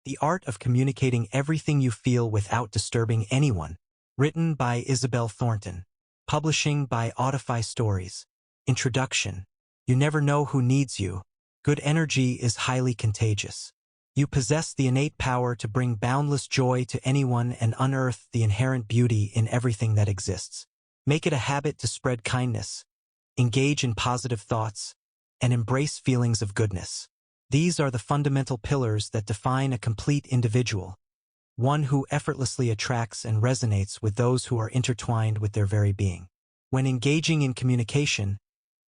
The Art of Communicating Everything You Feel Without Disturbing Anyone. Written by Isabel Thornton. Publishing by Audify Stories. Introduction. You never know who needs you. Good energy is highly contagious. You possess the innate power to bring boundless joy to anyone and unearth the inherent beauty in everything that exists. Make it a habit to spread kindness, engage in positive thoughts, and embrace feelings of goodness. These are the fundamental pillars that define a complete individual, one who effortlessly attracts and resonates with those who are intertwined with their very being. When engaging in communication,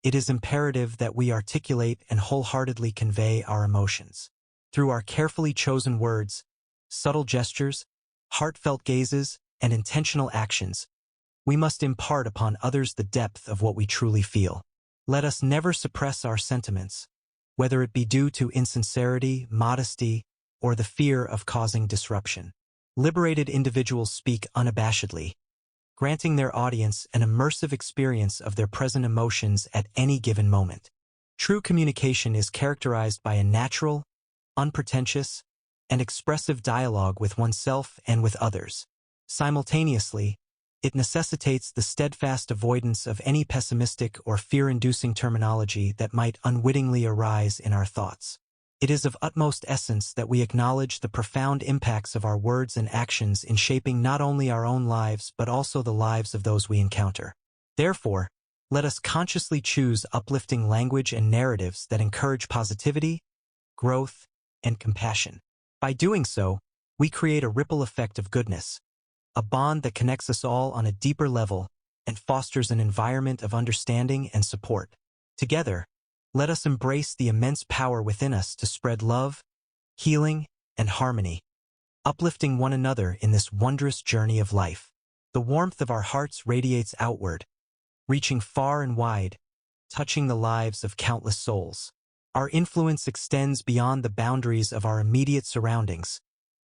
it is imperative that we articulate and wholeheartedly convey our emotions. Through our carefully chosen words, subtle gestures, heartfelt gazes, and intentional actions, we must impart upon others the depth of what we truly feel. Let us never suppress our sentiments, whether it be due to insincerity, modesty, or the fear of causing disruption. Liberated individuals speak unabashedly, granting their audience an immersive experience of their present emotions at any given moment. True communication is characterized by a natural, unpretentious, and expressive dialogue with oneself and with others. Simultaneously, it necessitates the steadfast avoidance of any pessimistic or fear-inducing terminology that might unwittingly arise in our thoughts. It is of utmost essence that we acknowledge the profound impacts of our words and actions in shaping not only our own lives but also the lives of those we encounter. Therefore, let us consciously choose uplifting language and narratives that encourage positivity, growth, and compassion. By doing so, we create a ripple effect of goodness, a bond that connects us all on a deeper level and fosters an environment of understanding and support. Together, let us embrace the immense power within us to spread love, healing, and harmony, uplifting one another in this wondrous journey of life. The warmth of our hearts radiates outward, reaching far and wide, touching the lives of countless souls. Our influence extends beyond the boundaries of our immediate surroundings,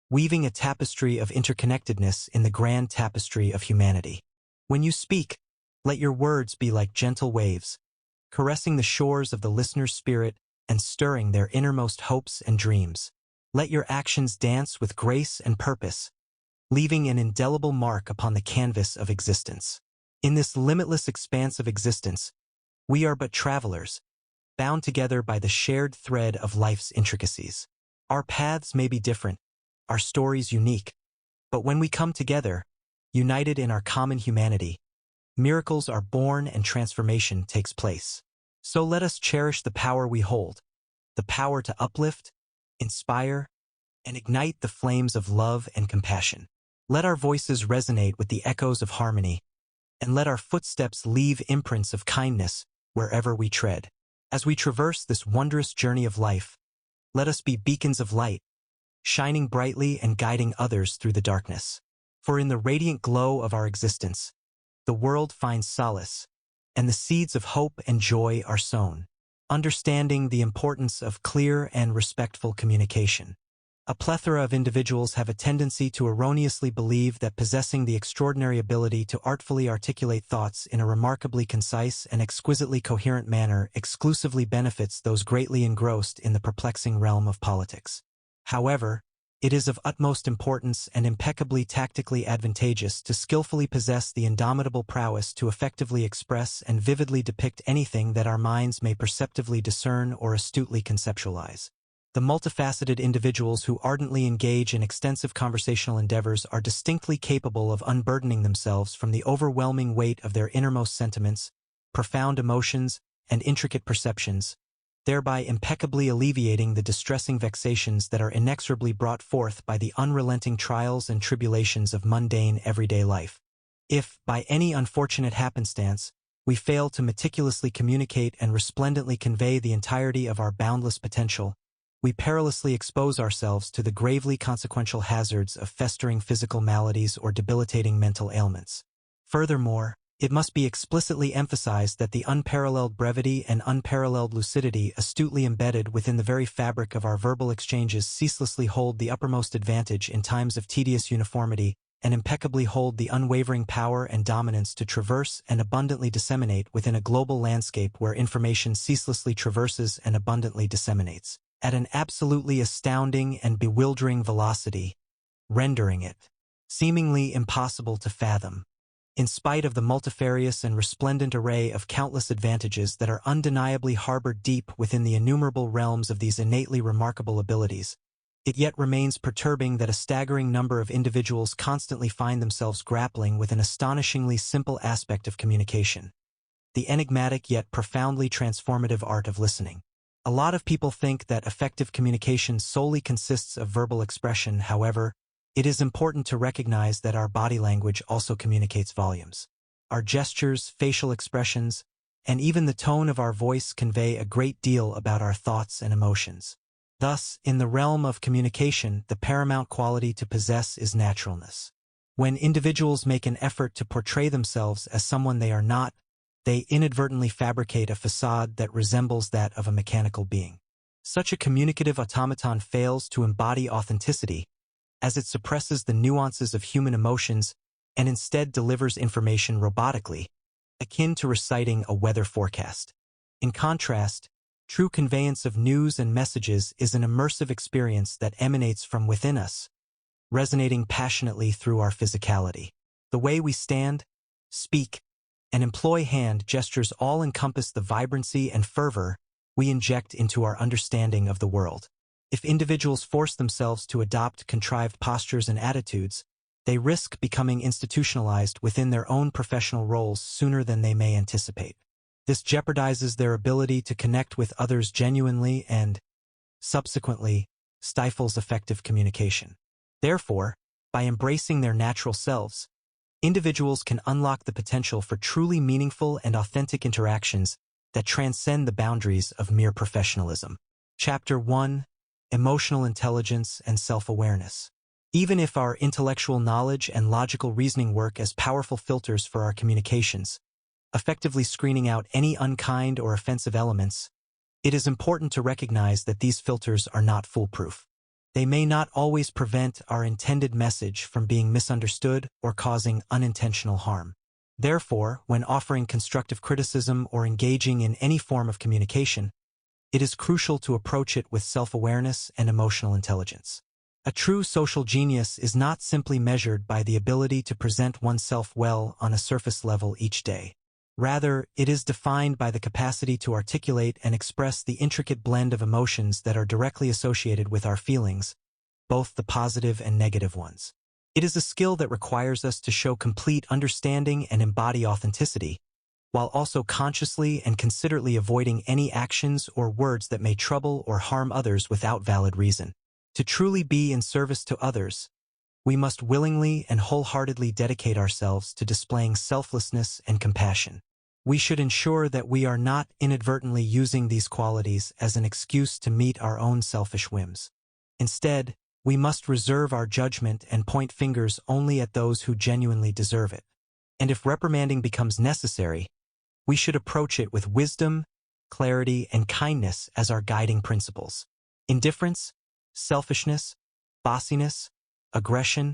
weaving a tapestry of interconnectedness in the grand tapestry of humanity. When you speak, let your words be like gentle waves, caressing the shores of the listener's spirit and stirring their innermost hopes and dreams. Let your actions dance with grace and purpose, leaving an indelible mark upon the canvas of existence. In this limitless expanse of existence, we are but travelers, bound together by the shared thread of life's intricacies. Our paths may be different, our stories unique, but when we come together, united in our common humanity, miracles are born and transformation takes place. So let us cherish the power we hold, the power to uplift, inspire, and ignite the flames of love and compassion. Let our voices resonate with the echoes of harmony, and let our footsteps leave imprints of kindness wherever we tread. As we traverse this wondrous journey of life, let us be beacons of light, shining brightly and guiding others through the darkness. For in the radiant glow of our existence, the world finds solace, and the seeds of hope and joy are sown. Understanding the importance of clear and respectful communication. A plethora of individuals have a tendency to erroneously believe that possessing the extraordinary ability to artfully articulate thoughts in a remarkably concise and exquisitely coherent manner exclusively benefits those greatly engrossed in the perplexing realm of politics. However, it is of utmost importance and impeccably tactically advantageous to skillfully possess the indomitable prowess to effectively express and vividly depict anything that our minds may perceptively discern or astutely conceptualize. The multifaceted individuals who ardently engage in extensive conversational endeavors are distinctly capable of unburdening themselves from the overwhelming weight of their innermost sentiments, profound emotions, and intricate perceptions, thereby impeccably alleviating the distressing vexations that are inexorably brought forth by the unrelenting trials and tribulations of mundane everyday life. If, by any unfortunate happenstance, we fail to meticulously communicate and resplendently convey the entirety of our boundless potential, we perilously expose ourselves to the gravely consequential hazards of festering physical maladies or debilitating mental ailments. Furthermore, it must be explicitly emphasized that the unparalleled brevity and unparalleled lucidity astutely embedded within the very fabric of our verbal exchanges ceaselessly hold the uppermost advantage in times of tedious uniformity, and impeccably hold the unwavering power and dominance to traverse and abundantly disseminate within a global landscape where information ceaselessly traverses and abundantly disseminates. at an absolutely astounding and bewildering velocity, rendering it seemingly impossible to fathom. In spite of the multifarious and resplendent array of countless advantages that are undeniably harbored deep within the innumerable realms of these innately remarkable abilities, it yet remains perturbing that a staggering number of individuals constantly find themselves grappling with an astonishingly simple aspect of communication: the enigmatic yet profoundly transformative art of listening. A lot of people think that effective communication solely consists of verbal expression. However, it is important to recognize that our body language also communicates volumes. Our gestures, facial expressions, and even the tone of our voice convey a great deal about our thoughts and emotions. Thus, in the realm of communication, the paramount quality to possess is naturalness. When individuals make an effort to portray themselves as someone they are not, they inadvertently fabricate a facade that resembles that of a mechanical being. Such a communicative automaton fails to embody authenticity, as it suppresses the nuances of human emotions and instead delivers information robotically, akin to reciting a weather forecast. In contrast, true conveyance of news and messages is an immersive experience that emanates from within us, resonating passionately through our physicality. The way we stand, speak, and employ hand gestures all encompass the vibrancy and fervor we inject into our understanding of the world. If individuals force themselves to adopt contrived postures and attitudes, they risk becoming institutionalized within their own professional roles sooner than they may anticipate. This jeopardizes their ability to connect with others genuinely and, subsequently, stifles effective communication. Therefore, by embracing their natural selves, individuals can unlock the potential for truly meaningful and authentic interactions that transcend the boundaries of mere professionalism. Chapter 1: Emotional Intelligence and Self-Awareness. Even if our intellectual knowledge and logical reasoning work as powerful filters for our communications, effectively screening out any unkind or offensive elements, it is important to recognize that these filters are not foolproof. They may not always prevent our intended message from being misunderstood or causing unintentional harm. Therefore, when offering constructive criticism or engaging in any form of communication, it is crucial to approach it with self-awareness and emotional intelligence. A true social genius is not simply measured by the ability to present oneself well on a surface level each day. Rather, it is defined by the capacity to articulate and express the intricate blend of emotions that are directly associated with our feelings, both the positive and negative ones. It is a skill that requires us to show complete understanding and embody authenticity, while also consciously and considerately avoiding any actions or words that may trouble or harm others without valid reason. To truly be in service to others, we must willingly and wholeheartedly dedicate ourselves to displaying selflessness and compassion. We should ensure that we are not inadvertently using these qualities as an excuse to meet our own selfish whims. Instead, we must reserve our judgment and point fingers only at those who genuinely deserve it. And if reprimanding becomes necessary, we should approach it with wisdom, clarity, and kindness as our guiding principles. Indifference, selfishness, bossiness, aggression,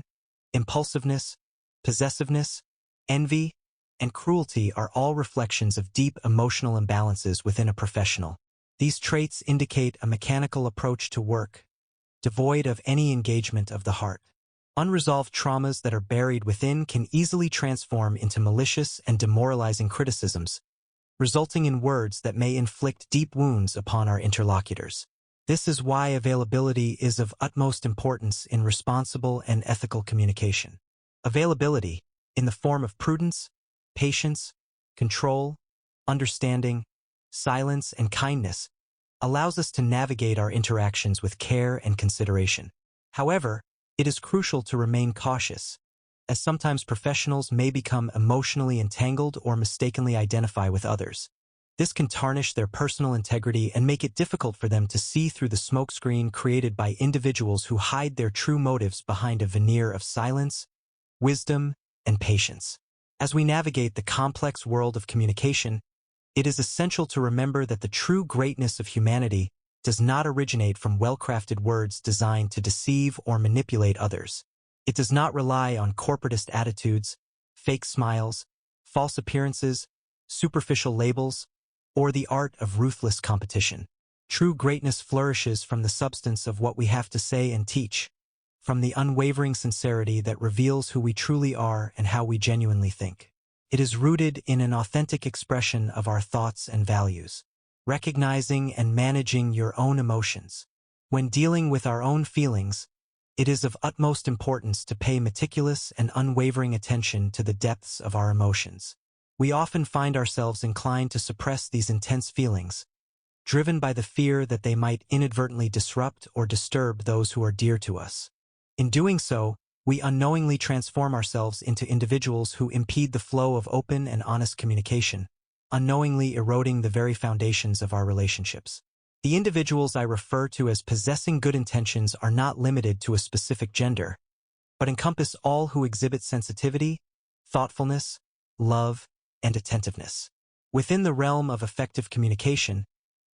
impulsiveness, possessiveness, envy, and cruelty are all reflections of deep emotional imbalances within a professional. These traits indicate a mechanical approach to work, devoid of any engagement of the heart. Unresolved traumas that are buried within can easily transform into malicious and demoralizing criticisms, resulting in words that may inflict deep wounds upon our interlocutors. This is why availability is of utmost importance in responsible and ethical communication. Availability, in the form of prudence, patience, control, understanding, silence, and kindness, allows us to navigate our interactions with care and consideration. However, it is crucial to remain cautious, as sometimes professionals may become emotionally entangled or mistakenly identify with others. This can tarnish their personal integrity and make it difficult for them to see through the smokescreen created by individuals who hide their true motives behind a veneer of silence, wisdom, and patience. As we navigate the complex world of communication, it is essential to remember that the true greatness of humanity does not originate from well-crafted words designed to deceive or manipulate others. It does not rely on corporatist attitudes, fake smiles, false appearances, superficial labels, or the art of ruthless competition. True greatness flourishes from the substance of what we have to say and teach, from the unwavering sincerity that reveals who we truly are and how we genuinely think. It is rooted in an authentic expression of our thoughts and values. Recognizing and managing your own emotions. When dealing with our own feelings, it is of utmost importance to pay meticulous and unwavering attention to the depths of our emotions. We often find ourselves inclined to suppress these intense feelings, driven by the fear that they might inadvertently disrupt or disturb those who are dear to us. In doing so, we unknowingly transform ourselves into individuals who impede the flow of open and honest communication, unknowingly eroding the very foundations of our relationships. The individuals I refer to as possessing good intentions are not limited to a specific gender, but encompass all who exhibit sensitivity, thoughtfulness, love, and attentiveness. Within the realm of effective communication,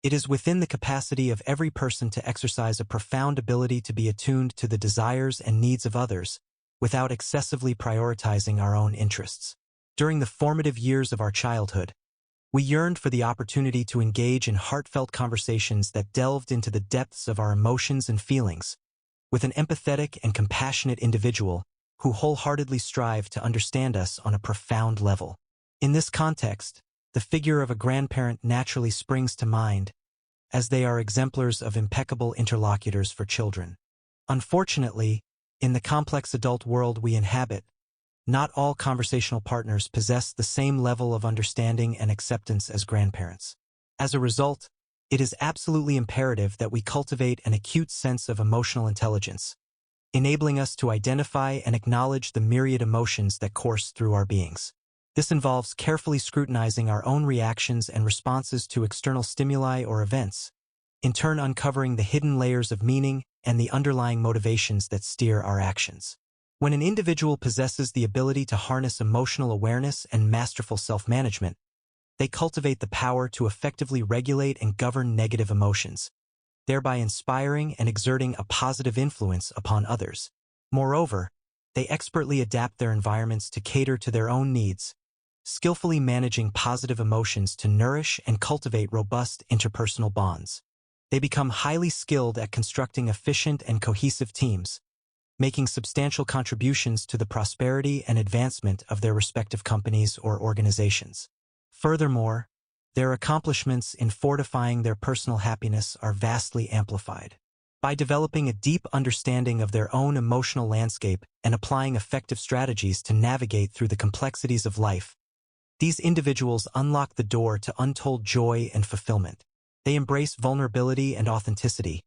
it is within the capacity of every person to exercise a profound ability to be attuned to the desires and needs of others, without excessively prioritizing our own interests. During the formative years of our childhood, we yearned for the opportunity to engage in heartfelt conversations that delved into the depths of our emotions and feelings, with an empathetic and compassionate individual who wholeheartedly strived to understand us on a profound level. In this context, the figure of a grandparent naturally springs to mind, as they are exemplars of impeccable interlocutors for children. Unfortunately, in the complex adult world we inhabit, not all conversational partners possess the same level of understanding and acceptance as grandparents. As a result, it is absolutely imperative that we cultivate an acute sense of emotional intelligence, enabling us to identify and acknowledge the myriad emotions that course through our beings. This involves carefully scrutinizing our own reactions and responses to external stimuli or events, in turn uncovering the hidden layers of meaning and the underlying motivations that steer our actions. When an individual possesses the ability to harness emotional awareness and masterful self-management, they cultivate the power to effectively regulate and govern negative emotions, thereby inspiring and exerting a positive influence upon others. Moreover, they expertly adapt their environments to cater to their own needs, skillfully managing positive emotions to nourish and cultivate robust interpersonal bonds. They become highly skilled at constructing efficient and cohesive teams, making substantial contributions to the prosperity and advancement of their respective companies or organizations. Furthermore, their accomplishments in fortifying their personal happiness are vastly amplified. By developing a deep understanding of their own emotional landscape and applying effective strategies to navigate through the complexities of life, these individuals unlock the door to untold joy and fulfillment. They embrace vulnerability and authenticity,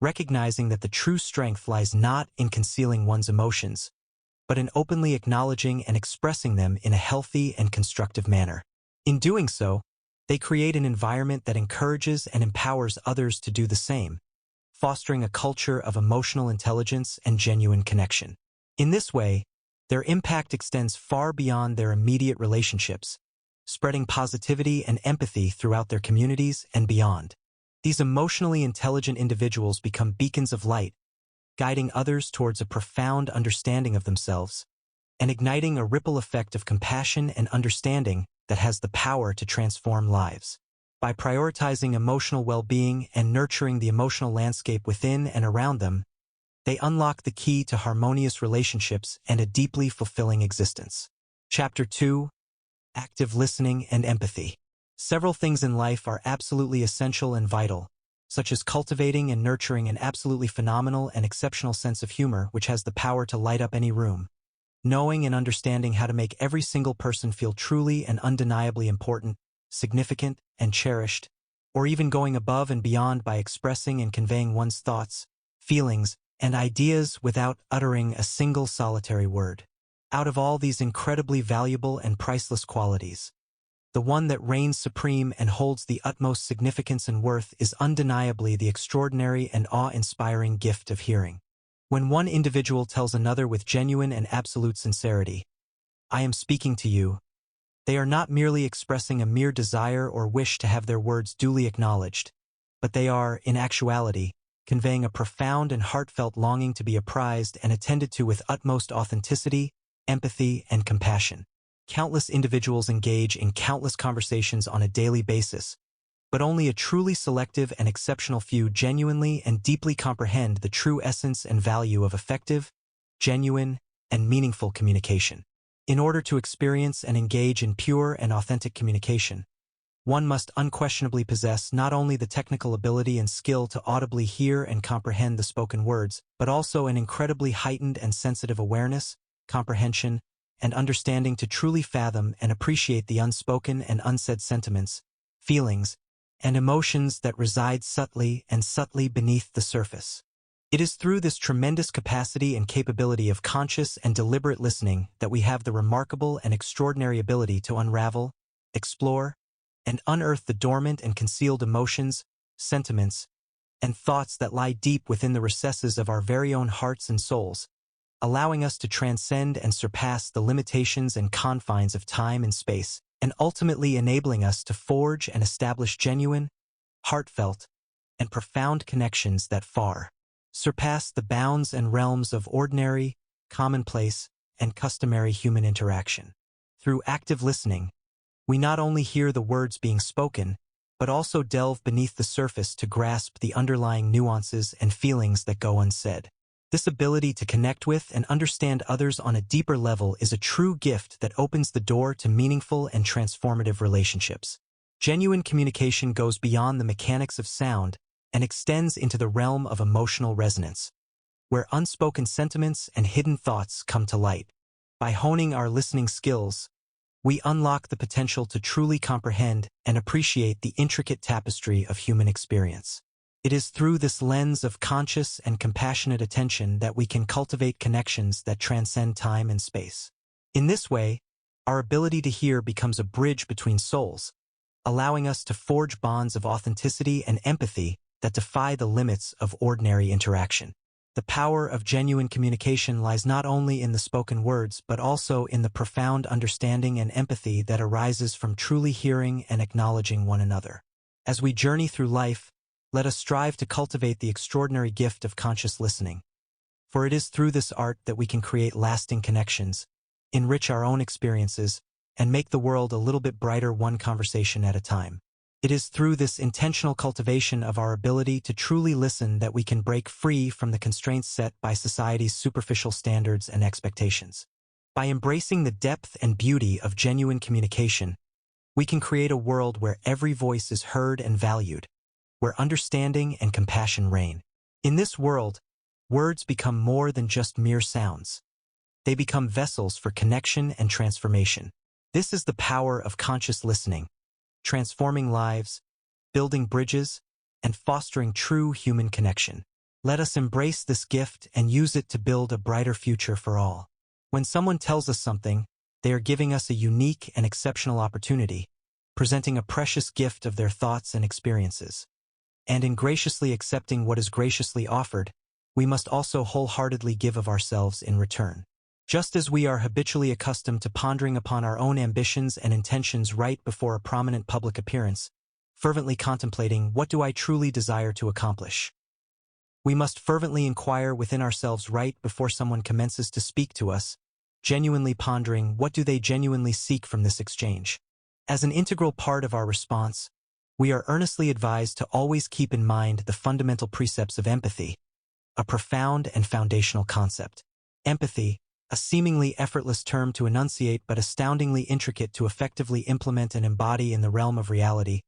recognizing that the true strength lies not in concealing one's emotions, but in openly acknowledging and expressing them in a healthy and constructive manner. In doing so, they create an environment that encourages and empowers others to do the same, fostering a culture of emotional intelligence and genuine connection. In this way, their impact extends far beyond their immediate relationships, spreading positivity and empathy throughout their communities and beyond. These emotionally intelligent individuals become beacons of light, guiding others towards a profound understanding of themselves, and igniting a ripple effect of compassion and understanding that has the power to transform lives. By prioritizing emotional well-being and nurturing the emotional landscape within and around them, they unlock the key to harmonious relationships and a deeply fulfilling existence. Chapter 2: Active Listening and Empathy. Several things in life are absolutely essential and vital, such as cultivating and nurturing an absolutely phenomenal and exceptional sense of humor which has the power to light up any room, knowing and understanding how to make every single person feel truly and undeniably important, significant, and cherished, or even going above and beyond by expressing and conveying one's thoughts, feelings, and ideas without uttering a single solitary word. Out of all these incredibly valuable and priceless qualities, the one that reigns supreme and holds the utmost significance and worth is undeniably the extraordinary and awe-inspiring gift of hearing. When one individual tells another with genuine and absolute sincerity, "I am speaking to you," they are not merely expressing a mere desire or wish to have their words duly acknowledged, but they are, in actuality, conveying a profound and heartfelt longing to be apprised and attended to with utmost authenticity, empathy, and compassion. Countless individuals engage in countless conversations on a daily basis, but only a truly selective and exceptional few genuinely and deeply comprehend the true essence and value of effective, genuine, and meaningful communication. In order to experience and engage in pure and authentic communication, one must unquestionably possess not only the technical ability and skill to audibly hear and comprehend the spoken words, but also an incredibly heightened and sensitive awareness, comprehension, and understanding to truly fathom and appreciate the unspoken and unsaid sentiments, feelings, and emotions that reside subtly beneath the surface. It is through this tremendous capacity and capability of conscious and deliberate listening that we have the remarkable and extraordinary ability to unravel, explore, and unearth the dormant and concealed emotions, sentiments, and thoughts that lie deep within the recesses of our very own hearts and souls, allowing us to transcend and surpass the limitations and confines of time and space, and ultimately enabling us to forge and establish genuine, heartfelt, and profound connections that far surpass the bounds and realms of ordinary, commonplace, and customary human interaction. Through active listening, we not only hear the words being spoken, but also delve beneath the surface to grasp the underlying nuances and feelings that go unsaid. This ability to connect with and understand others on a deeper level is a true gift that opens the door to meaningful and transformative relationships. Genuine communication goes beyond the mechanics of sound and extends into the realm of emotional resonance, where unspoken sentiments and hidden thoughts come to light. By honing our listening skills, we unlock the potential to truly comprehend and appreciate the intricate tapestry of human experience. It is through this lens of conscious and compassionate attention that we can cultivate connections that transcend time and space. In this way, our ability to hear becomes a bridge between souls, allowing us to forge bonds of authenticity and empathy that defy the limits of ordinary interaction. The power of genuine communication lies not only in the spoken words but also in the profound understanding and empathy that arises from truly hearing and acknowledging one another. As we journey through life, let us strive to cultivate the extraordinary gift of conscious listening, for it is through this art that we can create lasting connections, enrich our own experiences, and make the world a little bit brighter one conversation at a time. It is through this intentional cultivation of our ability to truly listen that we can break free from the constraints set by society's superficial standards and expectations. By embracing the depth and beauty of genuine communication, we can create a world where every voice is heard and valued, where understanding and compassion reign. In this world, words become more than just mere sounds. They become vessels for connection and transformation. This is the power of conscious listening, transforming lives, building bridges, and fostering true human connection. Let us embrace this gift and use it to build a brighter future for all. When someone tells us something, they are giving us a unique and exceptional opportunity, presenting a precious gift of their thoughts and experiences. And in graciously accepting what is graciously offered, we must also wholeheartedly give of ourselves in return. Just as we are habitually accustomed to pondering upon our own ambitions and intentions right before a prominent public appearance, fervently contemplating what do I truly desire to accomplish, we must fervently inquire within ourselves right before someone commences to speak to us, genuinely pondering what do they genuinely seek from this exchange. As an integral part of our response, we are earnestly advised to always keep in mind the fundamental precepts of empathy, a profound and foundational concept. Empathy, a seemingly effortless term to enunciate but astoundingly intricate to effectively implement and embody in the realm of reality,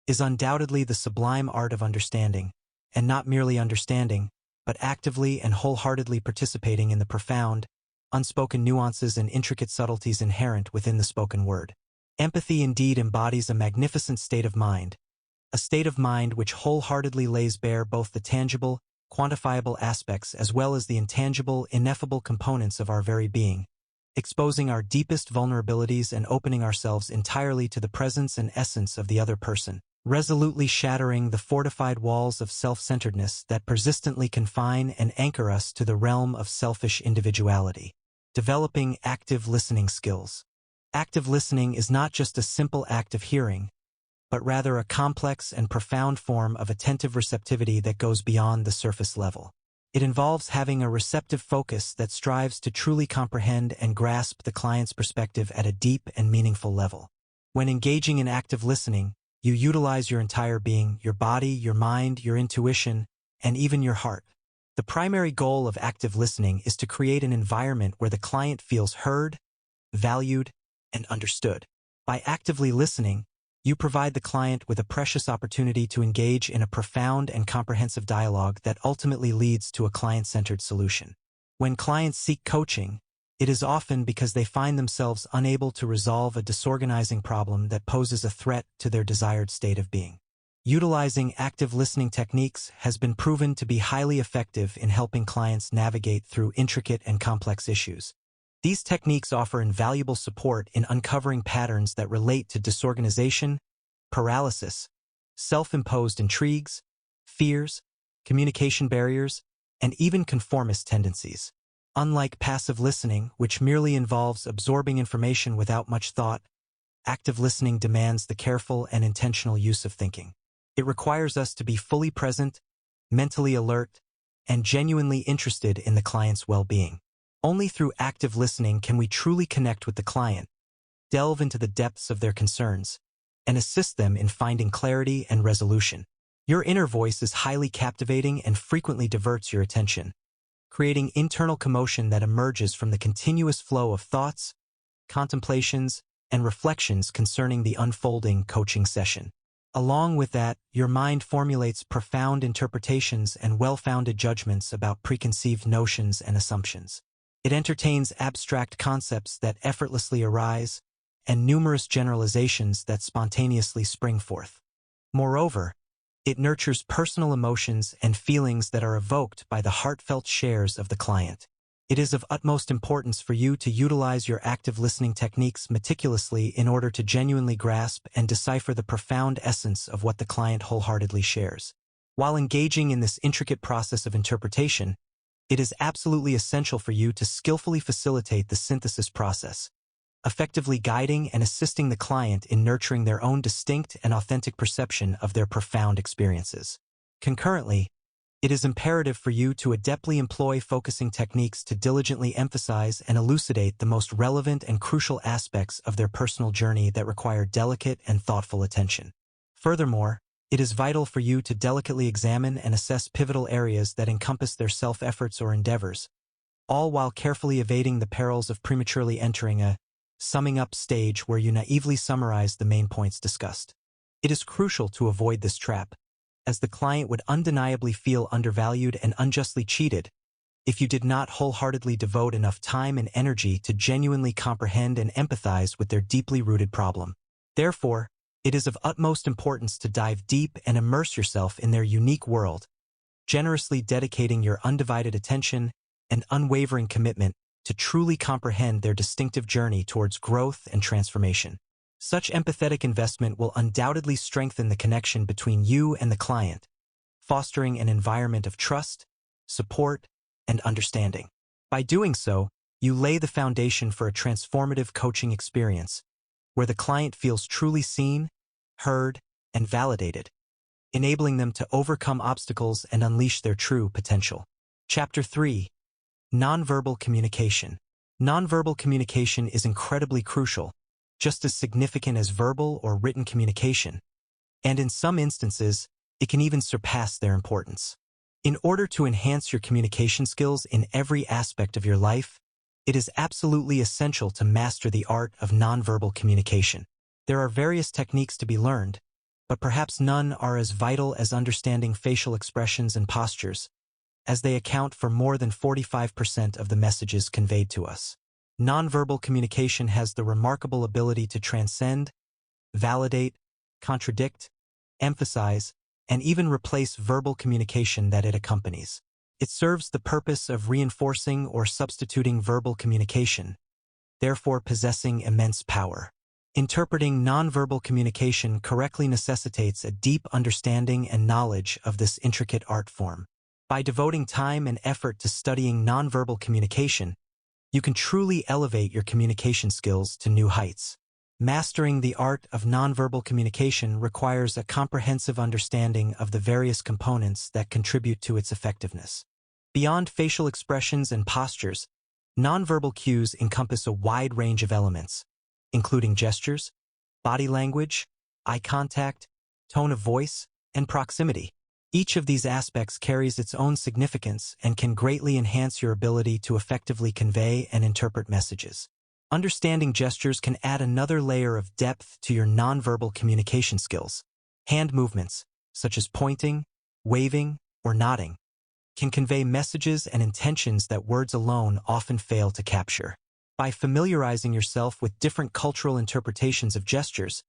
is undoubtedly the sublime art of understanding, and not merely understanding, but actively and wholeheartedly participating in the profound, unspoken nuances and intricate subtleties inherent within the spoken word. Empathy indeed embodies a magnificent state of mind, a state of mind which wholeheartedly lays bare both the tangible, quantifiable aspects as well as the intangible, ineffable components of our very being, exposing our deepest vulnerabilities and opening ourselves entirely to the presence and essence of the other person, resolutely shattering the fortified walls of self-centeredness that persistently confine and anchor us to the realm of selfish individuality. Developing active listening skills. Active listening is not just a simple act of hearing, but rather a complex and profound form of attentive receptivity that goes beyond the surface level. It involves having a receptive focus that strives to truly comprehend and grasp the client's perspective at a deep and meaningful level. When engaging in active listening, You utilize your entire being, your body, your mind, your intuition, and even your heart. The primary goal of active listening is to create an environment where the client feels heard, valued, and understood. By actively listening, you provide the client with a precious opportunity to engage in a profound and comprehensive dialogue that ultimately leads to a client-centered solution. When clients seek coaching, it is often because they find themselves unable to resolve a disorganizing problem that poses a threat to their desired state of being. Utilizing active listening techniques has been proven to be highly effective in helping clients navigate through intricate and complex issues. These techniques offer invaluable support in uncovering patterns that relate to disorganization, paralysis, self-imposed intrigues, fears, communication barriers, and even conformist tendencies. Unlike passive listening, which merely involves absorbing information without much thought, active listening demands the careful and intentional use of thinking. It requires us to be fully present, mentally alert, and genuinely interested in the client's well-being. Only through active listening can we truly connect with the client, delve into the depths of their concerns, and assist them in finding clarity and resolution. Your inner voice is highly captivating and frequently diverts your attention, creating internal commotion that emerges from the continuous flow of thoughts, contemplations, and reflections concerning the unfolding coaching session. Along with that, your mind formulates profound interpretations and well-founded judgments about preconceived notions and assumptions. It entertains abstract concepts that effortlessly arise and numerous generalizations that spontaneously spring forth. Moreover, it nurtures personal emotions and feelings that are evoked by the heartfelt shares of the client. It is of utmost importance for you to utilize your active listening techniques meticulously in order to genuinely grasp and decipher the profound essence of what the client wholeheartedly shares. While engaging in this intricate process of interpretation, it is absolutely essential for you to skillfully facilitate the synthesis process, effectively guiding and assisting the client in nurturing their own distinct and authentic perception of their profound experiences. Concurrently, it is imperative for you to adeptly employ focusing techniques to diligently emphasize and elucidate the most relevant and crucial aspects of their personal journey that require delicate and thoughtful attention. Furthermore, it is vital for you to delicately examine and assess pivotal areas that encompass their self-efforts or endeavors, all while carefully evading the perils of prematurely entering a summing up stage where you naively summarize the main points discussed. It is crucial to avoid this trap, as the client would undeniably feel undervalued and unjustly cheated if you did not wholeheartedly devote enough time and energy to genuinely comprehend and empathize with their deeply rooted problem. Therefore, it is of utmost importance to dive deep and immerse yourself in their unique world, generously dedicating your undivided attention and unwavering commitment to truly comprehend their distinctive journey towards growth and transformation. Such empathetic investment will undoubtedly strengthen the connection between you and the client, fostering an environment of trust, support, and understanding. By doing so, you lay the foundation for a transformative coaching experience, where the client feels truly seen, heard, and validated, enabling them to overcome obstacles and unleash their true potential. Chapter 3. Nonverbal communication. Nonverbal communication is incredibly crucial, just as significant as verbal or written communication, and in some instances, it can even surpass their importance. In order to enhance your communication skills in every aspect of your life, it is absolutely essential to master the art of nonverbal communication. There are various techniques to be learned, but perhaps none are as vital as understanding facial expressions and postures, as they account for more than 45% of the messages conveyed to us. Nonverbal communication has the remarkable ability to transcend, validate, contradict, emphasize, and even replace verbal communication that it accompanies. It serves the purpose of reinforcing or substituting verbal communication, therefore possessing immense power. Interpreting nonverbal communication correctly necessitates a deep understanding and knowledge of this intricate art form. By devoting time and effort to studying nonverbal communication, you can truly elevate your communication skills to new heights. Mastering the art of nonverbal communication requires a comprehensive understanding of the various components that contribute to its effectiveness. Beyond facial expressions and postures, nonverbal cues encompass a wide range of elements, including gestures, body language, eye contact, tone of voice, and proximity. Each of these aspects carries its own significance and can greatly enhance your ability to effectively convey and interpret messages. Understanding gestures can add another layer of depth to your nonverbal communication skills. Hand movements, such as pointing, waving, or nodding, can convey messages and intentions that words alone often fail to capture. By familiarizing yourself with different cultural interpretations of gestures,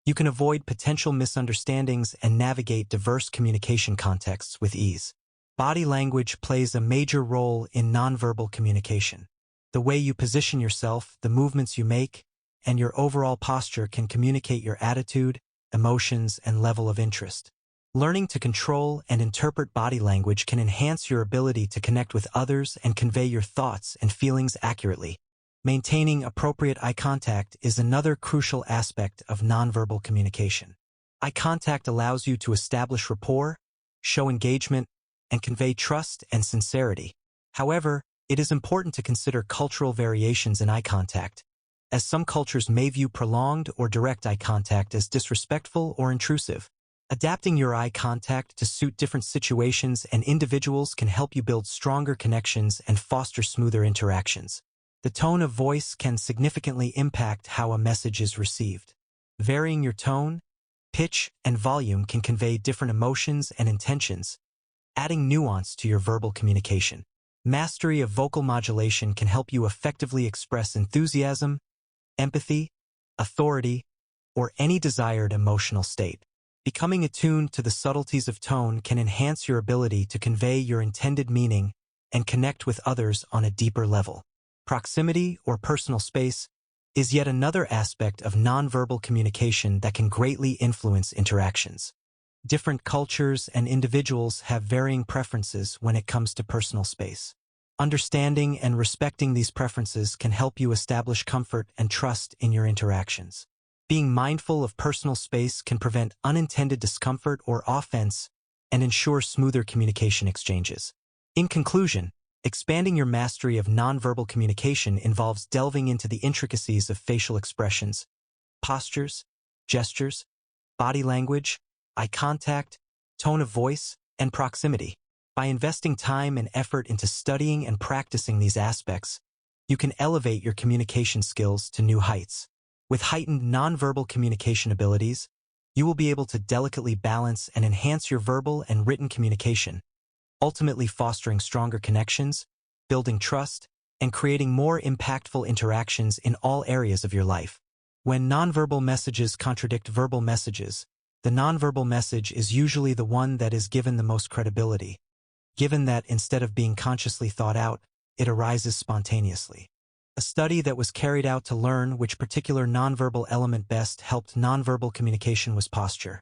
you can avoid potential misunderstandings and navigate diverse communication contexts with ease. Body language plays a major role in nonverbal communication. The way you position yourself, the movements you make, and your overall posture can communicate your attitude, emotions, and level of interest. Learning to control and interpret body language can enhance your ability to connect with others and convey your thoughts and feelings accurately. Maintaining appropriate eye contact is another crucial aspect of nonverbal communication. Eye contact allows you to establish rapport, show engagement, and convey trust and sincerity. However, it is important to consider cultural variations in eye contact, as some cultures may view prolonged or direct eye contact as disrespectful or intrusive. Adapting your eye contact to suit different situations and individuals can help you build stronger connections and foster smoother interactions. The tone of voice can significantly impact how a message is received. Varying your tone, pitch, and volume can convey different emotions and intentions, adding nuance to your verbal communication. Mastery of vocal modulation can help you effectively express enthusiasm, empathy, authority, or any desired emotional state. Becoming attuned to the subtleties of tone can enhance your ability to convey your intended meaning and connect with others on a deeper level. Proximity or personal space is yet another aspect of nonverbal communication that can greatly influence interactions. Different cultures and individuals have varying preferences when it comes to personal space. Understanding and respecting these preferences can help you establish comfort and trust in your interactions. Being mindful of personal space can prevent unintended discomfort or offense and ensure smoother communication exchanges. In conclusion, expanding your mastery of nonverbal communication involves delving into the intricacies of facial expressions, postures, gestures, body language, eye contact, tone of voice, and proximity. By investing time and effort into studying and practicing these aspects, you can elevate your communication skills to new heights. With heightened nonverbal communication abilities, you will be able to delicately balance and enhance your verbal and written communication, ultimately fostering stronger connections, building trust, and creating more impactful interactions in all areas of your life. When nonverbal messages contradict verbal messages, the nonverbal message is usually the one that is given the most credibility, given that instead of being consciously thought out, it arises spontaneously. A study that was carried out to learn which particular nonverbal element best helped nonverbal communication was posture.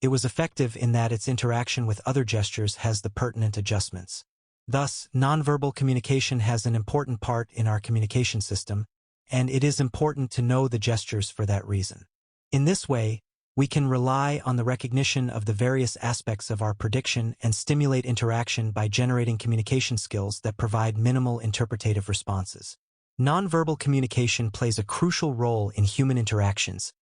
It was effective in that its interaction with other gestures has the pertinent adjustments. Thus, nonverbal communication has an important part in our communication system, and it is important to know the gestures for that reason. In this way, we can rely on the recognition of the various aspects of our prediction and stimulate interaction by generating communication skills that provide minimal interpretative responses. Nonverbal communication plays a crucial role in human interactions,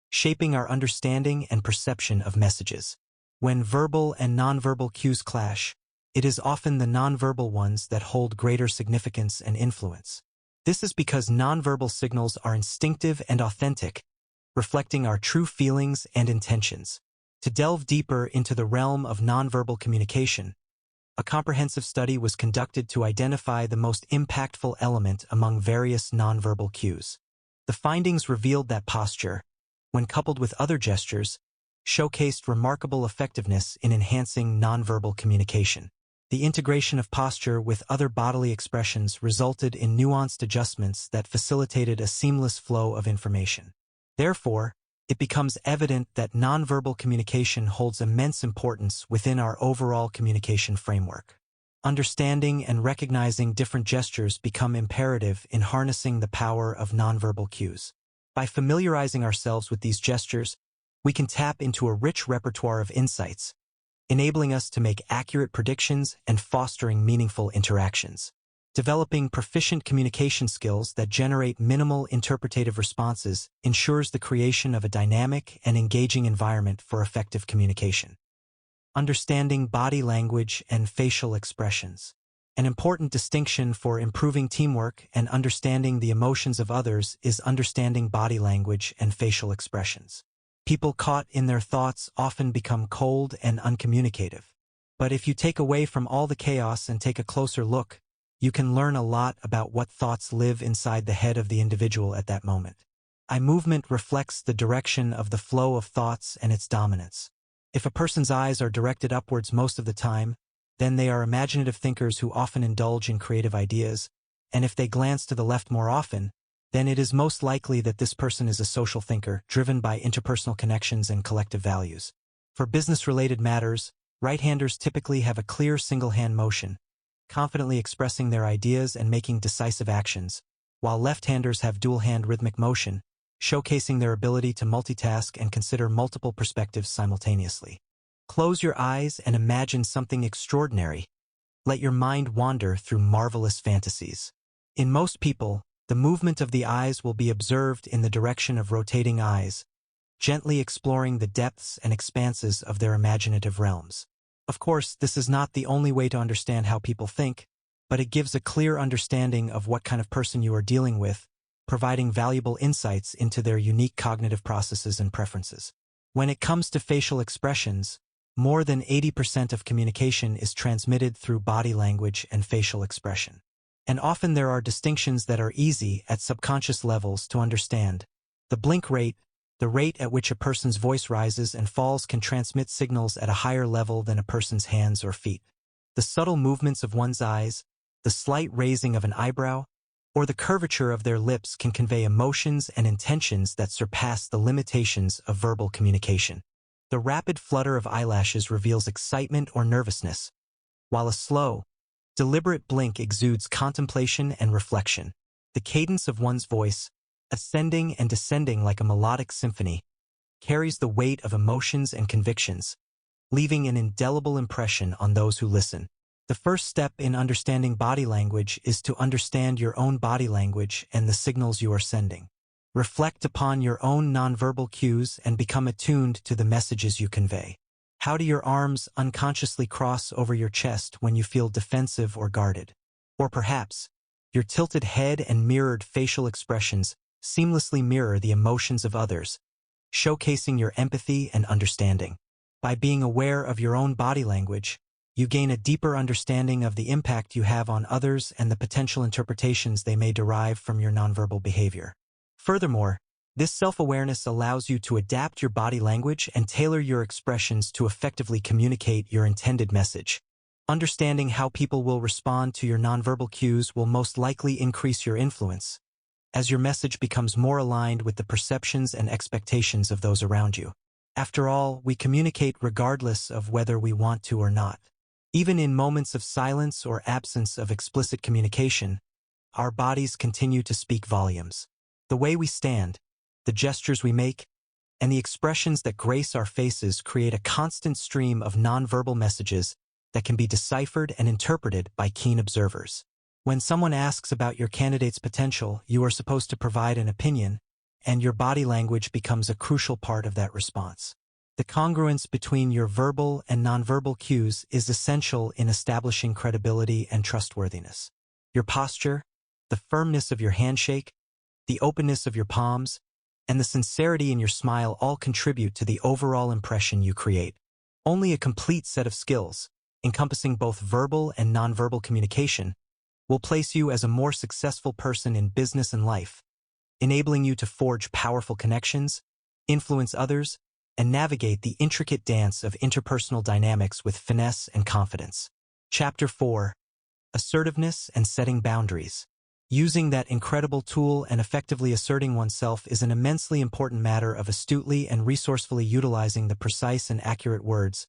shaping our understanding and perception of messages. When verbal and nonverbal cues clash, it is often the nonverbal ones that hold greater significance and influence. This is because nonverbal signals are instinctive and authentic, reflecting our true feelings and intentions. To delve deeper into the realm of nonverbal communication, a comprehensive study was conducted to identify the most impactful element among various nonverbal cues. The findings revealed that posture, when coupled with other gestures, showcased remarkable effectiveness in enhancing nonverbal communication. The integration of posture with other bodily expressions resulted in nuanced adjustments that facilitated a seamless flow of information. Therefore, it becomes evident that nonverbal communication holds immense importance within our overall communication framework. Understanding and recognizing different gestures become imperative in harnessing the power of nonverbal cues. By familiarizing ourselves with these gestures, we can tap into a rich repertoire of insights, enabling us to make accurate predictions and fostering meaningful interactions. Developing proficient communication skills that generate minimal interpretative responses ensures the creation of a dynamic and engaging environment for effective communication. Understanding body language and facial expressions. An important distinction for improving teamwork and understanding the emotions of others is understanding body language and facial expressions. People caught in their thoughts often become cold and uncommunicative. But if you take away from all the chaos and take a closer look, you can learn a lot about what thoughts live inside the head of the individual at that moment. Eye movement reflects the direction of the flow of thoughts and its dominance. If a person's eyes are directed upwards most of the time, then they are imaginative thinkers who often indulge in creative ideas, and if they glance to the left more often, then it is most likely that this person is a social thinker, driven by interpersonal connections and collective values. For business-related matters, right-handers typically have a clear single-hand motion, confidently expressing their ideas and making decisive actions, while left-handers have dual-hand rhythmic motion, showcasing their ability to multitask and consider multiple perspectives simultaneously. Close your eyes and imagine something extraordinary. Let your mind wander through marvelous fantasies. In most people, the movement of the eyes will be observed in the direction of rotating eyes, gently exploring the depths and expanses of their imaginative realms. Of course, this is not the only way to understand how people think, but it gives a clear understanding of what kind of person you are dealing with, providing valuable insights into their unique cognitive processes and preferences. When it comes to facial expressions, more than 80% of communication is transmitted through body language and facial expression. And often there are distinctions that are easy at subconscious levels to understand. The blink rate, the rate at which a person's voice rises and falls, can transmit signals at a higher level than a person's hands or feet. The subtle movements of one's eyes, the slight raising of an eyebrow, or the curvature of their lips can convey emotions and intentions that surpass the limitations of verbal communication. The rapid flutter of eyelashes reveals excitement or nervousness, while a slow, deliberate blink exudes contemplation and reflection. The cadence of one's voice, ascending and descending like a melodic symphony, carries the weight of emotions and convictions, leaving an indelible impression on those who listen. The first step in understanding body language is to understand your own body language and the signals you are sending. Reflect upon your own nonverbal cues and become attuned to the messages you convey. How do your arms unconsciously cross over your chest when you feel defensive or guarded? Or perhaps, your tilted head and mirrored facial expressions seamlessly mirror the emotions of others, showcasing your empathy and understanding. By being aware of your own body language, you gain a deeper understanding of the impact you have on others and the potential interpretations they may derive from your nonverbal behavior. Furthermore, this self-awareness allows you to adapt your body language and tailor your expressions to effectively communicate your intended message. Understanding how people will respond to your nonverbal cues will most likely increase your influence, as your message becomes more aligned with the perceptions and expectations of those around you. After all, we communicate regardless of whether we want to or not. Even in moments of silence or absence of explicit communication, our bodies continue to speak volumes. The way we stand, the gestures we make, and the expressions that grace our faces create a constant stream of nonverbal messages that can be deciphered and interpreted by keen observers. When someone asks about your candidate's potential, you are supposed to provide an opinion, and your body language becomes a crucial part of that response. The congruence between your verbal and nonverbal cues is essential in establishing credibility and trustworthiness. Your posture, the firmness of your handshake, the openness of your palms, and the sincerity in your smile all contribute to the overall impression you create. Only a complete set of skills, encompassing both verbal and nonverbal communication, will place you as a more successful person in business and life, enabling you to forge powerful connections, influence others, and navigate the intricate dance of interpersonal dynamics with finesse and confidence. Chapter 4. Assertiveness and Setting Boundaries. Using that incredible tool and effectively asserting oneself is an immensely important matter of astutely and resourcefully utilizing the precise and accurate words,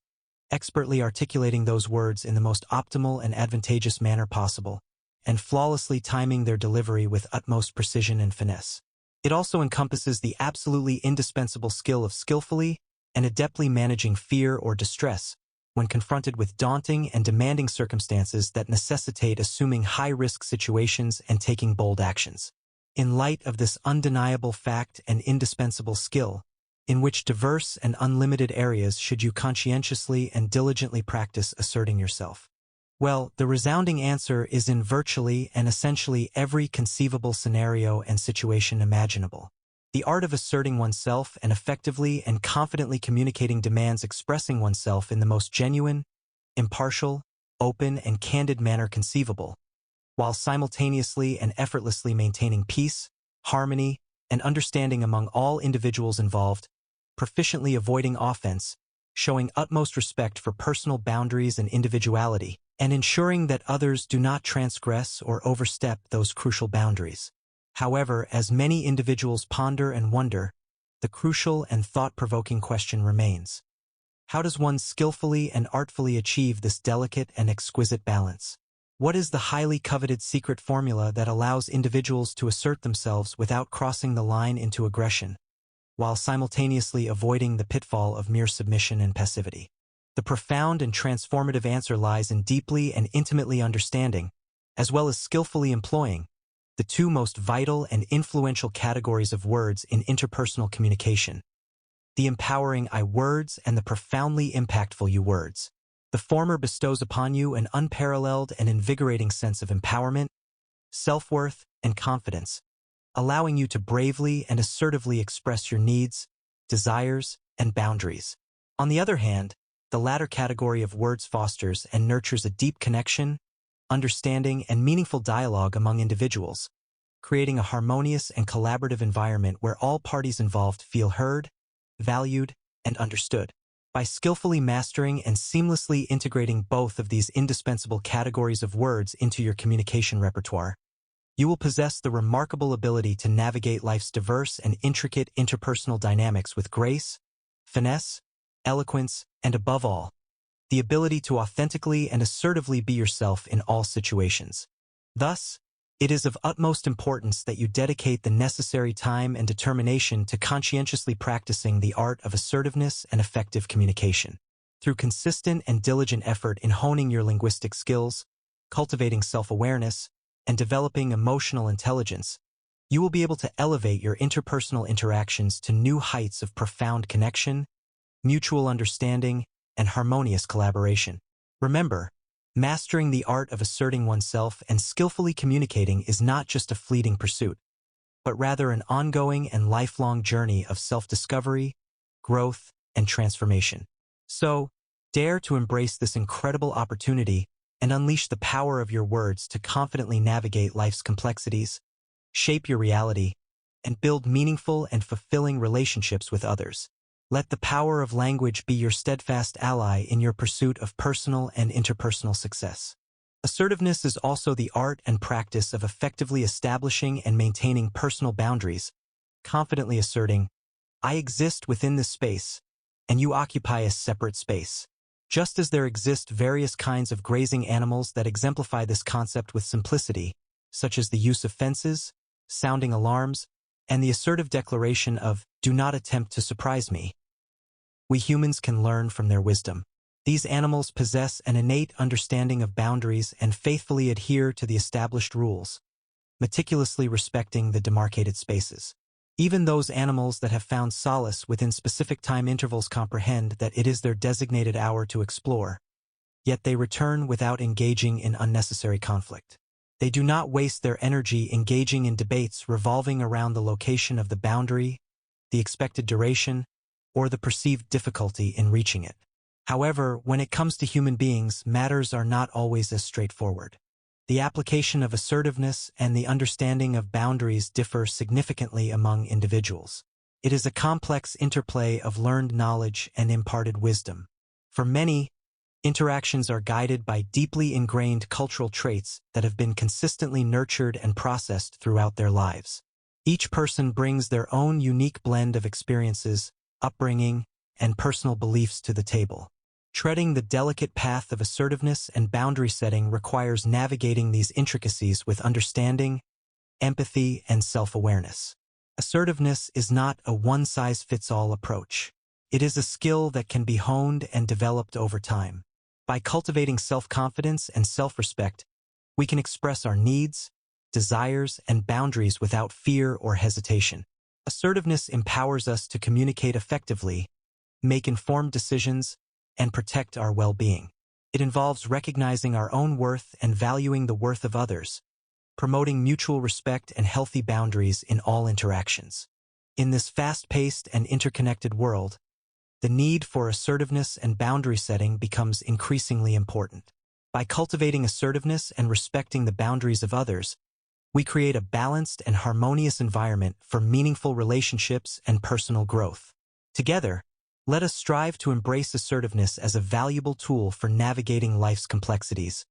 expertly articulating those words in the most optimal and advantageous manner possible, and flawlessly timing their delivery with utmost precision and finesse. It also encompasses the absolutely indispensable skill of skillfully and adeptly managing fear or distress, when confronted with daunting and demanding circumstances that necessitate assuming high-risk situations and taking bold actions. In light of this undeniable fact and indispensable skill, in which diverse and unlimited areas should you conscientiously and diligently practice asserting yourself? Well, the resounding answer is in virtually and essentially every conceivable scenario and situation imaginable. The art of asserting oneself and effectively and confidently communicating demands expressing oneself in the most genuine, impartial, open, and candid manner conceivable, while simultaneously and effortlessly maintaining peace, harmony, and understanding among all individuals involved, proficiently avoiding offense, showing utmost respect for personal boundaries and individuality, and ensuring that others do not transgress or overstep those crucial boundaries. However, as many individuals ponder and wonder, the crucial and thought-provoking question remains: how does one skillfully and artfully achieve this delicate and exquisite balance? What is the highly coveted secret formula that allows individuals to assert themselves without crossing the line into aggression, while simultaneously avoiding the pitfall of mere submission and passivity? The profound and transformative answer lies in deeply and intimately understanding, as well as skillfully employing, the two most vital and influential categories of words in interpersonal communication: the empowering I words and the profoundly impactful you words. The former bestows upon you an unparalleled and invigorating sense of empowerment, self-worth, and confidence, allowing you to bravely and assertively express your needs, desires, and boundaries. On the other hand, the latter category of words fosters and nurtures a deep connection, understanding, and meaningful dialogue among individuals, creating a harmonious and collaborative environment where all parties involved feel heard, valued, and understood. By skillfully mastering and seamlessly integrating both of these indispensable categories of words into your communication repertoire, you will possess the remarkable ability to navigate life's diverse and intricate interpersonal dynamics with grace, finesse, eloquence, and above all, the ability to authentically and assertively be yourself in all situations. Thus, it is of utmost importance that you dedicate the necessary time and determination to conscientiously practicing the art of assertiveness and effective communication. Through consistent and diligent effort in honing your linguistic skills, cultivating self-awareness, and developing emotional intelligence, you will be able to elevate your interpersonal interactions to new heights of profound connection, mutual understanding, and harmonious collaboration. Remember, mastering the art of asserting oneself and skillfully communicating is not just a fleeting pursuit, but rather an ongoing and lifelong journey of self-discovery, growth, and transformation. So, dare to embrace this incredible opportunity and unleash the power of your words to confidently navigate life's complexities, shape your reality, and build meaningful and fulfilling relationships with others. Let the power of language be your steadfast ally in your pursuit of personal and interpersonal success. Assertiveness is also the art and practice of effectively establishing and maintaining personal boundaries, confidently asserting, I exist within this space, and you occupy a separate space. Just as there exist various kinds of grazing animals that exemplify this concept with simplicity, such as the use of fences, sounding alarms, and the assertive declaration of, do not attempt to surprise me, we humans can learn from their wisdom. These animals possess an innate understanding of boundaries and faithfully adhere to the established rules, meticulously respecting the demarcated spaces. Even those animals that have found solace within specific time intervals comprehend that it is their designated hour to explore, yet they return without engaging in unnecessary conflict. They do not waste their energy engaging in debates revolving around the location of the boundary, the expected duration, or the perceived difficulty in reaching it. However, when it comes to human beings, matters are not always as straightforward. The application of assertiveness and the understanding of boundaries differ significantly among individuals. It is a complex interplay of learned knowledge and imparted wisdom. For many, interactions are guided by deeply ingrained cultural traits that have been consistently nurtured and processed throughout their lives. Each person brings their own unique blend of experiences, upbringing, and personal beliefs to the table. Treading the delicate path of assertiveness and boundary setting requires navigating these intricacies with understanding, empathy, and self-awareness. Assertiveness is not a one-size-fits-all approach. It is a skill that can be honed and developed over time. By cultivating self-confidence and self-respect, we can express our needs, desires, and boundaries without fear or hesitation. Assertiveness empowers us to communicate effectively, make informed decisions, and protect our well-being. It involves recognizing our own worth and valuing the worth of others, promoting mutual respect and healthy boundaries in all interactions. In this fast-paced and interconnected world, the need for assertiveness and boundary setting becomes increasingly important. By cultivating assertiveness and respecting the boundaries of others, we create a balanced and harmonious environment for meaningful relationships and personal growth. Together, let us strive to embrace assertiveness as a valuable tool for navigating life's complexities,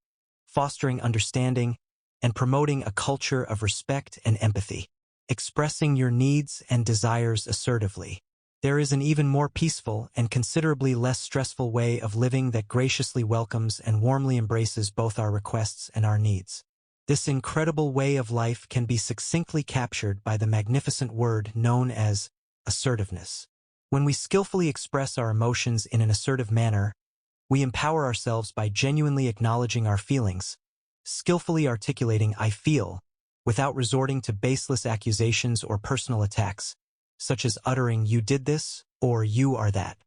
fostering understanding, and promoting a culture of respect and empathy. Expressing your needs and desires assertively. There is an even more peaceful and considerably less stressful way of living that graciously welcomes and warmly embraces both our requests and our needs. This incredible way of life can be succinctly captured by the magnificent word known as assertiveness. When we skillfully express our emotions in an assertive manner, we empower ourselves by genuinely acknowledging our feelings, skillfully articulating "I feel," without resorting to baseless accusations or personal attacks, such as uttering "you did this" or "you are that."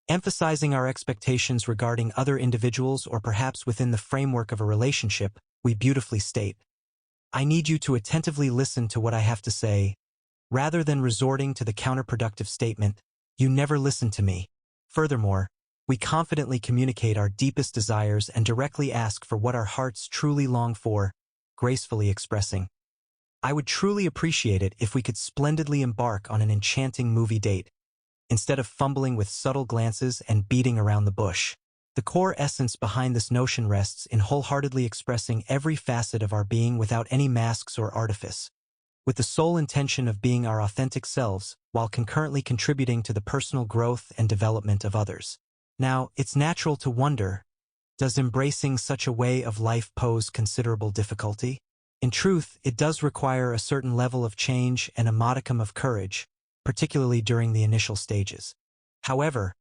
Emphasizing our expectations regarding other individuals or perhaps within the framework of a relationship, we beautifully state, "I need you to attentively listen to what I have to say," rather than resorting to the counterproductive statement, "You never listen to me." Furthermore, we confidently communicate our deepest desires and directly ask for what our hearts truly long for, gracefully expressing, "I would truly appreciate it if we could splendidly embark on an enchanting movie date," instead of fumbling with subtle glances and beating around the bush. The core essence behind this notion rests in wholeheartedly expressing every facet of our being without any masks or artifice, with the sole intention of being our authentic selves while concurrently contributing to the personal growth and development of others. Now, it's natural to wonder, does embracing such a way of life pose considerable difficulty? In truth, it does require a certain level of change and a modicum of courage, particularly during the initial stages. However,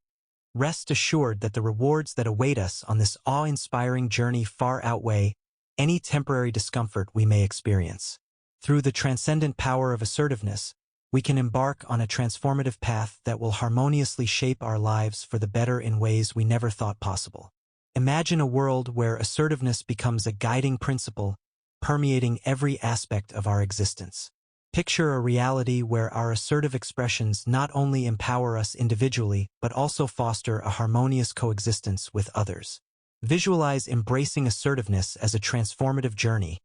rest assured that the rewards that await us on this awe-inspiring journey far outweigh any temporary discomfort we may experience. Through the transcendent power of assertiveness, we can embark on a transformative path that will harmoniously shape our lives for the better in ways we never thought possible. Imagine a world where assertiveness becomes a guiding principle, permeating every aspect of our existence. Picture a reality where our assertive expressions not only empower us individually but also foster a harmonious coexistence with others. Visualize embracing assertiveness as a transformative journey,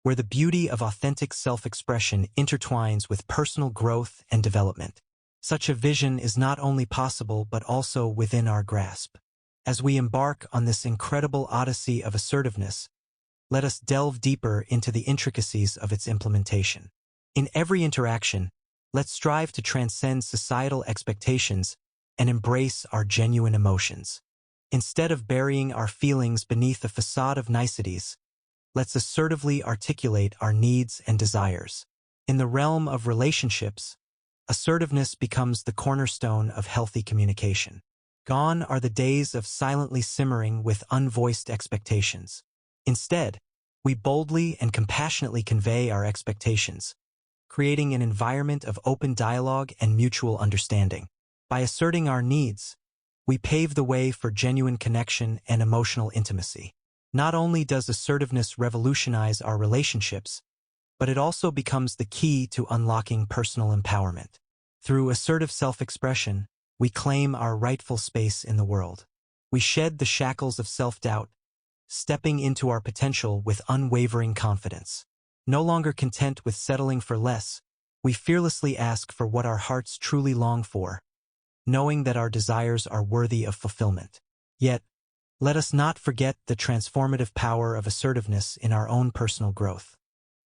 where the beauty of authentic self-expression intertwines with personal growth and development. Such a vision is not only possible but also within our grasp. As we embark on this incredible odyssey of assertiveness, let us delve deeper into the intricacies of its implementation. In every interaction, let's strive to transcend societal expectations and embrace our genuine emotions. Instead of burying our feelings beneath a facade of niceties, let's assertively articulate our needs and desires. In the realm of relationships, assertiveness becomes the cornerstone of healthy communication. Gone are the days of silently simmering with unvoiced expectations. Instead, we boldly and compassionately convey our expectations, creating an environment of open dialogue and mutual understanding. By asserting our needs, we pave the way for genuine connection and emotional intimacy. Not only does assertiveness revolutionize our relationships, but it also becomes the key to unlocking personal empowerment. Through assertive self-expression, we claim our rightful space in the world. We shed the shackles of self-doubt, stepping into our potential with unwavering confidence. No longer content with settling for less, we fearlessly ask for what our hearts truly long for, knowing that our desires are worthy of fulfillment. Yet, let us not forget the transformative power of assertiveness in our own personal growth.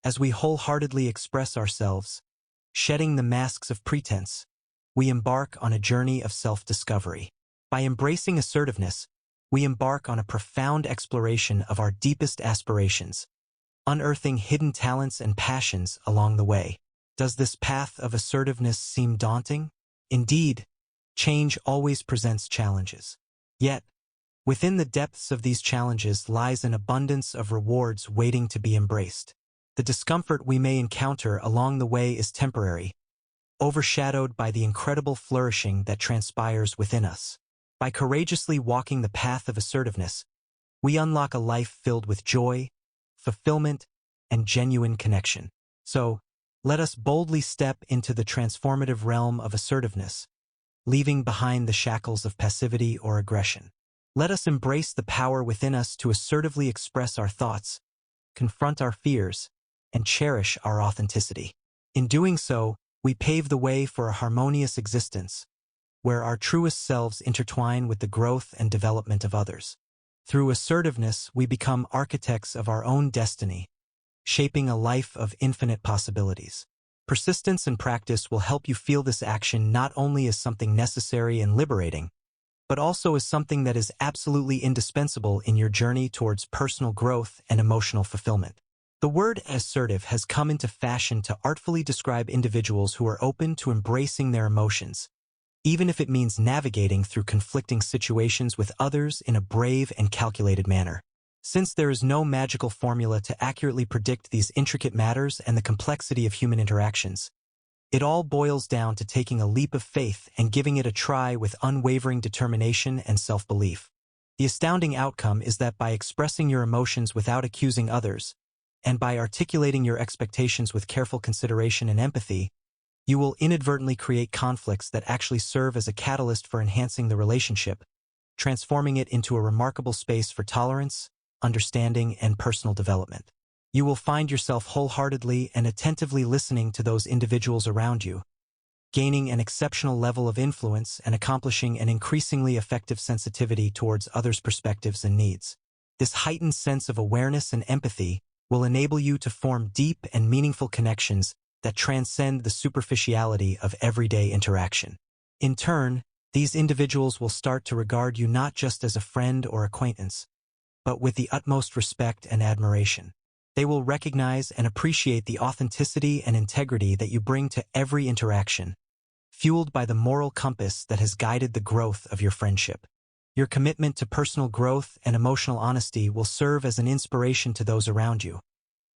As we wholeheartedly express ourselves, shedding the masks of pretense, we embark on a journey of self-discovery. By embracing assertiveness, we embark on a profound exploration of our deepest aspirations, unearthing hidden talents and passions along the way. Does this path of assertiveness seem daunting? Indeed, change always presents challenges. Yet, Within the depths of these challenges lies an abundance of rewards waiting to be embraced. The discomfort we may encounter along the way is temporary, overshadowed by the incredible flourishing that transpires within us. By courageously walking the path of assertiveness, we unlock a life filled with joy, fulfillment, and genuine connection. So, let us boldly step into the transformative realm of assertiveness, leaving behind the shackles of passivity or aggression. Let us embrace the power within us to assertively express our thoughts, confront our fears, and cherish our authenticity. In doing so, we pave the way for a harmonious existence, where our truest selves intertwine with the growth and development of others. Through assertiveness, we become architects of our own destiny, shaping a life of infinite possibilities. Persistence and practice will help you feel this action not only as something necessary and liberating, but also as something that is absolutely indispensable in your journey towards personal growth and emotional fulfillment. The word assertive has come into fashion to artfully describe individuals who are open to embracing their emotions, even if it means navigating through conflicting situations with others in a brave and calculated manner. Since there is no magical formula to accurately predict these intricate matters and the complexity of human interactions, it all boils down to taking a leap of faith and giving it a try with unwavering determination and self-belief. The astounding outcome is that by expressing your emotions without accusing others, and by articulating your expectations with careful consideration and empathy, you will inadvertently create conflicts that actually serve as a catalyst for enhancing the relationship, transforming it into a remarkable space for tolerance, understanding, and personal development. You will find yourself wholeheartedly and attentively listening to those individuals around you, gaining an exceptional level of influence and accomplishing an increasingly effective sensitivity towards others' perspectives and needs. This heightened sense of awareness and empathy will enable you to form deep and meaningful connections that transcend the superficiality of everyday interaction. In turn, these individuals will start to regard you not just as a friend or acquaintance, but with the utmost respect and admiration. They will recognize and appreciate the authenticity and integrity that you bring to every interaction, fueled by the moral compass that has guided the growth of your friendship. Your commitment to personal growth and emotional honesty will serve as an inspiration to those around you,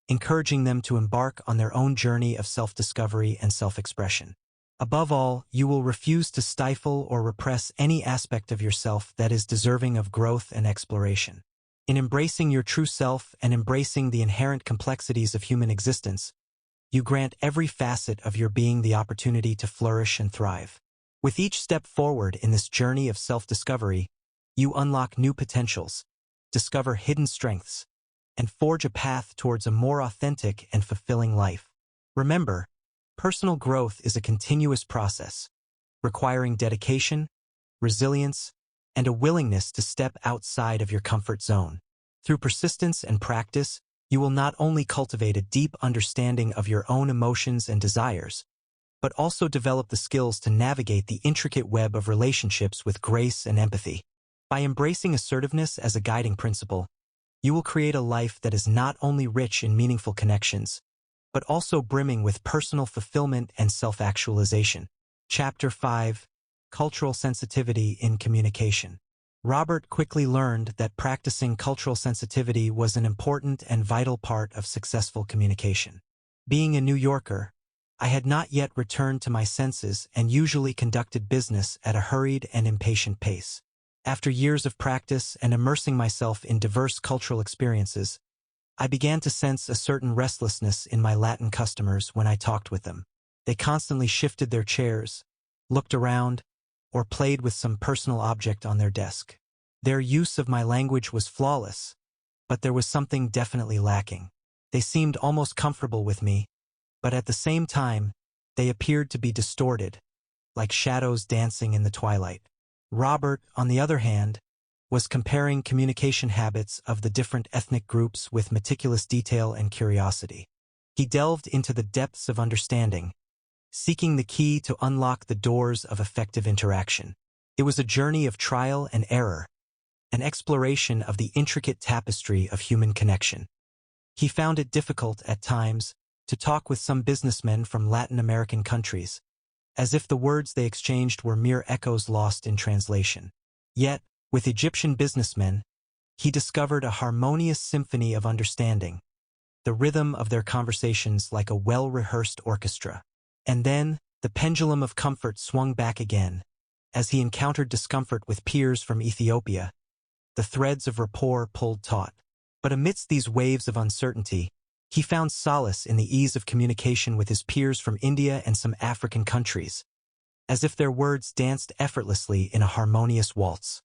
encouraging them to embark on their own journey of self-discovery and self-expression. Above all, you will refuse to stifle or repress any aspect of yourself that is deserving of growth and exploration. In embracing your true self and embracing the inherent complexities of human existence, you grant every facet of your being the opportunity to flourish and thrive. With each step forward in this journey of self-discovery, you unlock new potentials, discover hidden strengths, and forge a path towards a more authentic and fulfilling life. Remember, personal growth is a continuous process, requiring dedication, resilience, and a willingness to step outside of your comfort zone. Through persistence and practice, you will not only cultivate a deep understanding of your own emotions and desires, but also develop the skills to navigate the intricate web of relationships with grace and empathy. By embracing assertiveness as a guiding principle, you will create a life that is not only rich in meaningful connections, but also brimming with personal fulfillment and self-actualization. Chapter 5: Cultural Sensitivity in Communication. Robert quickly learned that practicing cultural sensitivity was an important and vital part of successful communication. Being a New Yorker, I had not yet returned to my senses and usually conducted business at a hurried and impatient pace. After years of practice and immersing myself in diverse cultural experiences, I began to sense a certain restlessness in my Latin customers when I talked with them. They constantly shifted their chairs, looked around, or played with some personal object on their desk. Their use of my language was flawless, but there was something definitely lacking. They seemed almost comfortable with me, but at the same time, they appeared to be distorted, like shadows dancing in the twilight. Robert, on the other hand, was comparing communication habits of the different ethnic groups with meticulous detail and curiosity. He delved into the depths of understanding, seeking the key to unlock the doors of effective interaction. It was a journey of trial and error, an exploration of the intricate tapestry of human connection. He found it difficult at times to talk with some businessmen from Latin American countries, as if the words they exchanged were mere echoes lost in translation. Yet, With Egyptian businessmen, he discovered a harmonious symphony of understanding, the rhythm of their conversations like a well-rehearsed orchestra. And then, the pendulum of comfort swung back again, as he encountered discomfort with peers from Ethiopia. The threads of rapport pulled taut. But amidst these waves of uncertainty, he found solace in the ease of communication with his peers from India and some African countries, as if their words danced effortlessly in a harmonious waltz.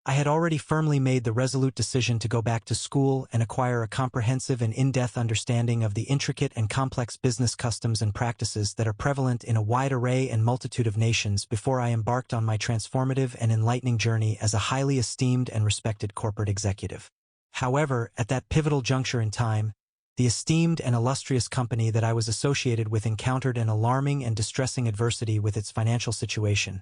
I had already firmly made the resolute decision to go back to school and acquire a comprehensive and in-depth understanding of the intricate and complex business customs and practices that are prevalent in a wide array and multitude of nations before I embarked on my transformative and enlightening journey as a highly esteemed and respected corporate executive. However, at that pivotal juncture in time, the esteemed and illustrious company that I was associated with encountered an alarming and distressing adversity with its financial situation,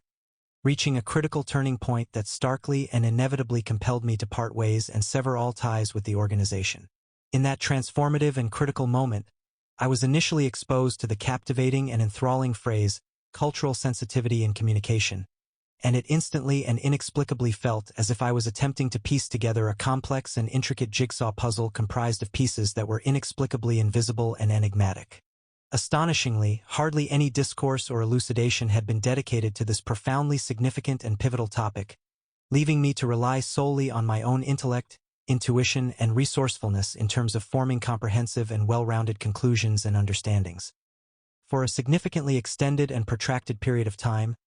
reaching a critical turning point that starkly and inevitably compelled me to part ways and sever all ties with the organization. In that transformative and critical moment, I was initially exposed to the captivating and enthralling phrase, cultural sensitivity in communication, and it instantly and inexplicably felt as if I was attempting to piece together a complex and intricate jigsaw puzzle comprised of pieces that were inexplicably invisible and enigmatic. Astonishingly, hardly any discourse or elucidation had been dedicated to this profoundly significant and pivotal topic, leaving me to rely solely on my own intellect, intuition, and resourcefulness in terms of forming comprehensive and well-rounded conclusions and understandings. For a significantly extended and protracted period of time,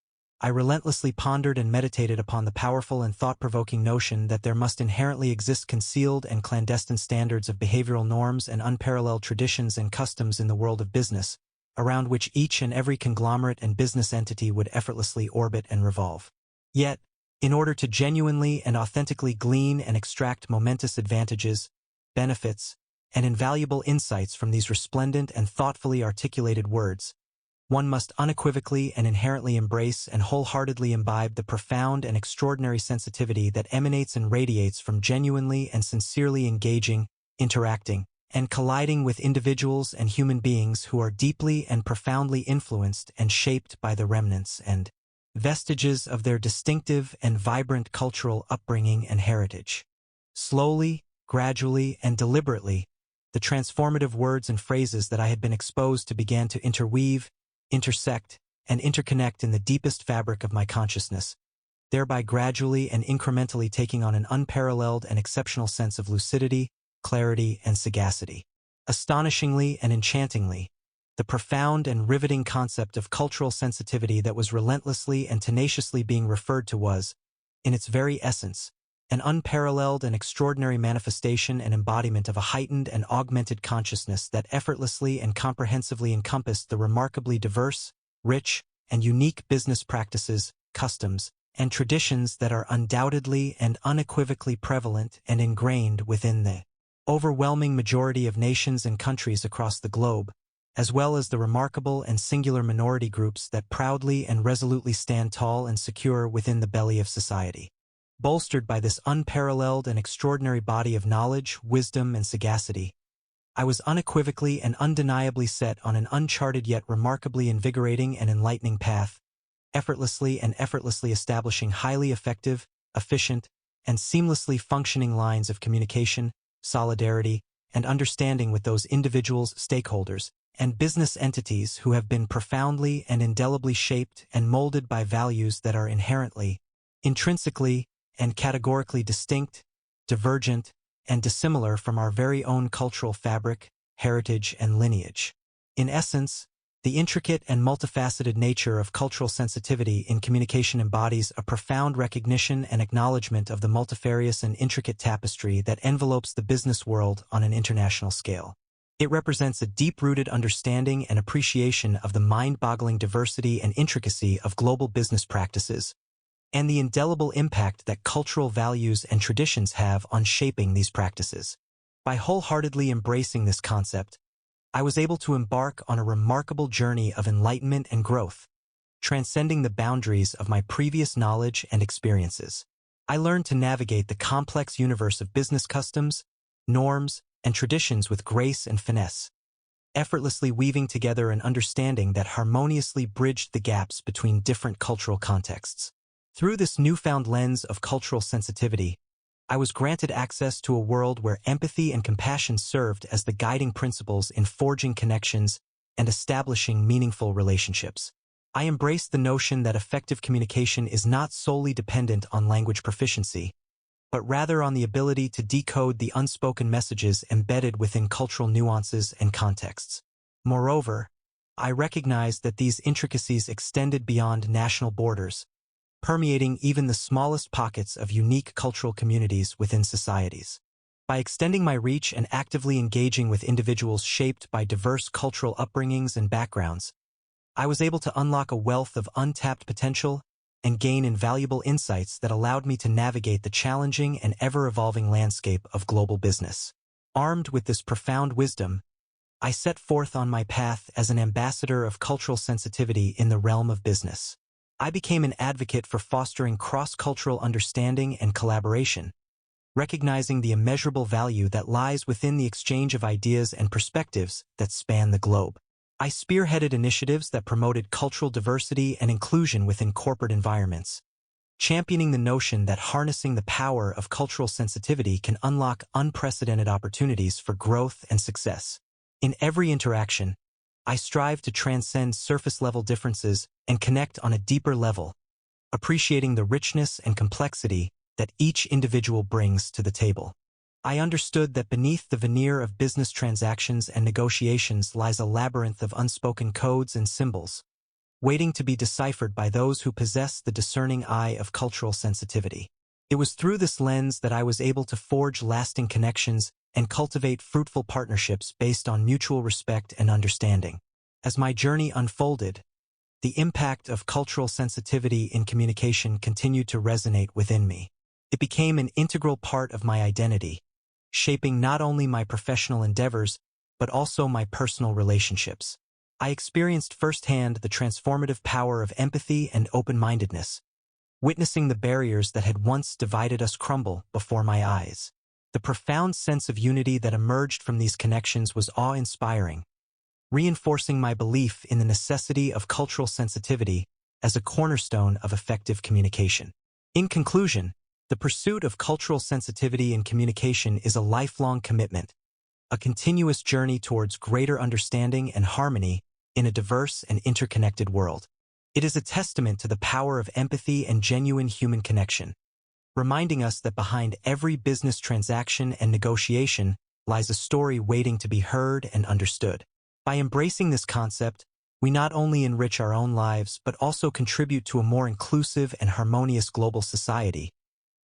I relentlessly pondered and meditated upon the powerful and thought-provoking notion that there must inherently exist concealed and clandestine standards of behavioral norms and unparalleled traditions and customs in the world of business, around which each and every conglomerate and business entity would effortlessly orbit and revolve. Yet, in order to genuinely and authentically glean and extract momentous advantages, benefits, and invaluable insights from these resplendent and thoughtfully articulated words, one must unequivocally and inherently embrace and wholeheartedly imbibe the profound and extraordinary sensitivity that emanates and radiates from genuinely and sincerely engaging, interacting, and colliding with individuals and human beings who are deeply and profoundly influenced and shaped by the remnants and vestiges of their distinctive and vibrant cultural upbringing and heritage. Slowly, gradually, and deliberately, the transformative words and phrases that I had been exposed to began to interweave, intersect, and interconnect in the deepest fabric of my consciousness, thereby gradually and incrementally taking on an unparalleled and exceptional sense of lucidity, clarity, and sagacity. Astonishingly and enchantingly, the profound and riveting concept of cultural sensitivity that was relentlessly and tenaciously being referred to was, in its very essence, an unparalleled and extraordinary manifestation and embodiment of a heightened and augmented consciousness that effortlessly and comprehensively encompassed the remarkably diverse, rich, and unique business practices, customs, and traditions that are undoubtedly and unequivocally prevalent and ingrained within the overwhelming majority of nations and countries across the globe, as well as the remarkable and singular minority groups that proudly and resolutely stand tall and secure within the belly of society. Bolstered by this unparalleled and extraordinary body of knowledge, wisdom, and sagacity, I was unequivocally and undeniably set on an uncharted yet remarkably invigorating and enlightening path, effortlessly establishing highly effective, efficient, and seamlessly functioning lines of communication, solidarity, and understanding with those individuals, stakeholders, and business entities who have been profoundly and indelibly shaped and molded by values that are inherently, intrinsically, and categorically distinct, divergent, and dissimilar from our very own cultural fabric, heritage, and lineage. In essence, the intricate and multifaceted nature of cultural sensitivity in communication embodies a profound recognition and acknowledgement of the multifarious and intricate tapestry that envelopes the business world on an international scale. It represents a deep-rooted understanding and appreciation of the mind-boggling diversity and intricacy of global business practices, and the indelible impact that cultural values and traditions have on shaping these practices. By wholeheartedly embracing this concept, I was able to embark on a remarkable journey of enlightenment and growth, transcending the boundaries of my previous knowledge and experiences. I learned to navigate the complex universe of business customs, norms, and traditions with grace and finesse, effortlessly weaving together an understanding that harmoniously bridged the gaps between different cultural contexts. Through this newfound lens of cultural sensitivity, I was granted access to a world where empathy and compassion served as the guiding principles in forging connections and establishing meaningful relationships. I embraced the notion that effective communication is not solely dependent on language proficiency, but rather on the ability to decode the unspoken messages embedded within cultural nuances and contexts. Moreover, I recognized that these intricacies extended beyond national borders, permeating even the smallest pockets of unique cultural communities within societies. By extending my reach and actively engaging with individuals shaped by diverse cultural upbringings and backgrounds, I was able to unlock a wealth of untapped potential and gain invaluable insights that allowed me to navigate the challenging and ever-evolving landscape of global business. Armed with this profound wisdom, I set forth on my path as an ambassador of cultural sensitivity in the realm of business. I became an advocate for fostering cross-cultural understanding and collaboration, recognizing the immeasurable value that lies within the exchange of ideas and perspectives that span the globe. I spearheaded initiatives that promoted cultural diversity and inclusion within corporate environments, championing the notion that harnessing the power of cultural sensitivity can unlock unprecedented opportunities for growth and success. In every interaction, I strive to transcend surface-level differences and connect on a deeper level, appreciating the richness and complexity that each individual brings to the table. I understood that beneath the veneer of business transactions and negotiations lies a labyrinth of unspoken codes and symbols, waiting to be deciphered by those who possess the discerning eye of cultural sensitivity. It was through this lens that I was able to forge lasting connections and cultivate fruitful partnerships based on mutual respect and understanding. As my journey unfolded, the impact of cultural sensitivity in communication continued to resonate within me. It became an integral part of my identity, shaping not only my professional endeavors, but also my personal relationships. I experienced firsthand the transformative power of empathy and open-mindedness, witnessing the barriers that had once divided us crumble before my eyes. The profound sense of unity that emerged from these connections was awe-inspiring, reinforcing my belief in the necessity of cultural sensitivity as a cornerstone of effective communication. In conclusion, the pursuit of cultural sensitivity in communication is a lifelong commitment, a continuous journey towards greater understanding and harmony in a diverse and interconnected world. It is a testament to the power of empathy and genuine human connection, reminding us that behind every business transaction and negotiation lies a story waiting to be heard and understood. By embracing this concept, we not only enrich our own lives but also contribute to a more inclusive and harmonious global society,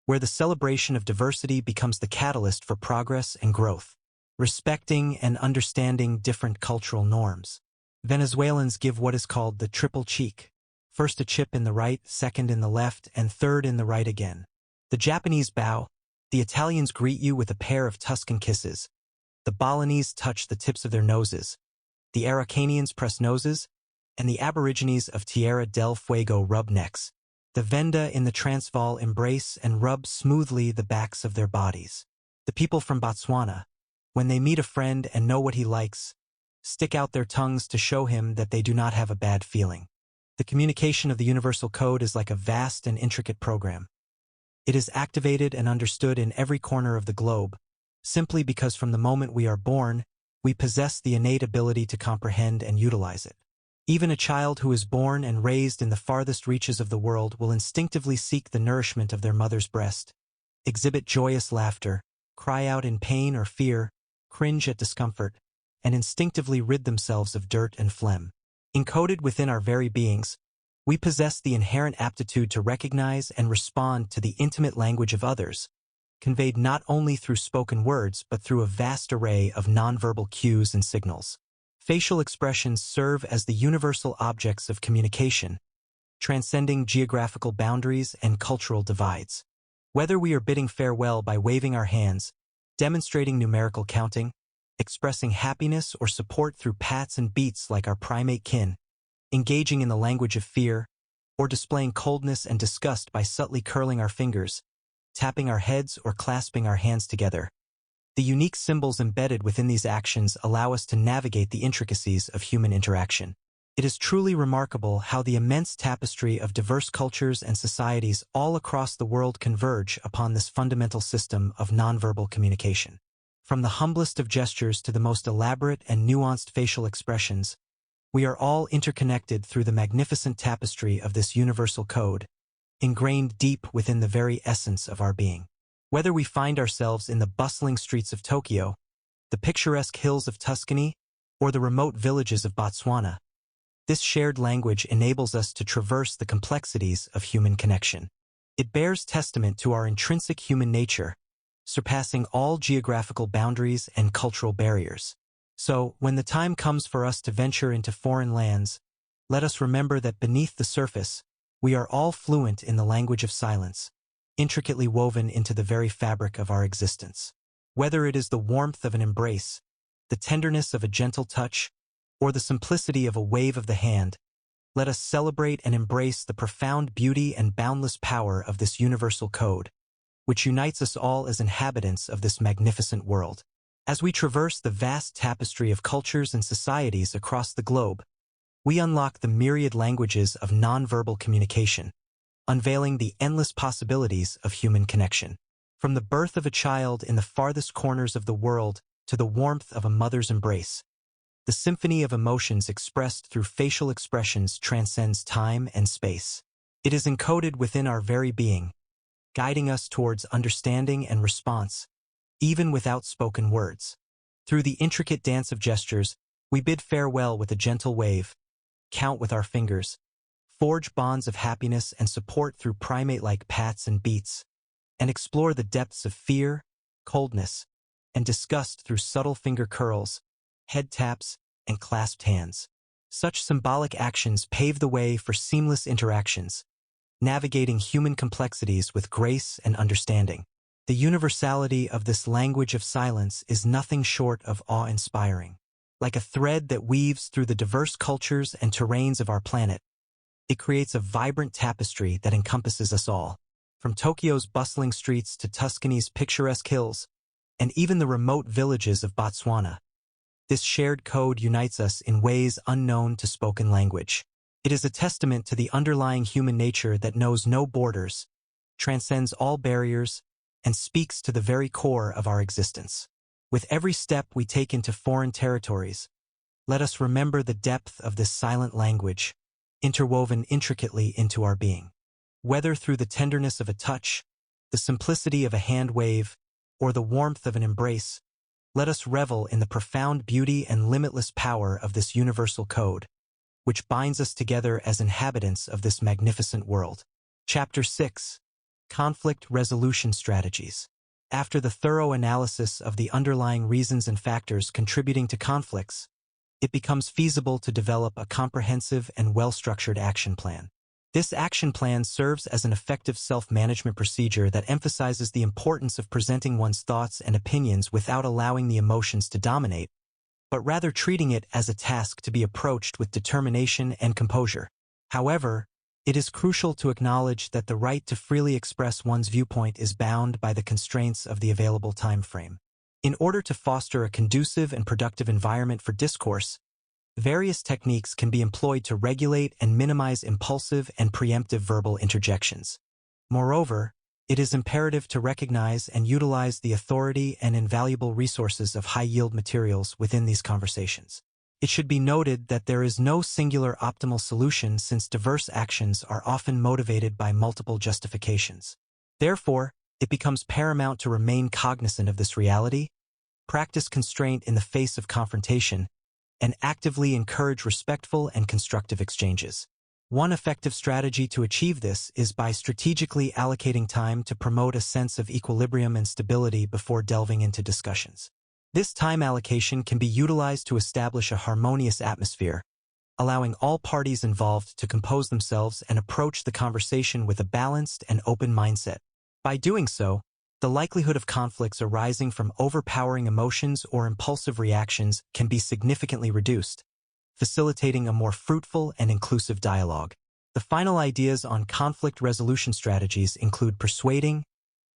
where the celebration of diversity becomes the catalyst for progress and growth. Respecting and understanding different cultural norms. Venezuelans give what is called the triple cheek. First a chip in the right, second in the left, and third in the right again. The Japanese bow, the Italians greet you with a pair of Tuscan kisses. The Balinese touch the tips of their noses. The Araucanians press noses, and the Aborigines of Tierra del Fuego rub necks. The Venda in the Transvaal embrace and rub smoothly the backs of their bodies. The people from Botswana, when they meet a friend and know what he likes, stick out their tongues to show him that they do not have a bad feeling. The communication of the universal code is like a vast and intricate program. It is activated and understood in every corner of the globe, simply because from the moment we are born, we possess the innate ability to comprehend and utilize it. Even a child who is born and raised in the farthest reaches of the world will instinctively seek the nourishment of their mother's breast, exhibit joyous laughter, cry out in pain or fear, cringe at discomfort, and instinctively rid themselves of dirt and phlegm. Encoded within our very beings, we possess the inherent aptitude to recognize and respond to the intimate language of others, conveyed not only through spoken words but through a vast array of nonverbal cues and signals. Facial expressions serve as the universal objects of communication, transcending geographical boundaries and cultural divides. Whether we are bidding farewell by waving our hands, demonstrating numerical counting, expressing happiness or support through pats and beats like our primate kin, engaging in the language of fear, or displaying coldness and disgust by subtly curling our fingers, tapping our heads or clasping our hands together. The unique symbols embedded within these actions allow us to navigate the intricacies of human interaction. It is truly remarkable how the immense tapestry of diverse cultures and societies all across the world converge upon this fundamental system of nonverbal communication. From the humblest of gestures to the most elaborate and nuanced facial expressions, we are all interconnected through the magnificent tapestry of this universal code, ingrained deep within the very essence of our being. Whether we find ourselves in the bustling streets of Tokyo, the picturesque hills of Tuscany, or the remote villages of Botswana, this shared language enables us to traverse the complexities of human connection. It bears testament to our intrinsic human nature, surpassing all geographical boundaries and cultural barriers. So, when the time comes for us to venture into foreign lands, let us remember that beneath the surface, we are all fluent in the language of silence, intricately woven into the very fabric of our existence. Whether it is the warmth of an embrace, the tenderness of a gentle touch, or the simplicity of a wave of the hand, let us celebrate and embrace the profound beauty and boundless power of this universal code, which unites us all as inhabitants of this magnificent world. As we traverse the vast tapestry of cultures and societies across the globe, we unlock the myriad languages of nonverbal communication, unveiling the endless possibilities of human connection. From the birth of a child in the farthest corners of the world to the warmth of a mother's embrace, the symphony of emotions expressed through facial expressions transcends time and space. It is encoded within our very being, guiding us towards understanding and response, even without spoken words. Through the intricate dance of gestures, we bid farewell with a gentle wave, count with our fingers, forge bonds of happiness and support through primate-like pats and beats, and explore the depths of fear, coldness, and disgust through subtle finger curls, head taps, and clasped hands. Such symbolic actions pave the way for seamless interactions, navigating human complexities with grace and understanding. The universality of this language of silence is nothing short of awe-inspiring. Like a thread that weaves through the diverse cultures and terrains of our planet, it creates a vibrant tapestry that encompasses us all. From Tokyo's bustling streets to Tuscany's picturesque hills, and even the remote villages of Botswana, this shared code unites us in ways unknown to spoken language. It is a testament to the underlying human nature that knows no borders, transcends all barriers, and speaks to the very core of our existence. With every step we take into foreign territories, let us remember the depth of this silent language, interwoven intricately into our being. Whether through the tenderness of a touch, the simplicity of a hand wave, or the warmth of an embrace, let us revel in the profound beauty and limitless power of this universal code, which binds us together as inhabitants of this magnificent world. Chapter 6. Conflict Resolution Strategies. After the thorough analysis of the underlying reasons and factors contributing to conflicts, it becomes feasible to develop a comprehensive and well-structured action plan. This action plan serves as an effective self-management procedure that emphasizes the importance of presenting one's thoughts and opinions without allowing the emotions to dominate, but rather treating it as a task to be approached with determination and composure. However, it is crucial to acknowledge that the right to freely express one's viewpoint is bound by the constraints of the available time frame. In order to foster a conducive and productive environment for discourse, various techniques can be employed to regulate and minimize impulsive and preemptive verbal interjections. Moreover, it is imperative to recognize and utilize the authority and invaluable resources of high-yield materials within these conversations. It should be noted that there is no singular optimal solution since diverse actions are often motivated by multiple justifications. Therefore, it becomes paramount to remain cognizant of this reality, practice constraint in the face of confrontation, and actively encourage respectful and constructive exchanges. One effective strategy to achieve this is by strategically allocating time to promote a sense of equilibrium and stability before delving into discussions. This time allocation can be utilized to establish a harmonious atmosphere, allowing all parties involved to compose themselves and approach the conversation with a balanced and open mindset. By doing so, the likelihood of conflicts arising from overpowering emotions or impulsive reactions can be significantly reduced, facilitating a more fruitful and inclusive dialogue. The final ideas on conflict resolution strategies include persuading,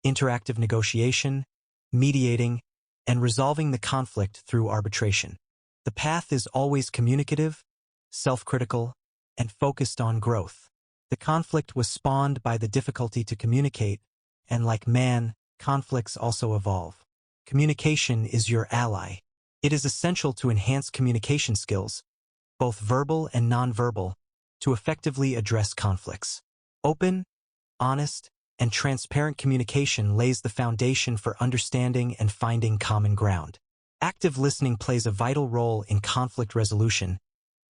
interactive negotiation, mediating, and resolving the conflict through arbitration. The path is always communicative, self-critical, and focused on growth. The conflict was spawned by the difficulty to communicate, and like man, conflicts also evolve. Communication is your ally. It is essential to enhance communication skills, both verbal and nonverbal, to effectively address conflicts. Open, honest, and transparent communication lays the foundation for understanding and finding common ground. Active listening plays a vital role in conflict resolution,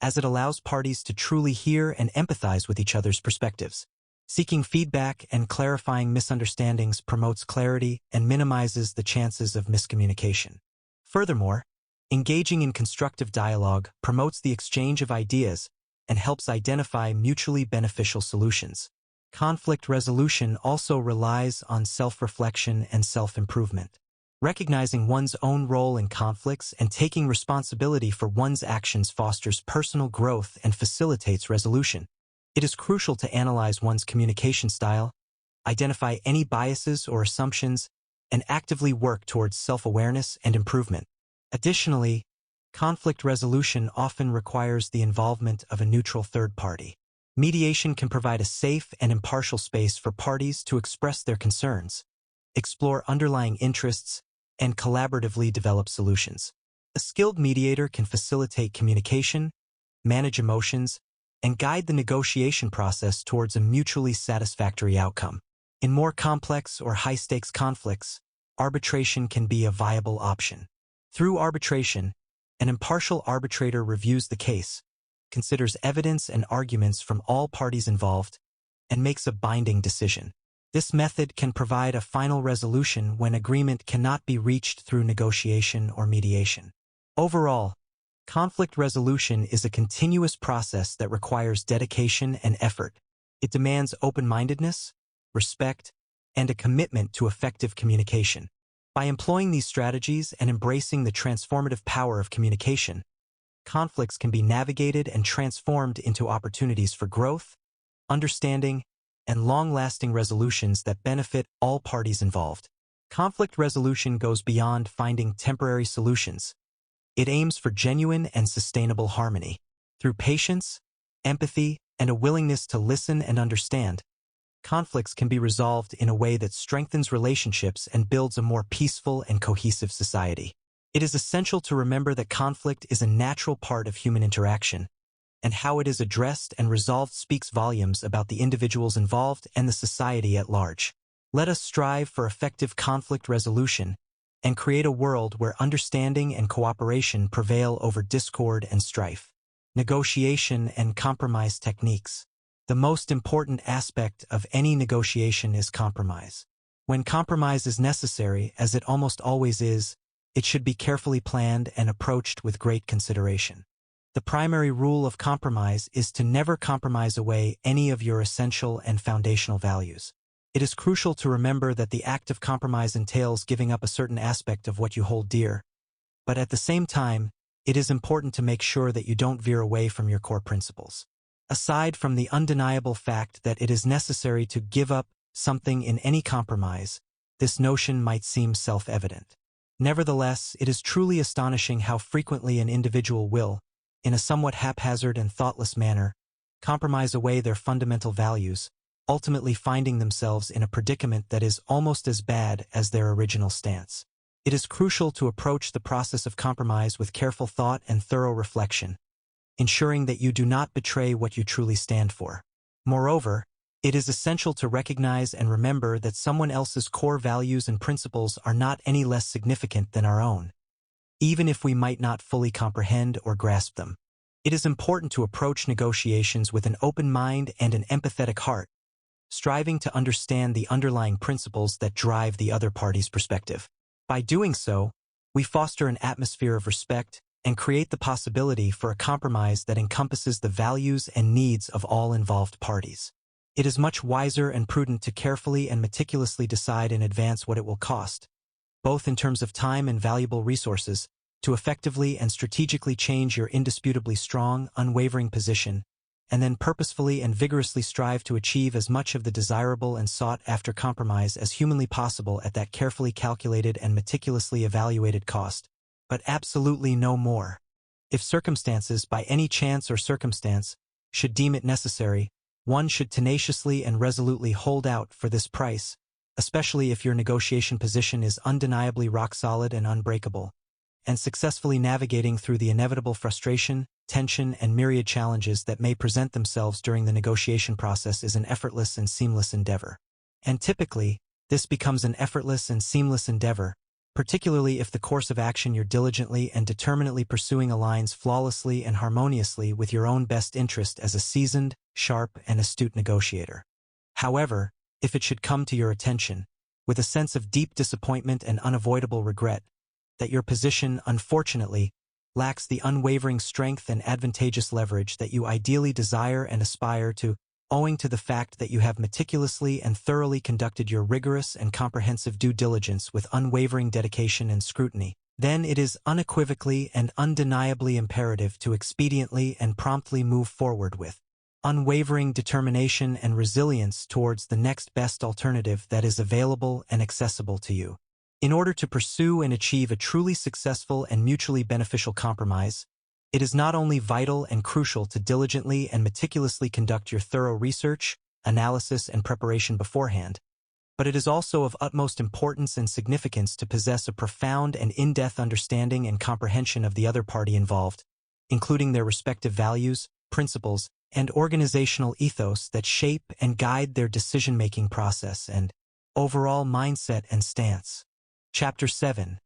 as it allows parties to truly hear and empathize with each other's perspectives. Seeking feedback and clarifying misunderstandings promotes clarity and minimizes the chances of miscommunication. Furthermore, engaging in constructive dialogue promotes the exchange of ideas and helps identify mutually beneficial solutions. Conflict resolution also relies on self-reflection and self-improvement. Recognizing one's own role in conflicts and taking responsibility for one's actions fosters personal growth and facilitates resolution. It is crucial to analyze one's communication style, identify any biases or assumptions, and actively work towards self-awareness and improvement. Additionally, conflict resolution often requires the involvement of a neutral third party. Mediation can provide a safe and impartial space for parties to express their concerns, explore underlying interests, and collaboratively develop solutions. A skilled mediator can facilitate communication, manage emotions, and guide the negotiation process towards a mutually satisfactory outcome. In more complex or high-stakes conflicts, arbitration can be a viable option. Through arbitration, an impartial arbitrator reviews the case, considers evidence and arguments from all parties involved, and makes a binding decision. This method can provide a final resolution when agreement cannot be reached through negotiation or mediation. Overall, conflict resolution is a continuous process that requires dedication and effort. It demands open-mindedness, respect, and a commitment to effective communication. By employing these strategies and embracing the transformative power of communication, conflicts can be navigated and transformed into opportunities for growth, understanding, and long-lasting resolutions that benefit all parties involved. Conflict resolution goes beyond finding temporary solutions. It aims for genuine and sustainable harmony. Through patience, empathy, and a willingness to listen and understand, conflicts can be resolved in a way that strengthens relationships and builds a more peaceful and cohesive society. It is essential to remember that conflict is a natural part of human interaction, and how it is addressed and resolved speaks volumes about the individuals involved and the society at large. Let us strive for effective conflict resolution and create a world where understanding and cooperation prevail over discord and strife. Negotiation and compromise techniques. The most important aspect of any negotiation is compromise. When compromise is necessary, as it almost always is, it should be carefully planned and approached with great consideration. The primary rule of compromise is to never compromise away any of your essential and foundational values. It is crucial to remember that the act of compromise entails giving up a certain aspect of what you hold dear, but at the same time, it is important to make sure that you don't veer away from your core principles. Aside from the undeniable fact that it is necessary to give up something in any compromise, this notion might seem self-evident. Nevertheless, it is truly astonishing how frequently an individual will, in a somewhat haphazard and thoughtless manner, compromise away their fundamental values, ultimately finding themselves in a predicament that is almost as bad as their original stance. It is crucial to approach the process of compromise with careful thought and thorough reflection, ensuring that you do not betray what you truly stand for. Moreover, it is essential to recognize and remember that someone else's core values and principles are not any less significant than our own, even if we might not fully comprehend or grasp them. It is important to approach negotiations with an open mind and an empathetic heart, striving to understand the underlying principles that drive the other party's perspective. By doing so, we foster an atmosphere of respect and create the possibility for a compromise that encompasses the values and needs of all involved parties. It is much wiser and prudent to carefully and meticulously decide in advance what it will cost, both in terms of time and valuable resources, to effectively and strategically change your indisputably strong, unwavering position, and then purposefully and vigorously strive to achieve as much of the desirable and sought-after compromise as humanly possible at that carefully calculated and meticulously evaluated cost, but absolutely no more. If circumstances, by any chance or circumstance, should deem it necessary, one should tenaciously and resolutely hold out for this price, especially if your negotiation position is undeniably rock-solid and unbreakable, and successfully navigating through the inevitable frustration, tension, and myriad challenges that may present themselves during the negotiation process is an effortless and seamless endeavor. And typically, this becomes an effortless and seamless endeavor, particularly if the course of action you're diligently and determinedly pursuing aligns flawlessly and harmoniously with your own best interest as a seasoned, sharp, and astute negotiator. However, if it should come to your attention, with a sense of deep disappointment and unavoidable regret, that your position, unfortunately, lacks the unwavering strength and advantageous leverage that you ideally desire and aspire to, owing to the fact that you have meticulously and thoroughly conducted your rigorous and comprehensive due diligence with unwavering dedication and scrutiny, then it is unequivocally and undeniably imperative to expediently and promptly move forward with unwavering determination and resilience towards the next best alternative that is available and accessible to you. In order to pursue and achieve a truly successful and mutually beneficial compromise, it is not only vital and crucial to diligently and meticulously conduct your thorough research, analysis, and preparation beforehand, but it is also of utmost importance and significance to possess a profound and in-depth understanding and comprehension of the other party involved, including their respective values, principles, and organizational ethos that shape and guide their decision-making process and overall mindset and stance. Chapter 7.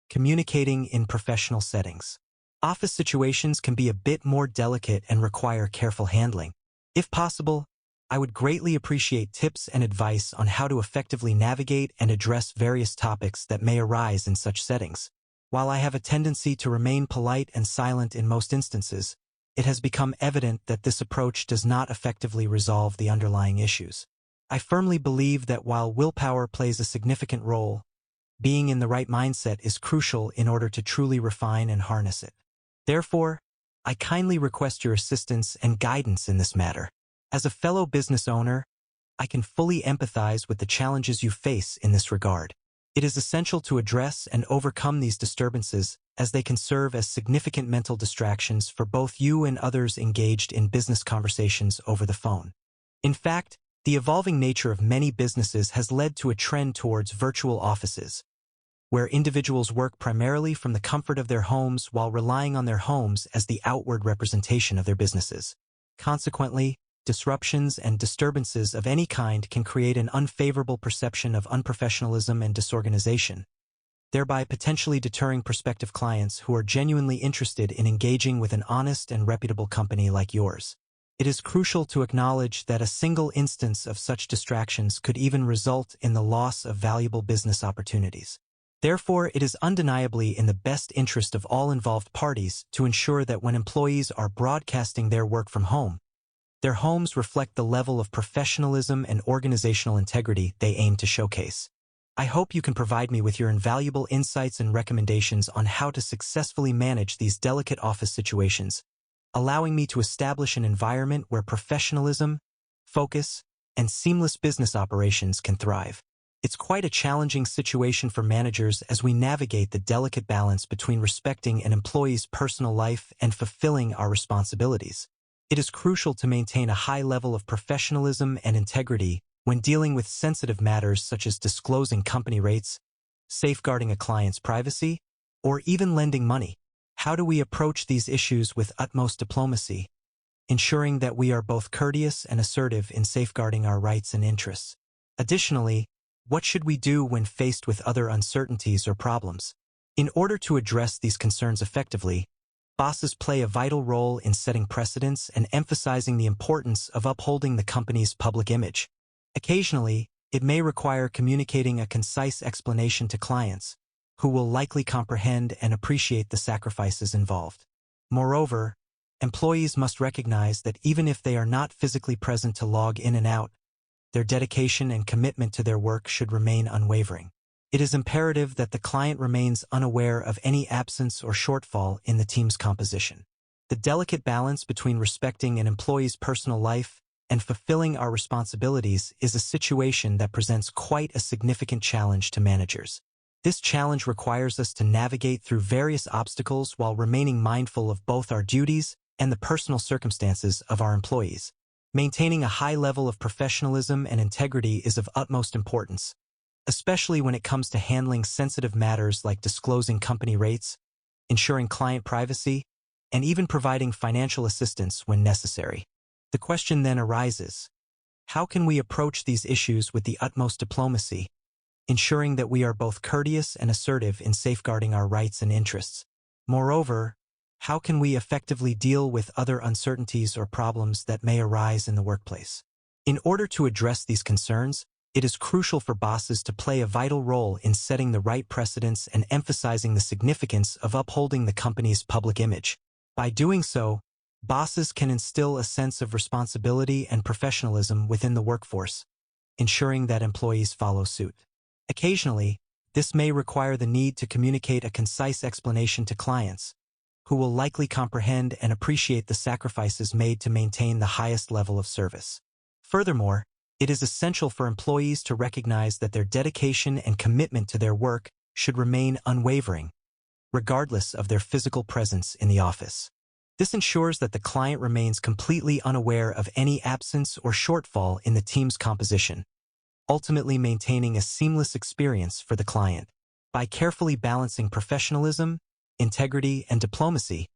Communicating in Professional Settings. Office situations can be a bit more delicate and require careful handling. If possible, I would greatly appreciate tips and advice on how to effectively navigate and address various topics that may arise in such settings. While I have a tendency to remain polite and silent in most instances, it has become evident that this approach does not effectively resolve the underlying issues. I firmly believe that while willpower plays a significant role, being in the right mindset is crucial in order to truly refine and harness it. Therefore, I kindly request your assistance and guidance in this matter. As a fellow business owner, I can fully empathize with the challenges you face in this regard. It is essential to address and overcome these disturbances, as they can serve as significant mental distractions for both you and others engaged in business conversations over the phone. In fact, the evolving nature of many businesses has led to a trend towards virtual offices, where individuals work primarily from the comfort of their homes while relying on their homes as the outward representation of their businesses. Consequently, disruptions and disturbances of any kind can create an unfavorable perception of unprofessionalism and disorganization, thereby potentially deterring prospective clients who are genuinely interested in engaging with an honest and reputable company like yours. It is crucial to acknowledge that a single instance of such distractions could even result in the loss of valuable business opportunities. Therefore, it is undeniably in the best interest of all involved parties to ensure that when employees are broadcasting their work from home, their homes reflect the level of professionalism and organizational integrity they aim to showcase. I hope you can provide me with your invaluable insights and recommendations on how to successfully manage these delicate office situations, allowing me to establish an environment where professionalism, focus, and seamless business operations can thrive. It's quite a challenging situation for managers as we navigate the delicate balance between respecting an employee's personal life and fulfilling our responsibilities. It is crucial to maintain a high level of professionalism and integrity when dealing with sensitive matters such as disclosing company rates, safeguarding a client's privacy, or even lending money. How do we approach these issues with utmost diplomacy, ensuring that we are both courteous and assertive in safeguarding our rights and interests? Additionally, what should we do when faced with other uncertainties or problems? In order to address these concerns effectively, bosses play a vital role in setting precedents and emphasizing the importance of upholding the company's public image. Occasionally, it may require communicating a concise explanation to clients, who will likely comprehend and appreciate the sacrifices involved. Moreover, employees must recognize that even if they are not physically present to log in and out, their dedication and commitment to their work should remain unwavering. It is imperative that the client remains unaware of any absence or shortfall in the team's composition. The delicate balance between respecting an employee's personal life and fulfilling our responsibilities is a situation that presents quite a significant challenge to managers. This challenge requires us to navigate through various obstacles while remaining mindful of both our duties and the personal circumstances of our employees. Maintaining a high level of professionalism and integrity is of utmost importance, especially when it comes to handling sensitive matters like disclosing company rates, ensuring client privacy, and even providing financial assistance when necessary. The question then arises, how can we approach these issues with the utmost diplomacy, ensuring that we are both courteous and assertive in safeguarding our rights and interests? Moreover, how can we effectively deal with other uncertainties or problems that may arise in the workplace? In order to address these concerns, it is crucial for bosses to play a vital role in setting the right precedents and emphasizing the significance of upholding the company's public image. By doing so, bosses can instill a sense of responsibility and professionalism within the workforce, ensuring that employees follow suit. Occasionally, this may require the need to communicate a concise explanation to clients, who will likely comprehend and appreciate the sacrifices made to maintain the highest level of service. Furthermore, it is essential for employees to recognize that their dedication and commitment to their work should remain unwavering, regardless of their physical presence in the office. This ensures that the client remains completely unaware of any absence or shortfall in the team's composition, ultimately maintaining a seamless experience for the client. By carefully balancing professionalism, integrity, and diplomacy,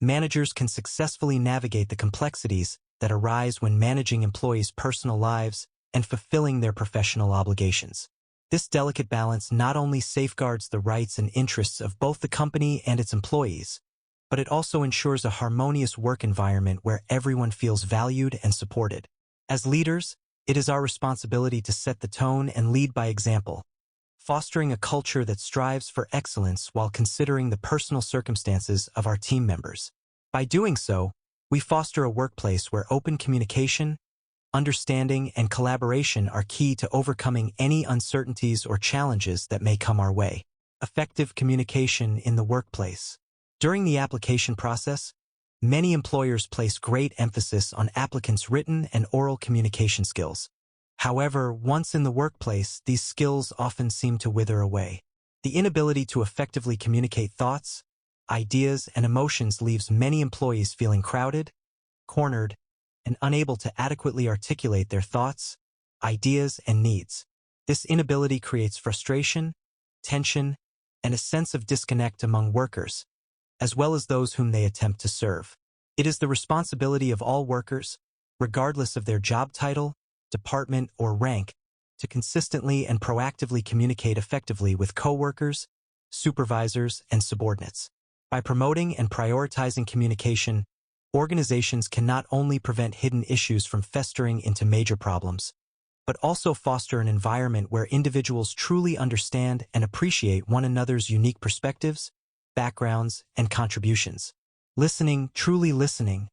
managers can successfully navigate the complexities that arise when managing employees' personal lives and fulfilling their professional obligations. This delicate balance not only safeguards the rights and interests of both the company and its employees, but it also ensures a harmonious work environment where everyone feels valued and supported. As leaders, it is our responsibility to set the tone and lead by example, fostering a culture that strives for excellence while considering the personal circumstances of our team members. By doing so, we foster a workplace where open communication, understanding, and collaboration are key to overcoming any uncertainties or challenges that may come our way. Effective communication in the workplace. During the application process, many employers place great emphasis on applicants' written and oral communication skills. However, once in the workplace, these skills often seem to wither away. The inability to effectively communicate thoughts, ideas, and emotions leaves many employees feeling crowded, cornered, and unable to adequately articulate their thoughts, ideas, and needs. This inability creates frustration, tension, and a sense of disconnect among workers, as well as those whom they attempt to serve. It is the responsibility of all workers, regardless of their job title, department, or rank, to consistently and proactively communicate effectively with coworkers, supervisors, and subordinates. By promoting and prioritizing communication, organizations can not only prevent hidden issues from festering into major problems, but also foster an environment where individuals truly understand and appreciate one another's unique perspectives, backgrounds, and contributions. Listening, truly listening,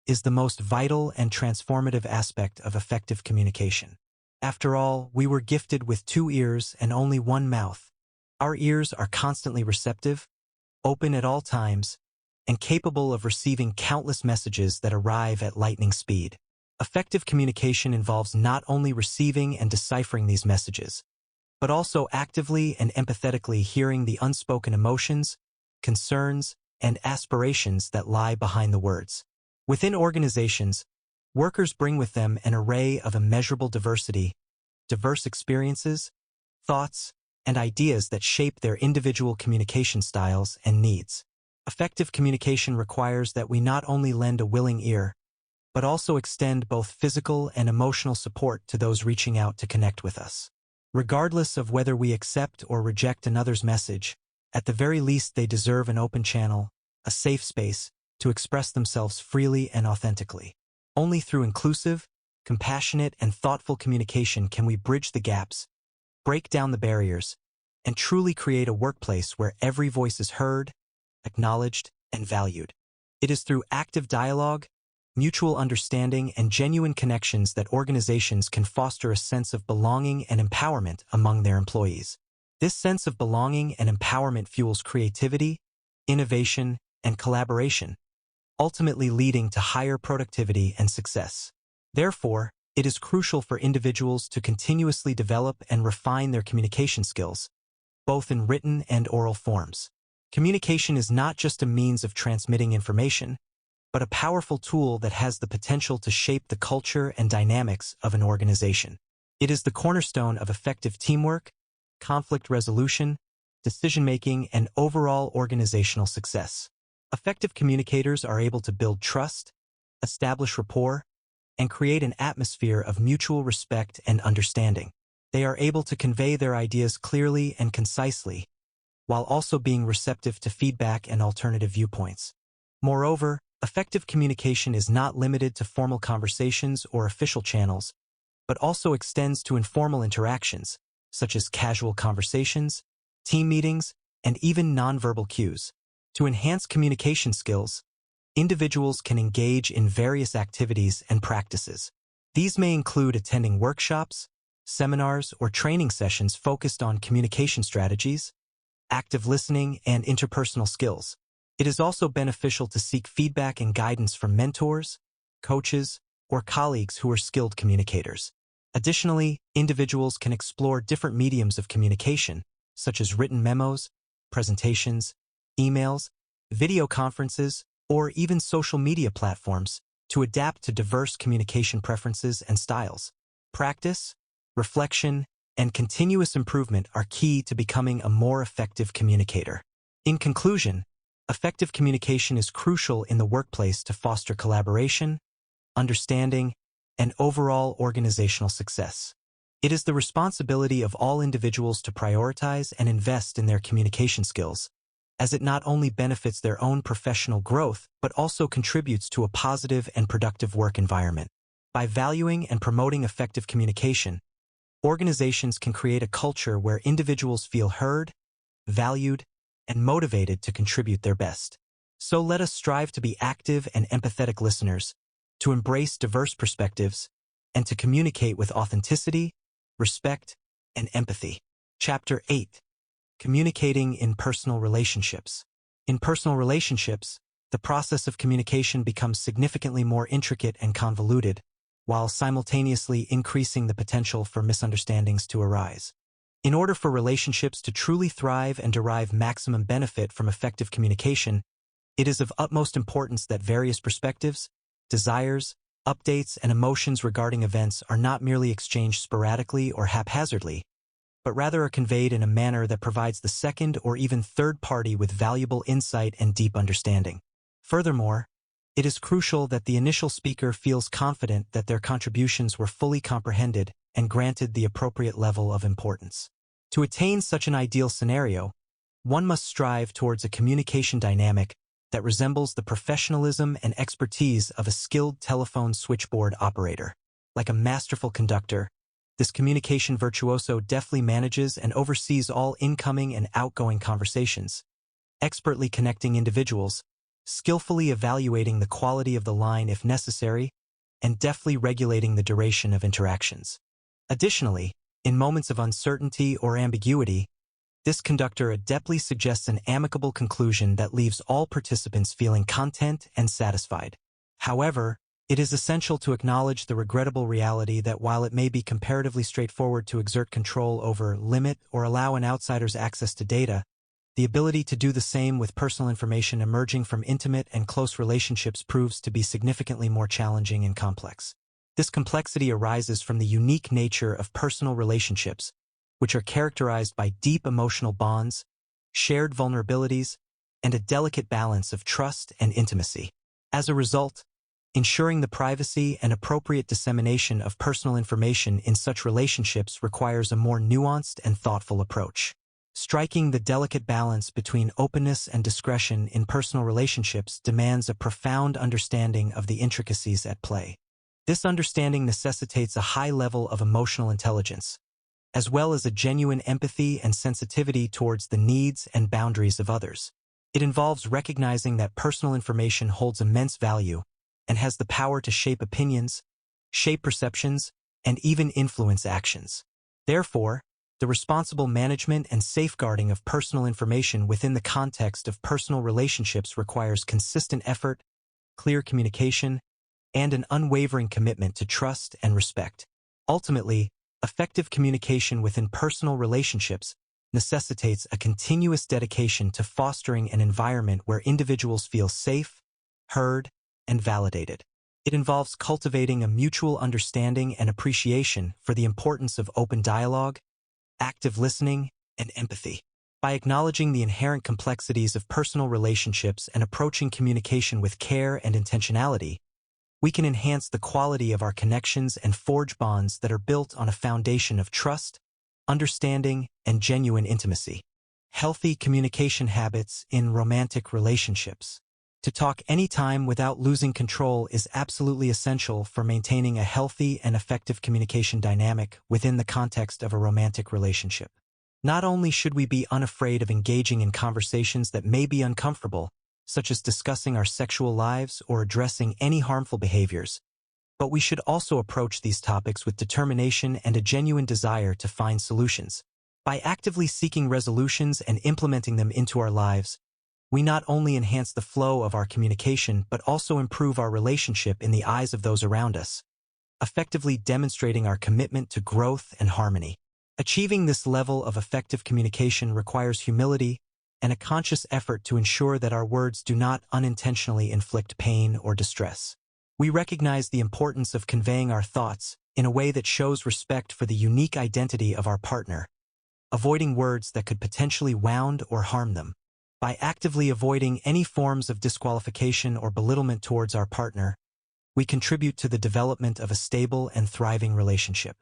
is the most vital and transformative aspect of effective communication. After all, we were gifted with 2 ears and only 1 mouth. Our ears are constantly receptive, open at all times, and capable of receiving countless messages that arrive at lightning speed. Effective communication involves not only receiving and deciphering these messages, but also actively and empathetically hearing the unspoken emotions, concerns, and aspirations that lie behind the words. Within organizations, workers bring with them an array of immeasurable diversity, diverse experiences, thoughts, and ideas that shape their individual communication styles and needs. Effective communication requires that we not only lend a willing ear, but also extend both physical and emotional support to those reaching out to connect with us. Regardless of whether we accept or reject another's message, at the very least they deserve an open channel, a safe space, to express themselves freely and authentically. Only through inclusive, compassionate, and thoughtful communication can we bridge the gaps, break down the barriers, and truly create a workplace where every voice is heard, acknowledged, and valued. It is through active dialogue, mutual understanding, and genuine connections that organizations can foster a sense of belonging and empowerment among their employees. This sense of belonging and empowerment fuels creativity, innovation, and collaboration, ultimately leading to higher productivity and success. Therefore, it is crucial for individuals to continuously develop and refine their communication skills, both in written and oral forms. Communication is not just a means of transmitting information, but a powerful tool that has the potential to shape the culture and dynamics of an organization. It is the cornerstone of effective teamwork, conflict resolution, decision-making, and overall organizational success. Effective communicators are able to build trust, establish rapport, and create an atmosphere of mutual respect and understanding. They are able to convey their ideas clearly and concisely, while also being receptive to feedback and alternative viewpoints. Moreover, effective communication is not limited to formal conversations or official channels, but also extends to informal interactions, such as casual conversations, team meetings, and even nonverbal cues. To enhance communication skills, individuals can engage in various activities and practices. These may include attending workshops, seminars, or training sessions focused on communication strategies, active listening, and interpersonal skills. It is also beneficial to seek feedback and guidance from mentors, coaches, or colleagues who are skilled communicators. Additionally, individuals can explore different mediums of communication, such as written memos, presentations, emails, video conferences, or even social media platforms, to adapt to diverse communication preferences and styles. Practice, reflection, and continuous improvement are key to becoming a more effective communicator. In conclusion, effective communication is crucial in the workplace to foster collaboration, understanding, and overall organizational success. It is the responsibility of all individuals to prioritize and invest in their communication skills, as it not only benefits their own professional growth, but also contributes to a positive and productive work environment. By valuing and promoting effective communication, organizations can create a culture where individuals feel heard, valued, and motivated to contribute their best. So let us strive to be active and empathetic listeners, to embrace diverse perspectives, and to communicate with authenticity, respect, and empathy. Chapter 8. Communicating in personal relationships. In personal relationships, the process of communication becomes significantly more intricate and convoluted, while simultaneously increasing the potential for misunderstandings to arise. In order for relationships to truly thrive and derive maximum benefit from effective communication, it is of utmost importance that various perspectives, desires, updates, and emotions regarding events are not merely exchanged sporadically or haphazardly, but rather are conveyed in a manner that provides the second or even third party with valuable insight and deep understanding. Furthermore, it is crucial that the initial speaker feels confident that their contributions were fully comprehended and granted the appropriate level of importance. To attain such an ideal scenario, one must strive towards a communication dynamic that resembles the professionalism and expertise of a skilled telephone switchboard operator. Like a masterful conductor, this communication virtuoso deftly manages and oversees all incoming and outgoing conversations, expertly connecting individuals, skillfully evaluating the quality of the line if necessary, and deftly regulating the duration of interactions. Additionally, in moments of uncertainty or ambiguity, this conductor adeptly suggests an amicable conclusion that leaves all participants feeling content and satisfied. However, it is essential to acknowledge the regrettable reality that while it may be comparatively straightforward to exert control over, limit, or allow an outsider's access to data, the ability to do the same with personal information emerging from intimate and close relationships proves to be significantly more challenging and complex. This complexity arises from the unique nature of personal relationships, which are characterized by deep emotional bonds, shared vulnerabilities, and a delicate balance of trust and intimacy. As a result, ensuring the privacy and appropriate dissemination of personal information in such relationships requires a more nuanced and thoughtful approach. Striking the delicate balance between openness and discretion in personal relationships demands a profound understanding of the intricacies at play. This understanding necessitates a high level of emotional intelligence, as well as a genuine empathy and sensitivity towards the needs and boundaries of others. It involves recognizing that personal information holds immense value and has the power to shape opinions, shape perceptions, and even influence actions. Therefore, the responsible management and safeguarding of personal information within the context of personal relationships requires consistent effort, clear communication, and an unwavering commitment to trust and respect. Ultimately, effective communication within personal relationships necessitates a continuous dedication to fostering an environment where individuals feel safe, heard, and validated. It involves cultivating a mutual understanding and appreciation for the importance of open dialogue, active listening, and empathy. By acknowledging the inherent complexities of personal relationships and approaching communication with care and intentionality, we can enhance the quality of our connections and forge bonds that are built on a foundation of trust, understanding, and genuine intimacy. Healthy communication habits in romantic relationships. To talk anytime without losing control is absolutely essential for maintaining a healthy and effective communication dynamic within the context of a romantic relationship. Not only should we be unafraid of engaging in conversations that may be uncomfortable, such as discussing our sexual lives or addressing any harmful behaviors, but we should also approach these topics with determination and a genuine desire to find solutions. By actively seeking resolutions and implementing them into our lives, we not only enhance the flow of our communication but also improve our relationship in the eyes of those around us, effectively demonstrating our commitment to growth and harmony. Achieving this level of effective communication requires humility and a conscious effort to ensure that our words do not unintentionally inflict pain or distress. We recognize the importance of conveying our thoughts in a way that shows respect for the unique identity of our partner, avoiding words that could potentially wound or harm them. By actively avoiding any forms of disqualification or belittlement towards our partner, we contribute to the development of a stable and thriving relationship.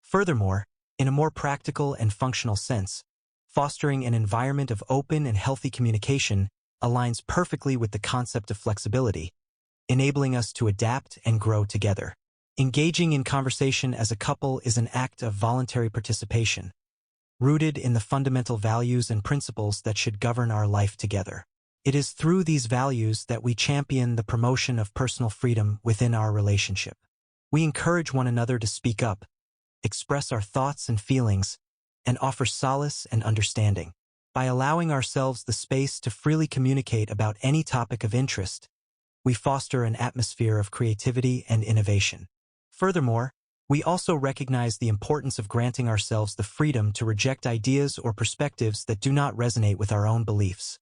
Furthermore, in a more practical and functional sense, fostering an environment of open and healthy communication aligns perfectly with the concept of flexibility, enabling us to adapt and grow together. Engaging in conversation as a couple is an act of voluntary participation, rooted in the fundamental values and principles that should govern our life together. It is through these values that we champion the promotion of personal freedom within our relationship. We encourage one another to speak up, express our thoughts and feelings, and offer solace and understanding. By allowing ourselves the space to freely communicate about any topic of interest, we foster an atmosphere of creativity and innovation. Furthermore, we also recognize the importance of granting ourselves the freedom to reject ideas or perspectives that do not resonate with our own beliefs,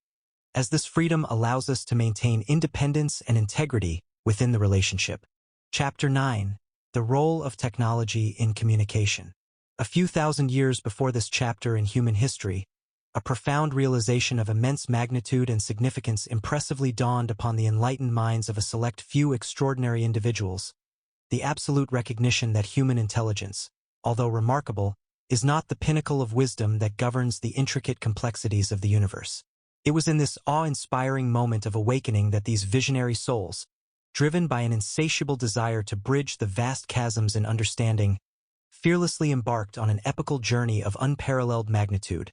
as this freedom allows us to maintain independence and integrity within the relationship. Chapter 9. The Role of Technology in Communication. A few thousand years before this chapter in human history, a profound realization of immense magnitude and significance impressively dawned upon the enlightened minds of a select few extraordinary individuals. The absolute recognition that human intelligence, although remarkable, is not the pinnacle of wisdom that governs the intricate complexities of the universe. It was in this awe-inspiring moment of awakening that these visionary souls, driven by an insatiable desire to bridge the vast chasms in understanding, fearlessly embarked on an epical journey of unparalleled magnitude,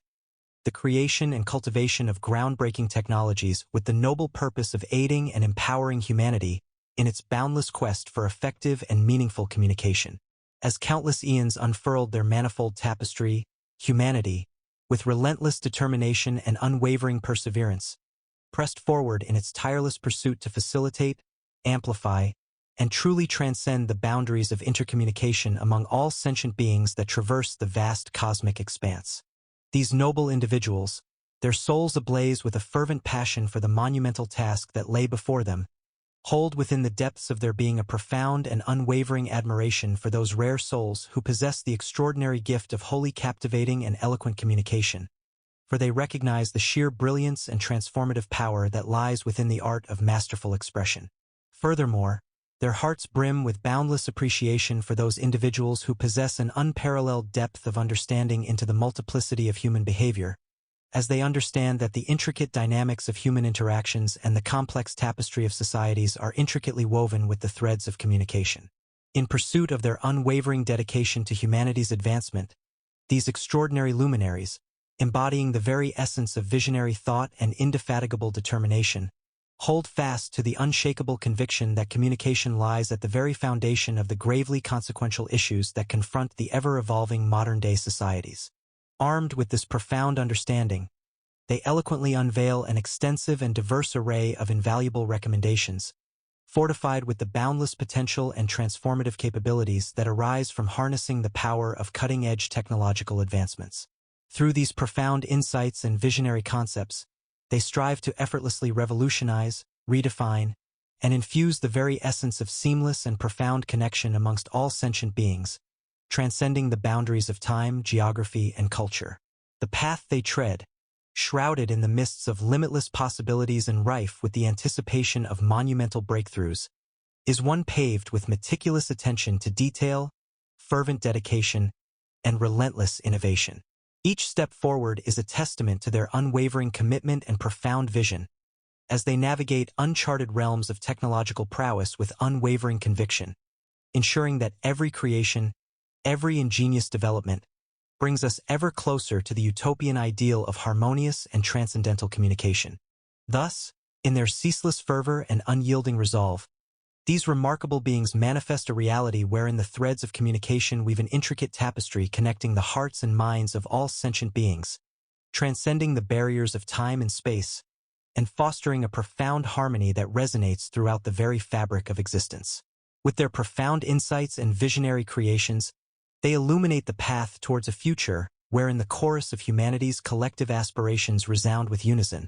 the creation and cultivation of groundbreaking technologies with the noble purpose of aiding and empowering humanity in its boundless quest for effective and meaningful communication. As countless eons unfurled their manifold tapestry, humanity, with relentless determination and unwavering perseverance, pressed forward in its tireless pursuit to facilitate, amplify, and truly transcend the boundaries of intercommunication among all sentient beings that traverse the vast cosmic expanse. These noble individuals, their souls ablaze with a fervent passion for the monumental task that lay before them, hold within the depths of their being a profound and unwavering admiration for those rare souls who possess the extraordinary gift of wholly captivating and eloquent communication, for they recognize the sheer brilliance and transformative power that lies within the art of masterful expression. Furthermore, their hearts brim with boundless appreciation for those individuals who possess an unparalleled depth of understanding into the multiplicity of human behavior, as they understand that the intricate dynamics of human interactions and the complex tapestry of societies are intricately woven with the threads of communication. In pursuit of their unwavering dedication to humanity's advancement, these extraordinary luminaries, embodying the very essence of visionary thought and indefatigable determination, hold fast to the unshakable conviction that communication lies at the very foundation of the gravely consequential issues that confront the ever-evolving modern-day societies. Armed with this profound understanding, they eloquently unveil an extensive and diverse array of invaluable recommendations, fortified with the boundless potential and transformative capabilities that arise from harnessing the power of cutting-edge technological advancements. Through these profound insights and visionary concepts, they strive to effortlessly revolutionize, redefine, and infuse the very essence of seamless and profound connection amongst all sentient beings, transcending the boundaries of time, geography, and culture. The path they tread, shrouded in the mists of limitless possibilities and rife with the anticipation of monumental breakthroughs, is one paved with meticulous attention to detail, fervent dedication, and relentless innovation. Each step forward is a testament to their unwavering commitment and profound vision, as they navigate uncharted realms of technological prowess with unwavering conviction, ensuring that every creation, every ingenious development, brings us ever closer to the utopian ideal of harmonious and transcendental communication. Thus, in their ceaseless fervor and unyielding resolve, these remarkable beings manifest a reality wherein the threads of communication weave an intricate tapestry connecting the hearts and minds of all sentient beings, transcending the barriers of time and space, and fostering a profound harmony that resonates throughout the very fabric of existence. With their profound insights and visionary creations, they illuminate the path towards a future wherein the chorus of humanity's collective aspirations resound with unison,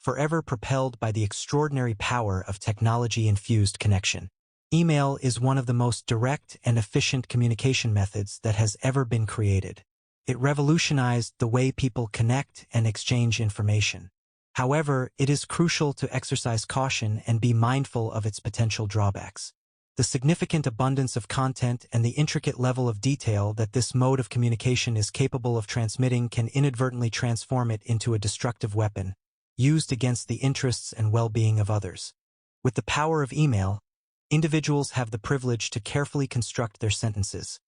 forever propelled by the extraordinary power of technology-infused connection. Email is one of the most direct and efficient communication methods that has ever been created. It revolutionized the way people connect and exchange information. However, it is crucial to exercise caution and be mindful of its potential drawbacks. The significant abundance of content and the intricate level of detail that this mode of communication is capable of transmitting can inadvertently transform it into a destructive weapon, used against the interests and well-being of others. With the power of email, individuals have the privilege to carefully construct their sentences,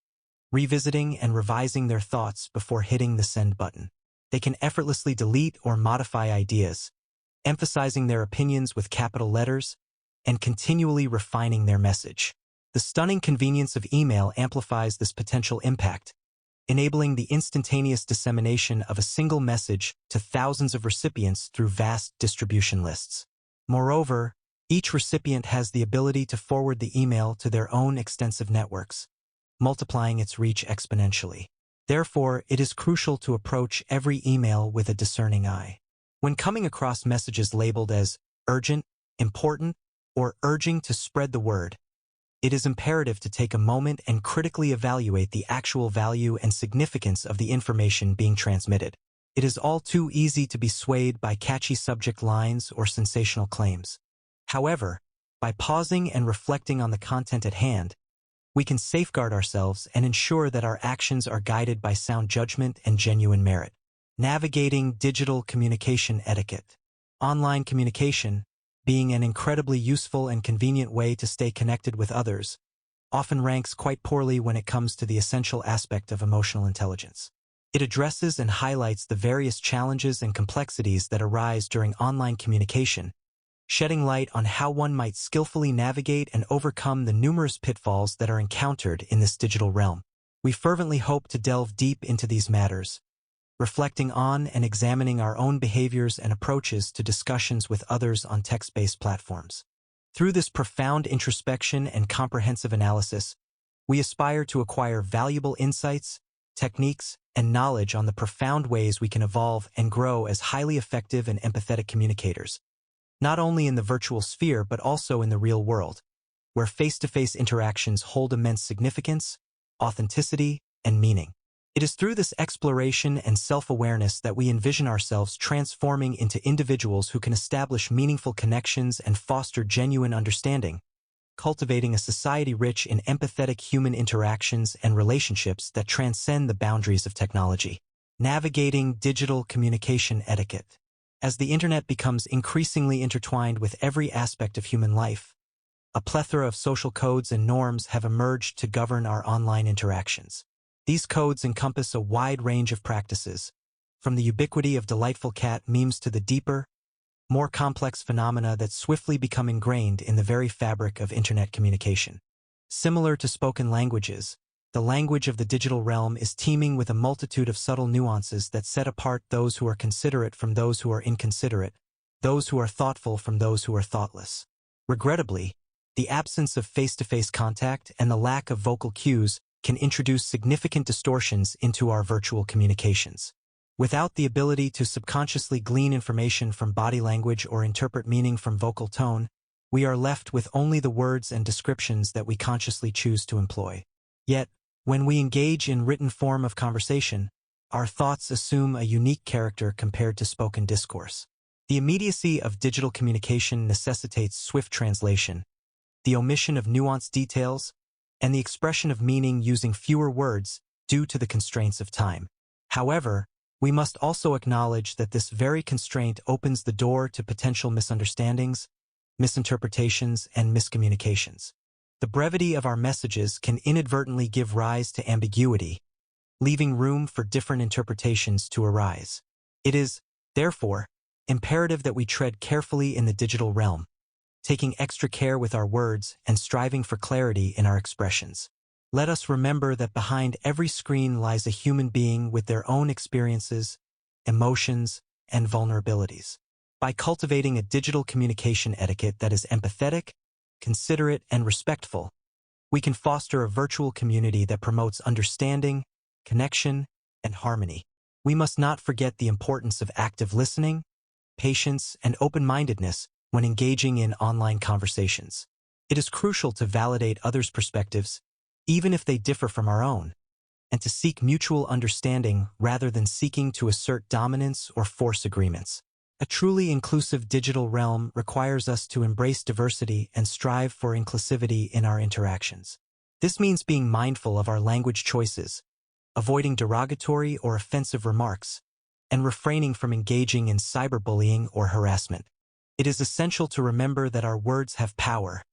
revisiting and revising their thoughts before hitting the send button. They can effortlessly delete or modify ideas, emphasizing their opinions with capital letters, and continually refining their message. The stunning convenience of email amplifies this potential impact, enabling the instantaneous dissemination of a single message to thousands of recipients through vast distribution lists. Moreover, each recipient has the ability to forward the email to their own extensive networks, multiplying its reach exponentially. Therefore, it is crucial to approach every email with a discerning eye. When coming across messages labeled as urgent, important, or urging to spread the word, it is imperative to take a moment and critically evaluate the actual value and significance of the information being transmitted. It is all too easy to be swayed by catchy subject lines or sensational claims. However, by pausing and reflecting on the content at hand, we can safeguard ourselves and ensure that our actions are guided by sound judgment and genuine merit. Navigating digital communication etiquette. Online communication, being an incredibly useful and convenient way to stay connected with others, often ranks quite poorly when it comes to the essential aspect of emotional intelligence. It addresses and highlights the various challenges and complexities that arise during online communication, shedding light on how one might skillfully navigate and overcome the numerous pitfalls that are encountered in this digital realm. We fervently hope to delve deep into these matters, reflecting on and examining our own behaviors and approaches to discussions with others on text-based platforms. Through this profound introspection and comprehensive analysis, we aspire to acquire valuable insights, techniques, and knowledge on the profound ways we can evolve and grow as highly effective and empathetic communicators, not only in the virtual sphere but also in the real world, where face-to-face interactions hold immense significance, authenticity, and meaning. It is through this exploration and self-awareness that we envision ourselves transforming into individuals who can establish meaningful connections and foster genuine understanding, cultivating a society rich in empathetic human interactions and relationships that transcend the boundaries of technology. Navigating digital communication etiquette. As the internet becomes increasingly intertwined with every aspect of human life, a plethora of social codes and norms have emerged to govern our online interactions. These codes encompass a wide range of practices, from the ubiquity of delightful cat memes to the deeper, more complex phenomena that swiftly become ingrained in the very fabric of internet communication. Similar to spoken languages, the language of the digital realm is teeming with a multitude of subtle nuances that set apart those who are considerate from those who are inconsiderate, those who are thoughtful from those who are thoughtless. Regrettably, the absence of face-to-face contact and the lack of vocal cues can introduce significant distortions into our virtual communications. Without the ability to subconsciously glean information from body language or interpret meaning from vocal tone, we are left with only the words and descriptions that we consciously choose to employ. Yet, when we engage in written form of conversation, our thoughts assume a unique character compared to spoken discourse. The immediacy of digital communication necessitates swift translation, the omission of nuanced details, and the expression of meaning using fewer words due to the constraints of time. However, we must also acknowledge that this very constraint opens the door to potential misunderstandings, misinterpretations, and miscommunications. The brevity of our messages can inadvertently give rise to ambiguity, leaving room for different interpretations to arise. It is, therefore, imperative that we tread carefully in the digital realm, taking extra care with our words and striving for clarity in our expressions. Let us remember that behind every screen lies a human being with their own experiences, emotions, and vulnerabilities. By cultivating a digital communication etiquette that is empathetic, considerate, and respectful, we can foster a virtual community that promotes understanding, connection, and harmony. We must not forget the importance of active listening, patience, and open-mindedness when engaging in online conversations. It is crucial to validate others' perspectives, even if they differ from our own, and to seek mutual understanding rather than seeking to assert dominance or force agreements. A truly inclusive digital realm requires us to embrace diversity and strive for inclusivity in our interactions. This means being mindful of our language choices, avoiding derogatory or offensive remarks, and refraining from engaging in cyberbullying or harassment. It is essential to remember that our words have power,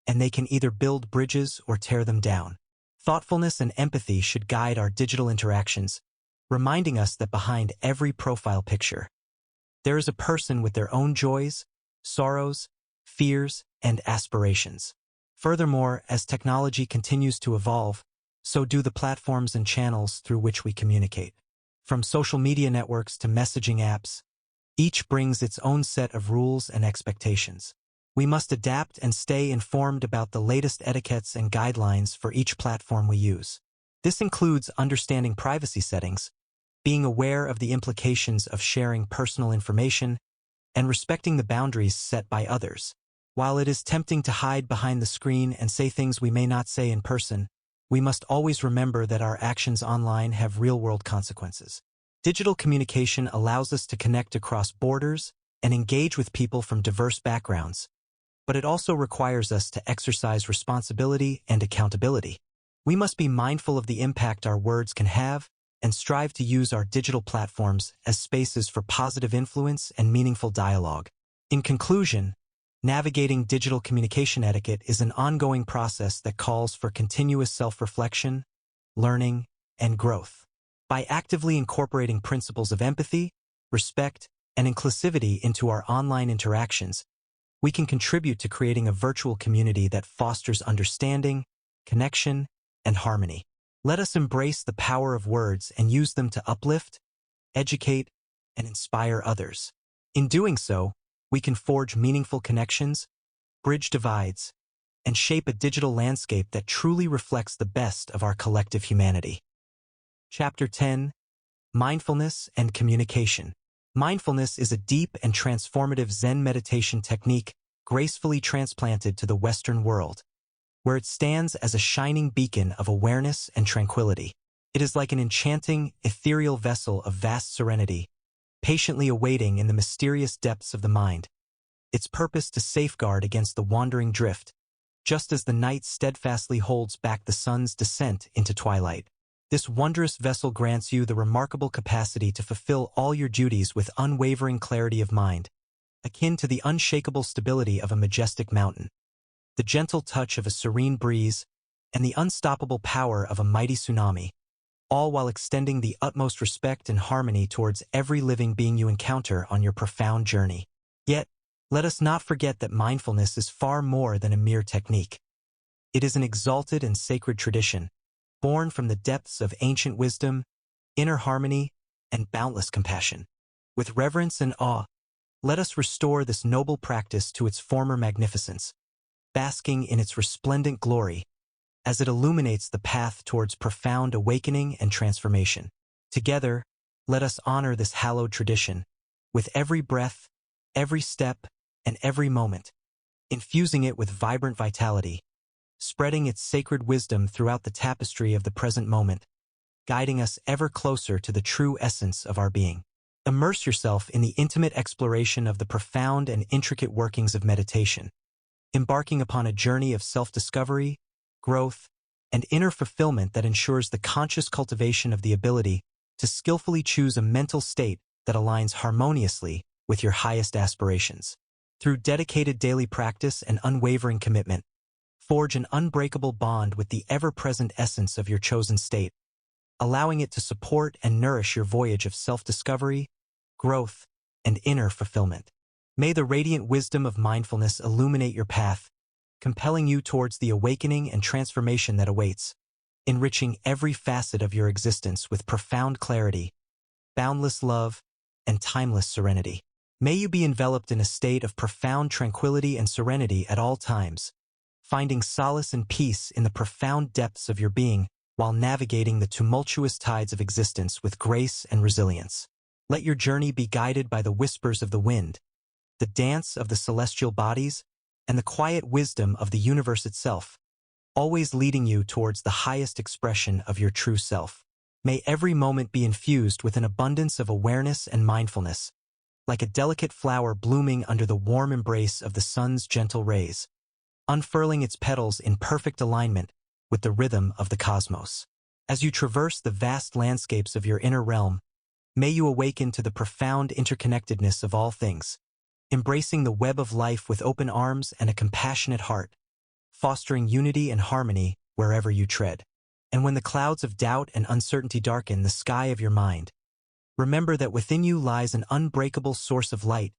and they can either build bridges or tear them down. Thoughtfulness and empathy should guide our digital interactions, reminding us that behind every profile picture, there is a person with their own joys, sorrows, fears, and aspirations. Furthermore, as technology continues to evolve, so do the platforms and channels through which we communicate. From social media networks to messaging apps, each brings its own set of rules and expectations. We must adapt and stay informed about the latest etiquettes and guidelines for each platform we use. This includes understanding privacy settings, being aware of the implications of sharing personal information, and respecting the boundaries set by others. While it is tempting to hide behind the screen and say things we may not say in person, we must always remember that our actions online have real-world consequences. Digital communication allows us to connect across borders and engage with people from diverse backgrounds, but it also requires us to exercise responsibility and accountability. We must be mindful of the impact our words can have and strive to use our digital platforms as spaces for positive influence and meaningful dialogue. In conclusion, navigating digital communication etiquette is an ongoing process that calls for continuous self-reflection, learning, and growth. By actively incorporating principles of empathy, respect, and inclusivity into our online interactions, we can contribute to creating a virtual community that fosters understanding, connection, and harmony. Let us embrace the power of words and use them to uplift, educate, and inspire others. In doing so, we can forge meaningful connections, bridge divides, and shape a digital landscape that truly reflects the best of our collective humanity. Chapter 10: Mindfulness and Communication. Mindfulness is a deep and transformative Zen meditation technique gracefully transplanted to the Western world, where it stands as a shining beacon of awareness and tranquility. It is like an enchanting, ethereal vessel of vast serenity, patiently awaiting in the mysterious depths of the mind, its purpose to safeguard against the wandering drift, just as the night steadfastly holds back the sun's descent into twilight. This wondrous vessel grants you the remarkable capacity to fulfill all your duties with unwavering clarity of mind, akin to the unshakable stability of a majestic mountain, the gentle touch of a serene breeze, and the unstoppable power of a mighty tsunami, all while extending the utmost respect and harmony towards every living being you encounter on your profound journey. Yet, let us not forget that mindfulness is far more than a mere technique. It is an exalted and sacred tradition, born from the depths of ancient wisdom, inner harmony, and boundless compassion. With reverence and awe, let us restore this noble practice to its former magnificence, basking in its resplendent glory as it illuminates the path towards profound awakening and transformation. Together, Let us honor this hallowed tradition, with every breath, every step, and every moment, infusing it with vibrant vitality, spreading its sacred wisdom throughout the tapestry of the present moment, guiding us ever closer to the true essence of our being. Immerse yourself in the intimate exploration of the profound and intricate workings of meditation, embarking upon a journey of self-discovery, growth, and inner fulfillment that ensures the conscious cultivation of the ability to skillfully choose a mental state that aligns harmoniously with your highest aspirations. Through dedicated daily practice and unwavering commitment, forge an unbreakable bond with the ever-present essence of your chosen state, allowing it to support and nourish your voyage of self-discovery, growth, and inner fulfillment. May the radiant wisdom of mindfulness illuminate your path, compelling you towards the awakening and transformation that awaits, enriching every facet of your existence with profound clarity, boundless love, and timeless serenity. May you be enveloped in a state of profound tranquility and serenity at all times, finding solace and peace in the profound depths of your being while navigating the tumultuous tides of existence with grace and resilience. Let your journey be guided by the whispers of the wind, the dance of the celestial bodies, and the quiet wisdom of the universe itself, always leading you towards the highest expression of your true self. May every moment be infused with an abundance of awareness and mindfulness, like a delicate flower blooming under the warm embrace of the sun's gentle rays, unfurling its petals in perfect alignment with the rhythm of the cosmos. As you traverse the vast landscapes of your inner realm, may you awaken to the profound interconnectedness of all things, embracing the web of life with open arms and a compassionate heart, fostering unity and harmony wherever you tread. And when the clouds of doubt and uncertainty darken the sky of your mind, remember that within you lies an unbreakable source of light,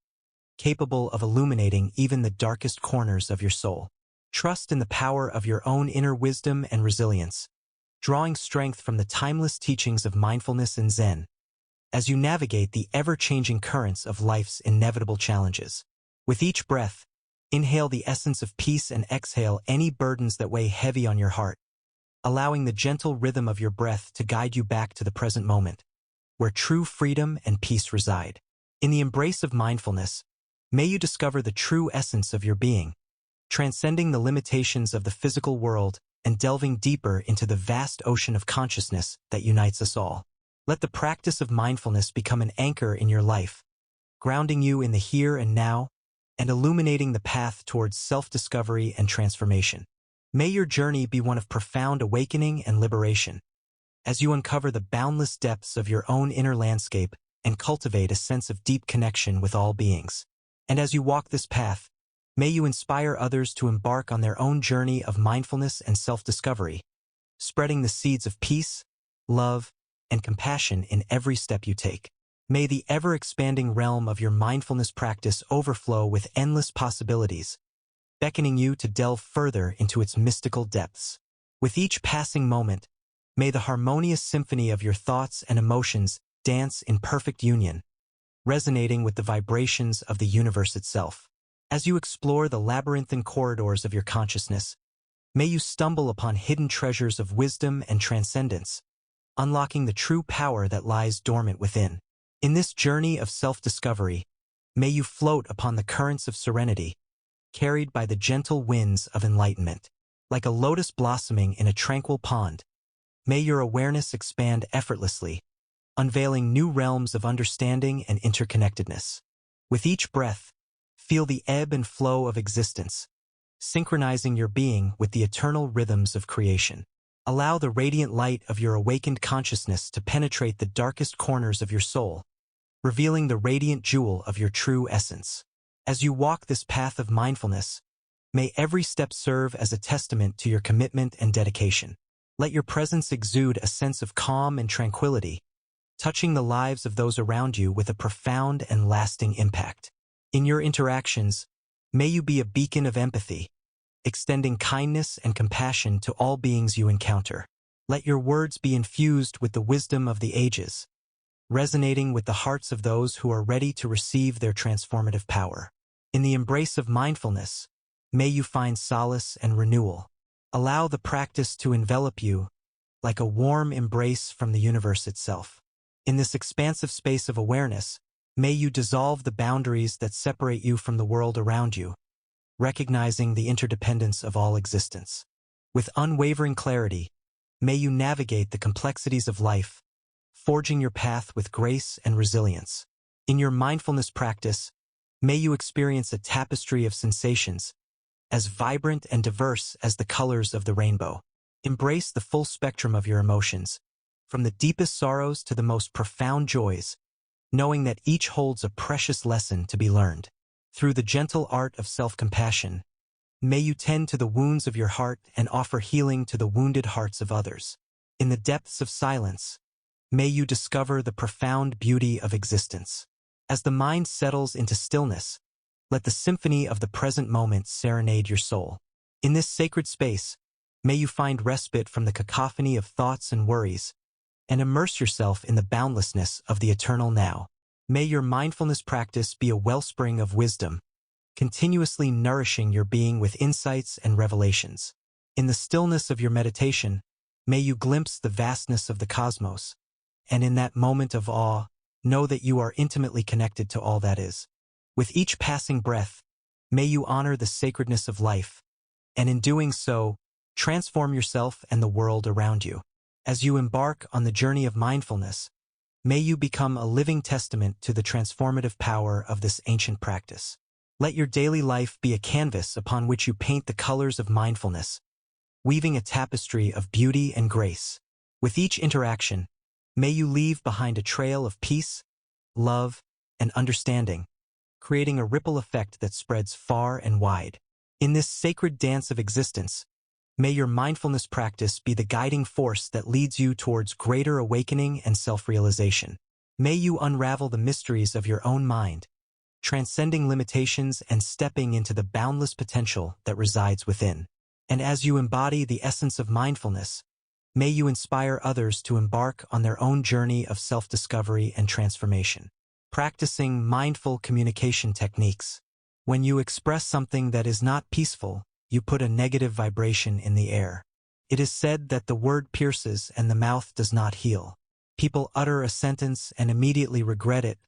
capable of illuminating even the darkest corners of your soul. Trust in the power of your own inner wisdom and resilience, drawing strength from the timeless teachings of mindfulness and Zen, as you navigate the ever-changing currents of life's inevitable challenges. With each breath, inhale the essence of peace and exhale any burdens that weigh heavy on your heart, allowing the gentle rhythm of your breath to guide you back to the present moment, where true freedom and peace reside. In the embrace of mindfulness, may you discover the true essence of your being, transcending the limitations of the physical world and delving deeper into the vast ocean of consciousness that unites us all. Let the practice of mindfulness become an anchor in your life, grounding you in the here and now and illuminating the path towards self-discovery and transformation. May your journey be one of profound awakening and liberation, as you uncover the boundless depths of your own inner landscape and cultivate a sense of deep connection with all beings. And as you walk this path, may you inspire others to embark on their own journey of mindfulness and self-discovery, spreading the seeds of peace, love, and compassion in every step you take. May the ever-expanding realm of your mindfulness practice overflow with endless possibilities, beckoning you to delve further into its mystical depths. With each passing moment, may the harmonious symphony of your thoughts and emotions dance in perfect union, resonating with the vibrations of the universe itself. As you explore the labyrinthine corridors of your consciousness, may you stumble upon hidden treasures of wisdom and transcendence, unlocking the true power that lies dormant within. In this journey of self-discovery, may you float upon the currents of serenity, carried by the gentle winds of enlightenment. Like a lotus blossoming in a tranquil pond, may your awareness expand effortlessly, unveiling new realms of understanding and interconnectedness. With each breath, feel the ebb and flow of existence, synchronizing your being with the eternal rhythms of creation. Allow the radiant light of your awakened consciousness to penetrate the darkest corners of your soul, revealing the radiant jewel of your true essence. As you walk this path of mindfulness, may every step serve as a testament to your commitment and dedication. Let your presence exude a sense of calm and tranquility, touching the lives of those around you with a profound and lasting impact. In your interactions, may you be a beacon of empathy, extending kindness and compassion to all beings you encounter. Let your words be infused with the wisdom of the ages, resonating with the hearts of those who are ready to receive their transformative power. In the embrace of mindfulness, may you find solace and renewal. Allow the practice to envelop you like a warm embrace from the universe itself, In this expansive space of awareness, may you dissolve the boundaries that separate you from the world around you, recognizing the interdependence of all existence. With unwavering clarity, may you navigate the complexities of life, forging your path with grace and resilience. In your mindfulness practice, may you experience a tapestry of sensations, as vibrant and diverse as the colors of the rainbow. Embrace the full spectrum of your emotions, from the deepest sorrows to the most profound joys, knowing that each holds a precious lesson to be learned. Through the gentle art of self-compassion, may you tend to the wounds of your heart and offer healing to the wounded hearts of others. In the depths of silence, may you discover the profound beauty of existence. As the mind settles into stillness, let the symphony of the present moment serenade your soul. In this sacred space, may you find respite from the cacophony of thoughts and worries, and immerse yourself in the boundlessness of the eternal now. May your mindfulness practice be a wellspring of wisdom, continuously nourishing your being with insights and revelations. In the stillness of your meditation, may you glimpse the vastness of the cosmos, and in that moment of awe, know that you are intimately connected to all that is. With each passing breath, may you honor the sacredness of life, and in doing so, transform yourself and the world around you. As you embark on the journey of mindfulness, may you become a living testament to the transformative power of this ancient practice. Let your daily life be a canvas upon which you paint the colors of mindfulness, weaving a tapestry of beauty and grace. With each interaction, may you leave behind a trail of peace, love, and understanding, creating a ripple effect that spreads far and wide. In this sacred dance of existence, may your mindfulness practice be the guiding force that leads you towards greater awakening and self-realization. May you unravel the mysteries of your own mind, transcending limitations and stepping into the boundless potential that resides within. And as you embody the essence of mindfulness, may you inspire others to embark on their own journey of self-discovery and transformation. Practicing mindful communication techniques. When you express something that is not peaceful, you put a negative vibration in the air. It is said that the word pierces and the mouth does not heal. People utter a sentence and immediately regret it,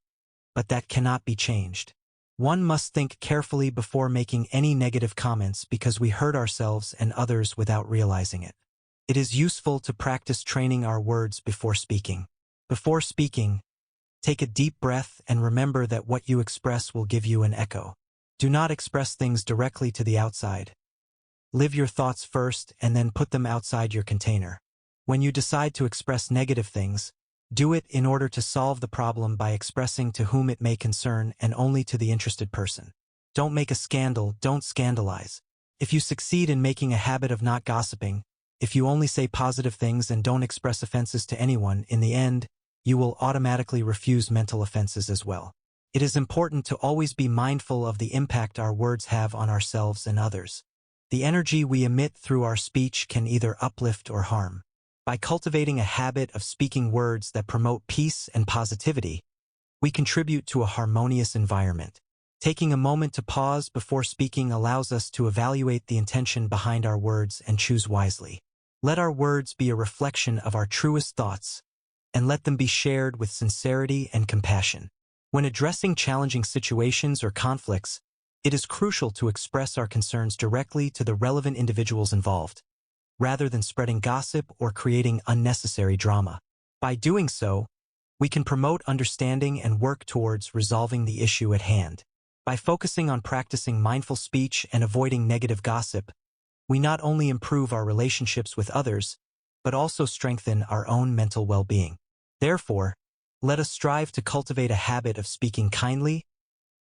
but that cannot be changed. One must think carefully before making any negative comments because we hurt ourselves and others without realizing it. It is useful to practice training our words before speaking. Before speaking, take a deep breath and remember that what you express will give you an echo. Do not express things directly to the outside. Live your thoughts first and then put them outside your container. When you decide to express negative things, do it in order to solve the problem by expressing to whom it may concern and only to the interested person. Don't make a scandal, don't scandalize. If you succeed in making a habit of not gossiping, if you only say positive things and don't express offenses to anyone, in the end, you will automatically refuse mental offenses as well. It is important to always be mindful of the impact our words have on ourselves and others. The energy we emit through our speech can either uplift or harm. By cultivating a habit of speaking words that promote peace and positivity, we contribute to a harmonious environment. Taking a moment to pause before speaking allows us to evaluate the intention behind our words and choose wisely. Let our words be a reflection of our truest thoughts, and let them be shared with sincerity and compassion. When addressing challenging situations or conflicts, it is crucial to express our concerns directly to the relevant individuals involved, rather than spreading gossip or creating unnecessary drama. By doing so, we can promote understanding and work towards resolving the issue at hand. By focusing on practicing mindful speech and avoiding negative gossip, we not only improve our relationships with others, but also strengthen our own mental well-being. Therefore, let us strive to cultivate a habit of speaking kindly,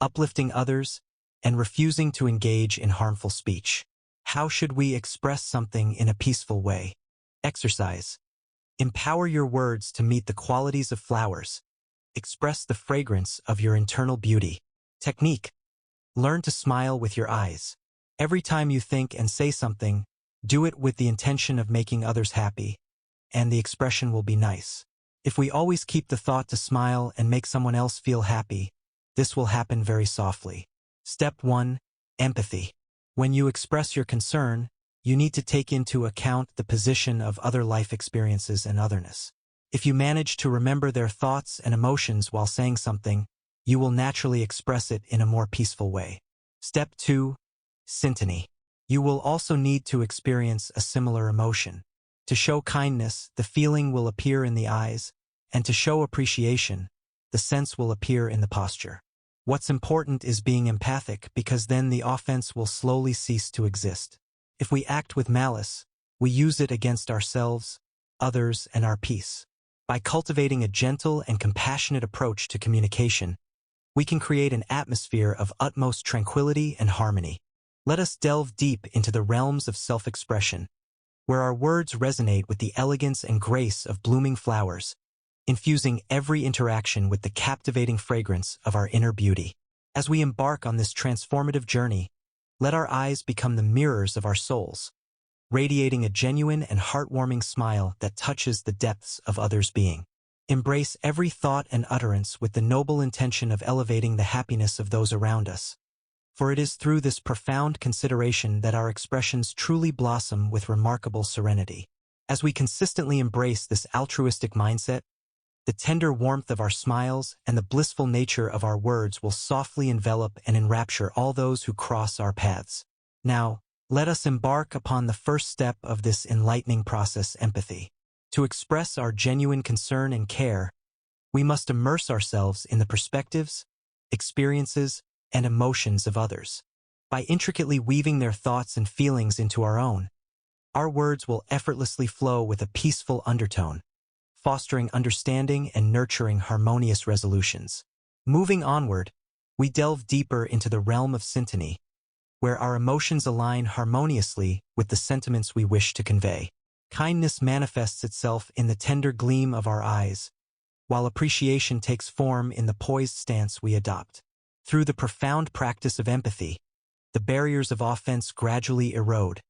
uplifting others, and refusing to engage in harmful speech. How should we express something in a peaceful way? Exercise. Empower your words to meet the qualities of flowers. Express the fragrance of your internal beauty. Technique. Learn to smile with your eyes. Every time you think and say something, do it with the intention of making others happy, and the expression will be nice. If we always keep the thought to smile and make someone else feel happy, this will happen very softly. Step 1. Empathy. When you express your concern, you need to take into account the position of other life experiences and otherness. If you manage to remember their thoughts and emotions while saying something, you will naturally express it in a more peaceful way. Step 2. Syntony. You will also need to experience a similar emotion. To show kindness, the feeling will appear in the eyes, and to show appreciation, the sense will appear in the posture. What's important is being empathic, because then the offense will slowly cease to exist. If we act with malice, we use it against ourselves, others, and our peace. By cultivating a gentle and compassionate approach to communication, we can create an atmosphere of utmost tranquility and harmony. Let us delve deep into the realms of self-expression, where our words resonate with the elegance and grace of blooming flowers, infusing every interaction with the captivating fragrance of our inner beauty. As we embark on this transformative journey, let our eyes become the mirrors of our souls, radiating a genuine and heartwarming smile that touches the depths of others' being. Embrace every thought and utterance with the noble intention of elevating the happiness of those around us. For it is through this profound consideration that our expressions truly blossom with remarkable serenity. As we consistently embrace this altruistic mindset, the tender warmth of our smiles and the blissful nature of our words will softly envelop and enrapture all those who cross our paths. Now, let us embark upon the first step of this enlightening process: empathy. To express our genuine concern and care, we must immerse ourselves in the perspectives, experiences, and emotions of others. By intricately weaving their thoughts and feelings into our own, our words will effortlessly flow with a peaceful undertone, fostering understanding and nurturing harmonious resolutions. Moving onward, we delve deeper into the realm of syntony, where our emotions align harmoniously with the sentiments we wish to convey. Kindness manifests itself in the tender gleam of our eyes, while appreciation takes form in the poised stance we adopt. Through the profound practice of empathy, the barriers of offense gradually erode,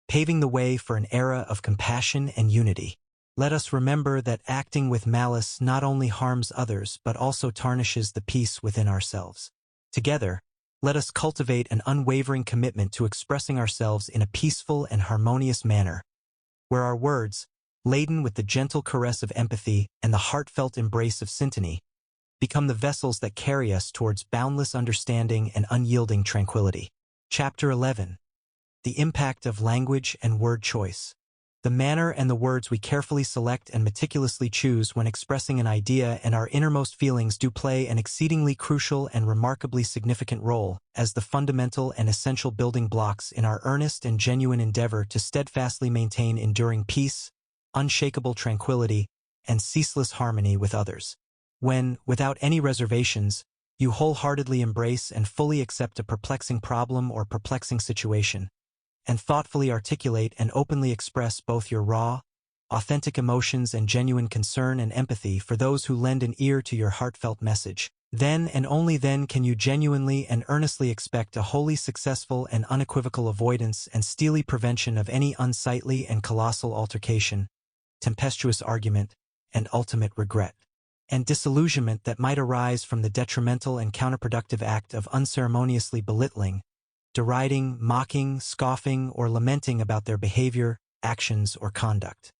paving the way for an era of compassion and unity. Let us remember that acting with malice not only harms others but also tarnishes the peace within ourselves. Together, let us cultivate an unwavering commitment to expressing ourselves in a peaceful and harmonious manner, where our words, laden with the gentle caress of empathy and the heartfelt embrace of syntony, become the vessels that carry us towards boundless understanding and unyielding tranquility. Chapter 11. The impact of language and word choice. The manner and the words we carefully select and meticulously choose when expressing an idea and our innermost feelings do play an exceedingly crucial and remarkably significant role as the fundamental and essential building blocks in our earnest and genuine endeavor to steadfastly maintain enduring peace, unshakable tranquility, and ceaseless harmony with others. When, without any reservations, you wholeheartedly embrace and fully accept a perplexing problem or perplexing situation, and thoughtfully articulate and openly express both your raw, authentic emotions and genuine concern and empathy for those who lend an ear to your heartfelt message, then and only then can you genuinely and earnestly expect a wholly successful and unequivocal avoidance and steely prevention of any unsightly and colossal altercation, tempestuous argument, and ultimate regret and disillusionment that might arise from the detrimental and counterproductive act of unceremoniously belittling, deriding, mocking, scoffing, or lamenting about their behavior, actions, or conduct.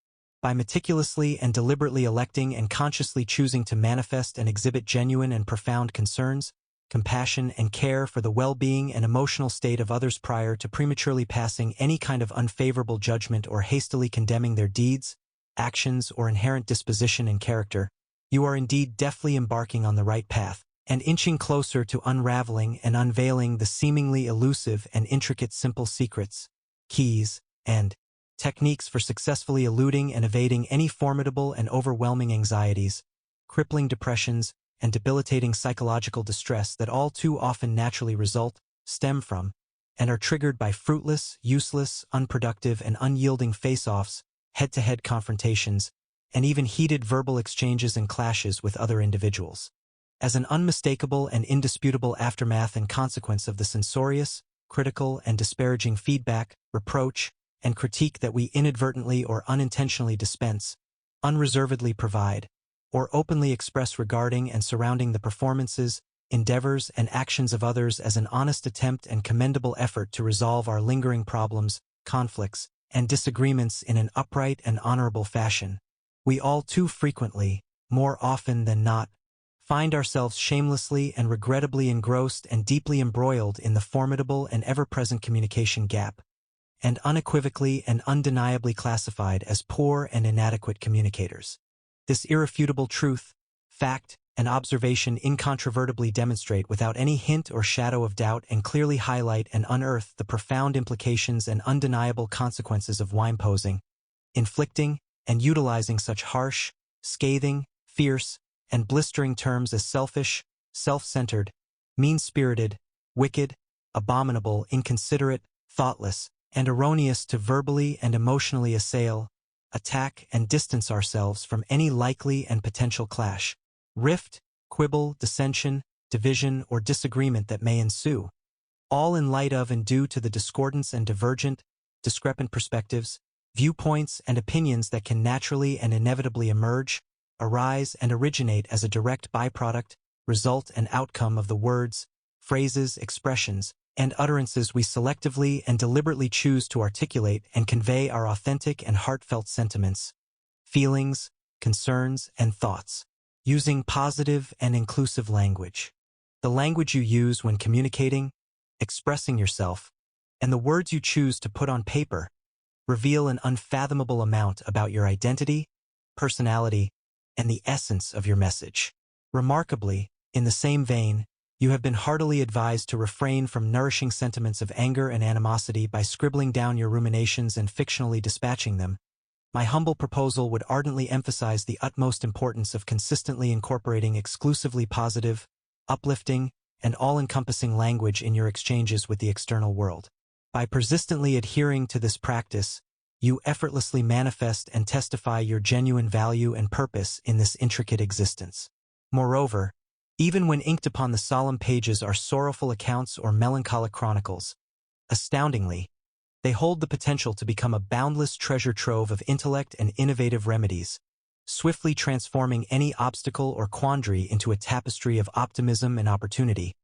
By meticulously and deliberately electing and consciously choosing to manifest and exhibit genuine and profound concerns, compassion, and care for the well-being and emotional state of others prior to prematurely passing any kind of unfavorable judgment or hastily condemning their deeds, actions, or inherent disposition and character, you are indeed deftly embarking on the right path, and inching closer to unraveling and unveiling the seemingly elusive and intricate simple secrets, keys, and techniques for successfully eluding and evading any formidable and overwhelming anxieties, crippling depressions, and debilitating psychological distress that all too often naturally stem from, and are triggered by fruitless, useless, unproductive, and unyielding face-offs, head-to-head confrontations, and even heated verbal exchanges and clashes with other individuals. As an unmistakable and indisputable aftermath and consequence of the censorious, critical, and disparaging feedback, reproach, and critique that we inadvertently or unintentionally dispense, unreservedly provide, or openly express regarding and surrounding the performances, endeavors, and actions of others as an honest attempt and commendable effort to resolve our lingering problems, conflicts, and disagreements in an upright and honorable fashion, We all too frequently, more often than not, find ourselves shamelessly and regrettably engrossed and deeply embroiled in the formidable and ever-present communication gap, and unequivocally and undeniably classified as poor and inadequate communicators. This irrefutable truth, fact, and observation incontrovertibly demonstrate without any hint or shadow of doubt and clearly highlight and unearth the profound implications and undeniable consequences of whine-posing, inflicting, and utilizing such harsh, scathing, fierce, and blistering terms as selfish, self-centered, mean-spirited, wicked, abominable, inconsiderate, thoughtless, and erroneous to verbally and emotionally assail, attack, and distance ourselves from any likely and potential clash, rift, quibble, dissension, division, or disagreement that may ensue, all in light of and due to the discordance and divergent, discrepant perspectives, viewpoints, and opinions that can naturally and inevitably emerge, arise, and originate as a direct byproduct, result, and outcome of the words, phrases, expressions, and utterances we selectively and deliberately choose to articulate and convey our authentic and heartfelt sentiments, feelings, concerns, and thoughts, using positive and inclusive language. The language you use when communicating, expressing yourself, and the words you choose to put on paper reveal an unfathomable amount about your identity, personality, and the essence of your message. Remarkably, in the same vein, you have been heartily advised to refrain from nourishing sentiments of anger and animosity by scribbling down your ruminations and fictionally dispatching them. My humble proposal would ardently emphasize the utmost importance of consistently incorporating exclusively positive, uplifting, and all-encompassing language in your exchanges with the external world. By persistently adhering to this practice, you effortlessly manifest and testify your genuine value and purpose in this intricate existence. Moreover, even when inked upon the solemn pages are sorrowful accounts or melancholic chronicles, astoundingly, they hold the potential to become a boundless treasure trove of intellect and innovative remedies, swiftly transforming any obstacle or quandary into a tapestry of optimism and opportunity,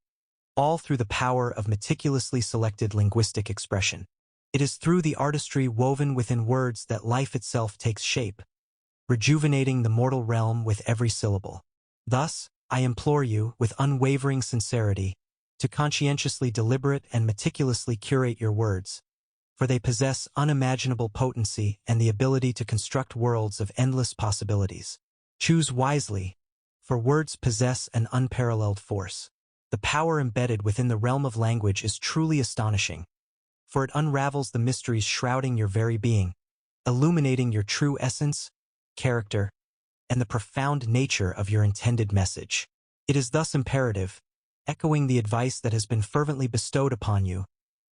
all through the power of meticulously selected linguistic expression. It is through the artistry woven within words that life itself takes shape, rejuvenating the mortal realm with every syllable. Thus, I implore you, with unwavering sincerity, to conscientiously deliberate and meticulously curate your words, for they possess unimaginable potency and the ability to construct worlds of endless possibilities. Choose wisely, for words possess an unparalleled force. The power embedded within the realm of language is truly astonishing, for it unravels the mysteries shrouding your very being, illuminating your true essence, character, and the profound nature of your intended message. It is thus imperative, echoing the advice that has been fervently bestowed upon you,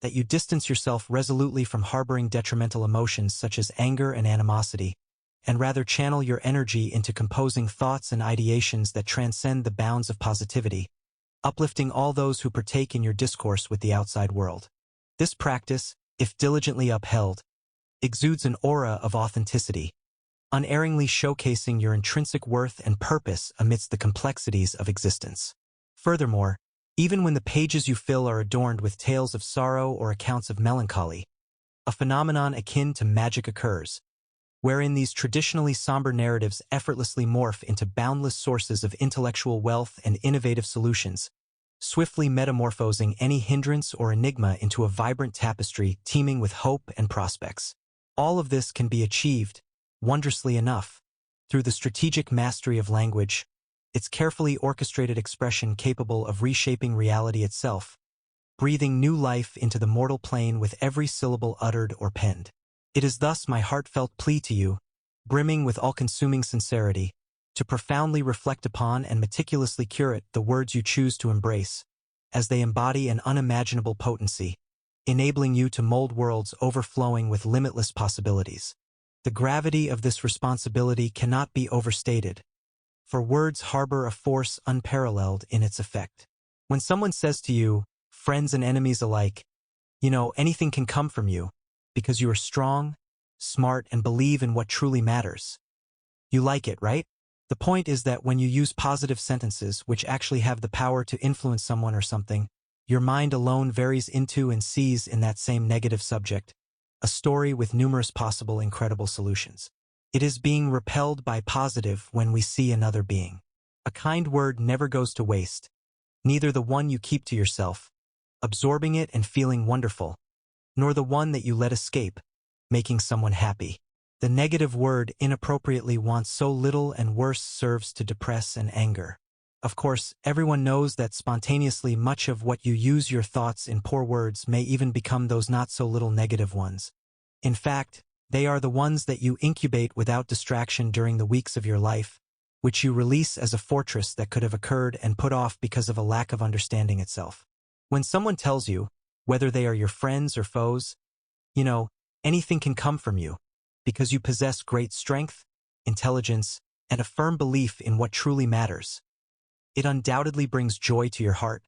that you distance yourself resolutely from harboring detrimental emotions such as anger and animosity, and rather channel your energy into composing thoughts and ideations that transcend the bounds of positivity, uplifting all those who partake in your discourse with the outside world. This practice, if diligently upheld, exudes an aura of authenticity, unerringly showcasing your intrinsic worth and purpose amidst the complexities of existence. Furthermore, even when the pages you fill are adorned with tales of sorrow or accounts of melancholy, a phenomenon akin to magic occurs, wherein these traditionally somber narratives effortlessly morph into boundless sources of intellectual wealth and innovative solutions, swiftly metamorphosing any hindrance or enigma into a vibrant tapestry teeming with hope and prospects. All of this can be achieved, wondrously enough, through the strategic mastery of language, its carefully orchestrated expression capable of reshaping reality itself, breathing new life into the mortal plane with every syllable uttered or penned. It is thus my heartfelt plea to you, brimming with all-consuming sincerity, to profoundly reflect upon and meticulously curate the words you choose to embrace, as they embody an unimaginable potency, enabling you to mold worlds overflowing with limitless possibilities. The gravity of this responsibility cannot be overstated, for words harbor a force unparalleled in its effect. When someone says to you, friends and enemies alike, anything can come from you, because you are strong, smart, and believe in what truly matters. You like it, right? The point is that when you use positive sentences which actually have the power to influence someone or something, your mind alone varies into and sees in that same negative subject a story with numerous possible incredible solutions. It is being repelled by positive when we see another being. A kind word never goes to waste, neither the one you keep to yourself, absorbing it and feeling wonderful, nor the one that you let escape, making someone happy. The negative word inappropriately wants so little and worse serves to depress and anger. Of course, everyone knows that spontaneously much of what you use your thoughts in poor words may even become those not-so-little negative ones. In fact, they are the ones that you incubate without distraction during the weeks of your life, which you release as a fortress that could have occurred and put off because of a lack of understanding itself. When someone tells you, whether they are your friends or foes, anything can come from you, because you possess great strength, intelligence, and a firm belief in what truly matters. It undoubtedly brings joy to your heart,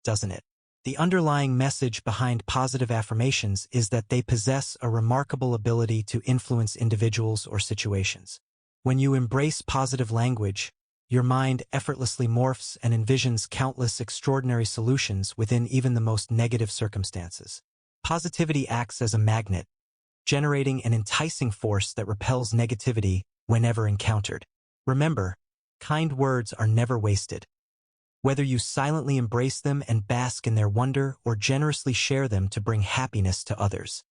doesn't it? The underlying message behind positive affirmations is that they possess a remarkable ability to influence individuals or situations. When you embrace positive language, your mind effortlessly morphs and envisions countless extraordinary solutions within even the most negative circumstances. Positivity acts as a magnet, generating an enticing force that repels negativity whenever encountered. Remember, kind words are never wasted. Whether you silently embrace them and bask in their wonder or generously share them to bring happiness to others.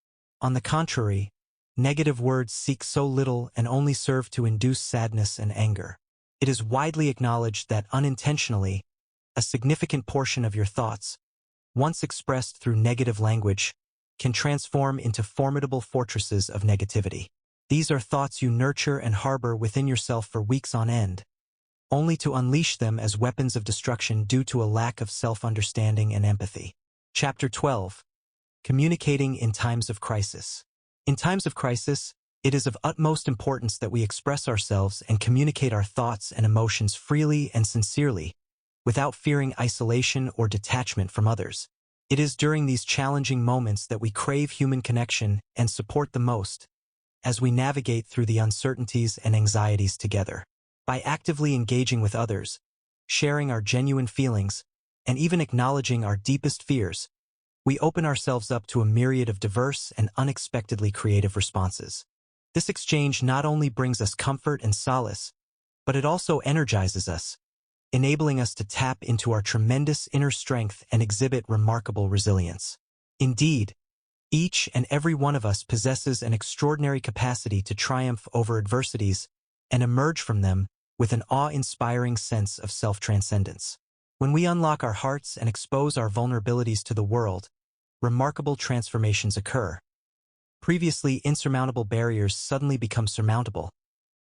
On the contrary, negative words seek so little and only serve to induce sadness and anger. It is widely acknowledged that unintentionally, a significant portion of your thoughts, once expressed through negative language, can transform into formidable fortresses of negativity. These are thoughts you nurture and harbor within yourself for weeks on end, only to unleash them as weapons of destruction due to a lack of self-understanding and empathy. Chapter 12. Communicating in Times of Crisis. In times of crisis, it is of utmost importance that we express ourselves and communicate our thoughts and emotions freely and sincerely, without fearing isolation or detachment from others. It is during these challenging moments that we crave human connection and support the most, as we navigate through the uncertainties and anxieties together. By actively engaging with others, sharing our genuine feelings, and even acknowledging our deepest fears, we open ourselves up to a myriad of diverse and unexpectedly creative responses. This exchange not only brings us comfort and solace, but it also energizes us, enabling us to tap into our tremendous inner strength and exhibit remarkable resilience. Indeed, each and every one of us possesses an extraordinary capacity to triumph over adversities and emerge from them with an awe-inspiring sense of self-transcendence. When we unlock our hearts and expose our vulnerabilities to the world, remarkable transformations occur. Previously insurmountable barriers suddenly become surmountable,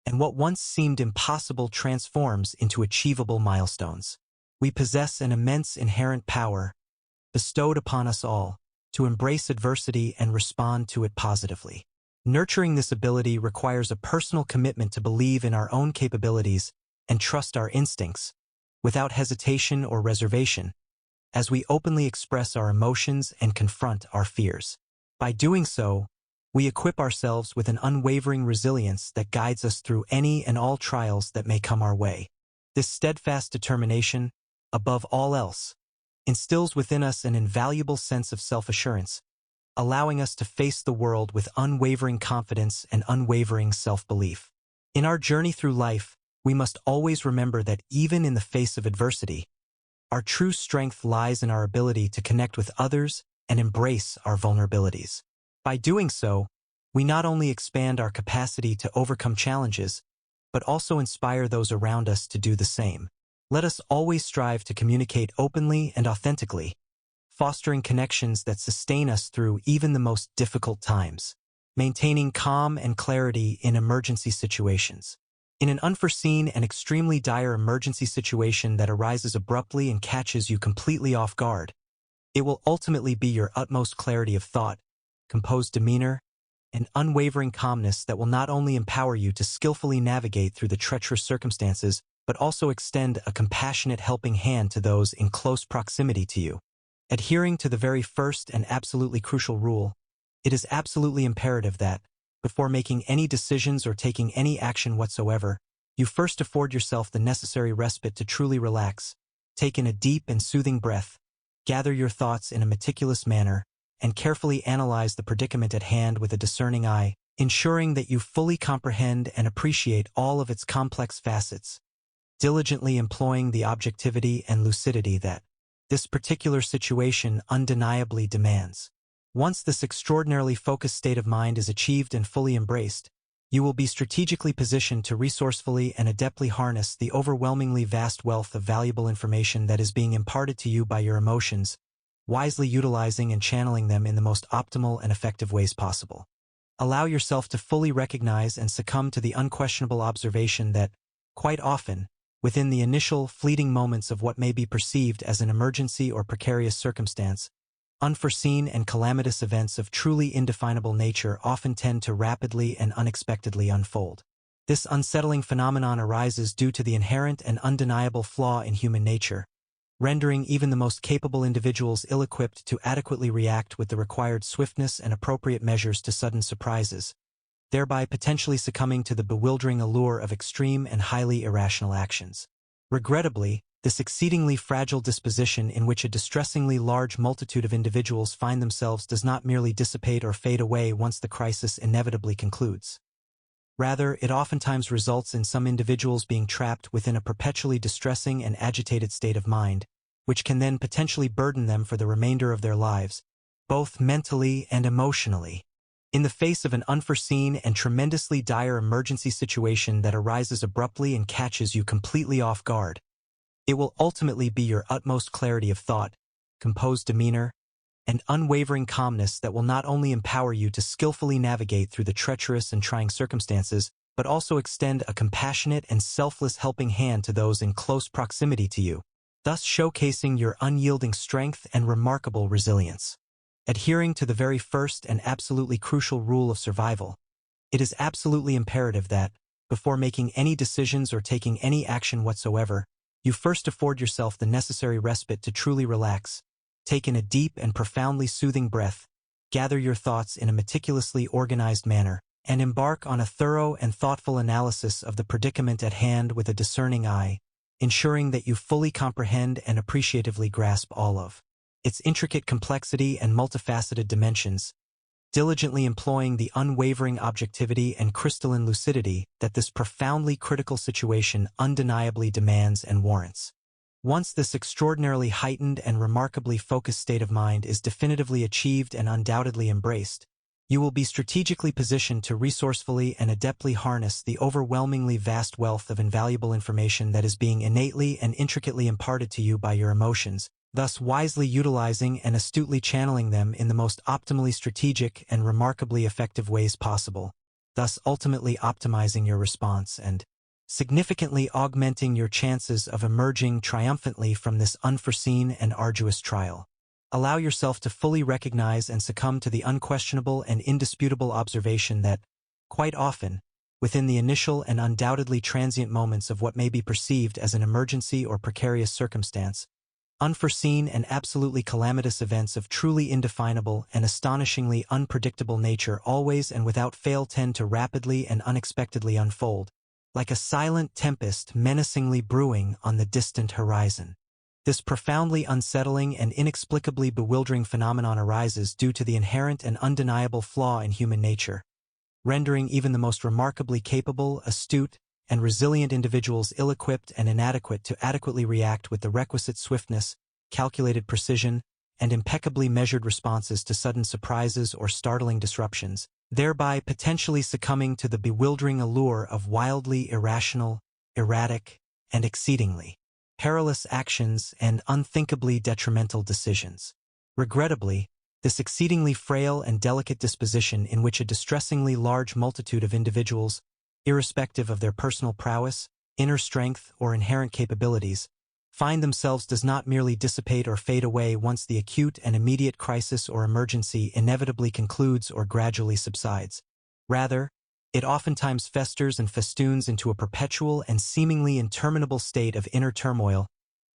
and what once seemed impossible transforms into achievable milestones. We possess an immense inherent power, bestowed upon us all, to embrace adversity and respond to it positively. Nurturing this ability requires a personal commitment to believe in our own capabilities and trust our instincts, without hesitation or reservation, as we openly express our emotions and confront our fears. By doing so, we equip ourselves with an unwavering resilience that guides us through any and all trials that may come our way. This steadfast determination, above all else, instills within us an invaluable sense of self-assurance, allowing us to face the world with unwavering confidence and unwavering self-belief. In our journey through life, we must always remember that even in the face of adversity, our true strength lies in our ability to connect with others and embrace our vulnerabilities. By doing so, we not only expand our capacity to overcome challenges, but also inspire those around us to do the same. Let us always strive to communicate openly and authentically, fostering connections that sustain us through even the most difficult times, maintaining calm and clarity in emergency situations. In an unforeseen and extremely dire emergency situation that arises abruptly and catches you completely off guard, it will ultimately be your utmost clarity of thought, composed demeanor, and unwavering calmness that will not only empower you to skillfully navigate through the treacherous circumstances, but also extend a compassionate helping hand to those in close proximity to you. Adhering to the very first and absolutely crucial rule, it is absolutely imperative that, before making any decisions or taking any action whatsoever, you first afford yourself the necessary respite to truly relax, take in a deep and soothing breath, gather your thoughts in a meticulous manner, and carefully analyze the predicament at hand with a discerning eye, ensuring that you fully comprehend and appreciate all of its complex facets, diligently employing the objectivity and lucidity that this particular situation undeniably demands. Once this extraordinarily focused state of mind is achieved and fully embraced, you will be strategically positioned to resourcefully and adeptly harness the overwhelmingly vast wealth of valuable information that is being imparted to you by your emotions, wisely utilizing and channeling them in the most optimal and effective ways possible. Allow yourself to fully recognize and succumb to the unquestionable observation that, quite often, within the initial, fleeting moments of what may be perceived as an emergency or precarious circumstance, unforeseen and calamitous events of truly indefinable nature often tend to rapidly and unexpectedly unfold. This unsettling phenomenon arises due to the inherent and undeniable flaw in human nature, rendering even the most capable individuals ill-equipped to adequately react with the required swiftness and appropriate measures to sudden surprises, thereby potentially succumbing to the bewildering allure of extreme and highly irrational actions. Regrettably, this exceedingly fragile disposition in which a distressingly large multitude of individuals find themselves does not merely dissipate or fade away once the crisis inevitably concludes. Rather, it oftentimes results in some individuals being trapped within a perpetually distressing and agitated state of mind, which can then potentially burden them for the remainder of their lives, both mentally and emotionally. In the face of an unforeseen and tremendously dire emergency situation that arises abruptly and catches you completely off guard, it will ultimately be your utmost clarity of thought, composed demeanor, and unwavering calmness that will not only empower you to skillfully navigate through the treacherous and trying circumstances, but also extend a compassionate and selfless helping hand to those in close proximity to you, thus showcasing your unyielding strength and remarkable resilience. Adhering to the very first and absolutely crucial rule of survival, it is absolutely imperative that, before making any decisions or taking any action whatsoever, you first afford yourself the necessary respite to truly relax, take in a deep and profoundly soothing breath, gather your thoughts in a meticulously organized manner, and embark on a thorough and thoughtful analysis of the predicament at hand with a discerning eye, ensuring that you fully comprehend and appreciatively grasp all of its intricate complexity and multifaceted dimensions, diligently employing the unwavering objectivity and crystalline lucidity that this profoundly critical situation undeniably demands and warrants. Once this extraordinarily heightened and remarkably focused state of mind is definitively achieved and undoubtedly embraced, you will be strategically positioned to resourcefully and adeptly harness the overwhelmingly vast wealth of invaluable information that is being innately and intricately imparted to you by your emotions, thus wisely utilizing and astutely channeling them in the most optimally strategic and remarkably effective ways possible, thus ultimately optimizing your response and significantly augmenting your chances of emerging triumphantly from this unforeseen and arduous trial. Allow yourself to fully recognize and succumb to the unquestionable and indisputable observation that, quite often, within the initial and undoubtedly transient moments of what may be perceived as an emergency or precarious circumstance, unforeseen and absolutely calamitous events of truly indefinable and astonishingly unpredictable nature always and without fail tend to rapidly and unexpectedly unfold, like a silent tempest menacingly brewing on the distant horizon. This profoundly unsettling and inexplicably bewildering phenomenon arises due to the inherent and undeniable flaw in human nature, rendering even the most remarkably capable, astute, and resilient individuals ill-equipped and inadequate to adequately react with the requisite swiftness, calculated precision, and impeccably measured responses to sudden surprises or startling disruptions, thereby potentially succumbing to the bewildering allure of wildly irrational, erratic, and exceedingly perilous actions and unthinkably detrimental decisions. Regrettably, this exceedingly frail and delicate disposition in which a distressingly large multitude of individuals, irrespective of their personal prowess, inner strength, or inherent capabilities, find themselves does not merely dissipate or fade away once the acute and immediate crisis or emergency inevitably concludes or gradually subsides. Rather, it oftentimes festers and festoons into a perpetual and seemingly interminable state of inner turmoil,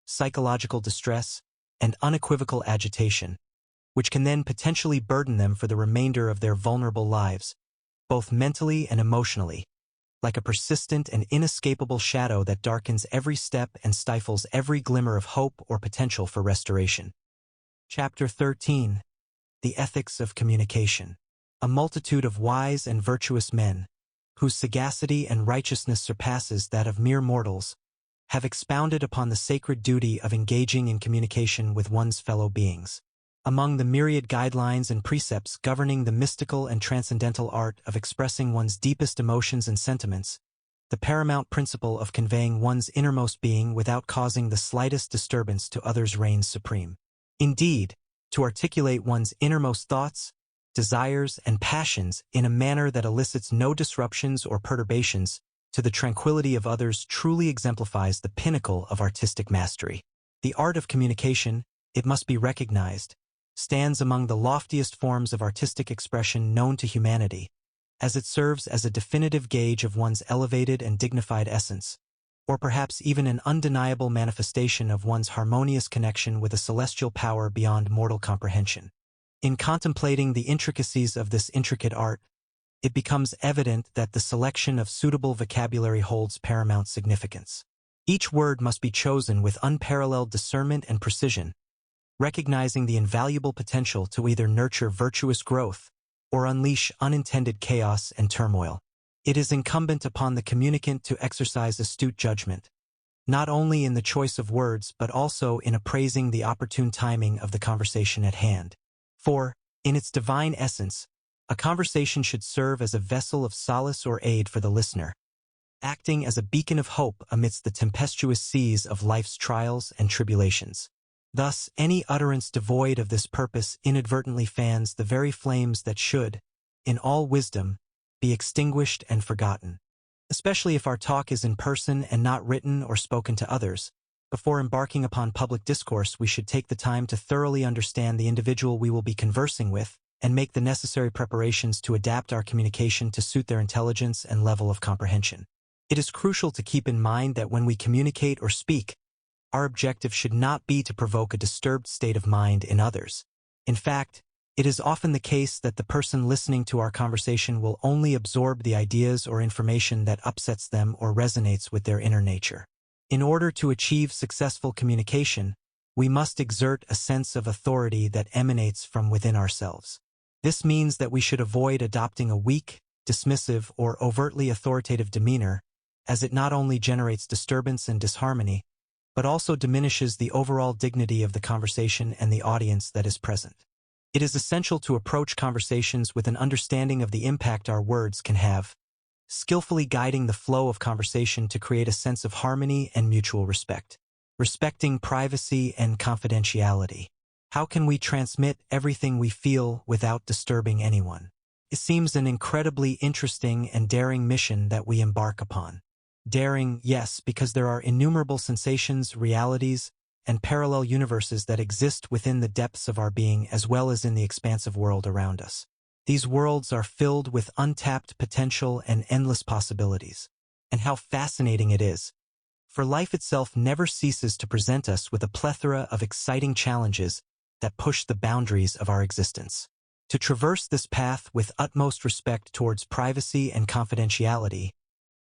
psychological distress, and unequivocal agitation, which can then potentially burden them for the remainder of their vulnerable lives, both mentally and emotionally, like a persistent and inescapable shadow that darkens every step and stifles every glimmer of hope or potential for restoration. Chapter 13. The Ethics of Communication. a multitude of wise and virtuous men, whose sagacity and righteousness surpasses that of mere mortals, have expounded upon the sacred duty of engaging in communication with one's fellow beings. Among the myriad guidelines and precepts governing the mystical and transcendental art of expressing one's deepest emotions and sentiments, the paramount principle of conveying one's innermost being without causing the slightest disturbance to others reigns supreme. Indeed, to articulate one's innermost thoughts, desires, and passions in a manner that elicits no disruptions or perturbations to the tranquility of others truly exemplifies the pinnacle of artistic mastery. The art of communication, it must be recognized, stands among the loftiest forms of artistic expression known to humanity, as it serves as a definitive gauge of one's elevated and dignified essence, or perhaps even an undeniable manifestation of one's harmonious connection with a celestial power beyond mortal comprehension. In contemplating the intricacies of this intricate art, it becomes evident that the selection of suitable vocabulary holds paramount significance. Each word must be chosen with unparalleled discernment and precision, recognizing the invaluable potential to either nurture virtuous growth or unleash unintended chaos and turmoil. It is incumbent upon the communicant to exercise astute judgment, not only in the choice of words but also in appraising the opportune timing of the conversation at hand. For, in its divine essence, a conversation should serve as a vessel of solace or aid for the listener, acting as a beacon of hope amidst the tempestuous seas of life's trials and tribulations. Thus, any utterance devoid of this purpose inadvertently fans the very flames that should, in all wisdom, be extinguished and forgotten. Especially if our talk is in person and not written or spoken to others, before embarking upon public discourse we should take the time to thoroughly understand the individual we will be conversing with and make the necessary preparations to adapt our communication to suit their intelligence and level of comprehension. It is crucial to keep in mind that when we communicate or speak, our objective should not be to provoke a disturbed state of mind in others. In fact, it is often the case that the person listening to our conversation will only absorb the ideas or information that upsets them or resonates with their inner nature. In order to achieve successful communication, we must exert a sense of authority that emanates from within ourselves. This means that we should avoid adopting a weak, dismissive, or overtly authoritative demeanor, as it not only generates disturbance and disharmony, but also diminishes the overall dignity of the conversation and the audience that is present. It is essential to approach conversations with an understanding of the impact our words can have, skillfully guiding the flow of conversation to create a sense of harmony and mutual respect. Respecting privacy and confidentiality. How can we transmit everything we feel without disturbing anyone? It seems an incredibly interesting and daring mission that we embark upon. Daring, yes, because there are innumerable sensations, realities, and parallel universes that exist within the depths of our being as well as in the expansive world around us. These worlds are filled with untapped potential and endless possibilities. And how fascinating it is! For life itself never ceases to present us with a plethora of exciting challenges that push the boundaries of our existence. To traverse this path with utmost respect towards privacy and confidentiality,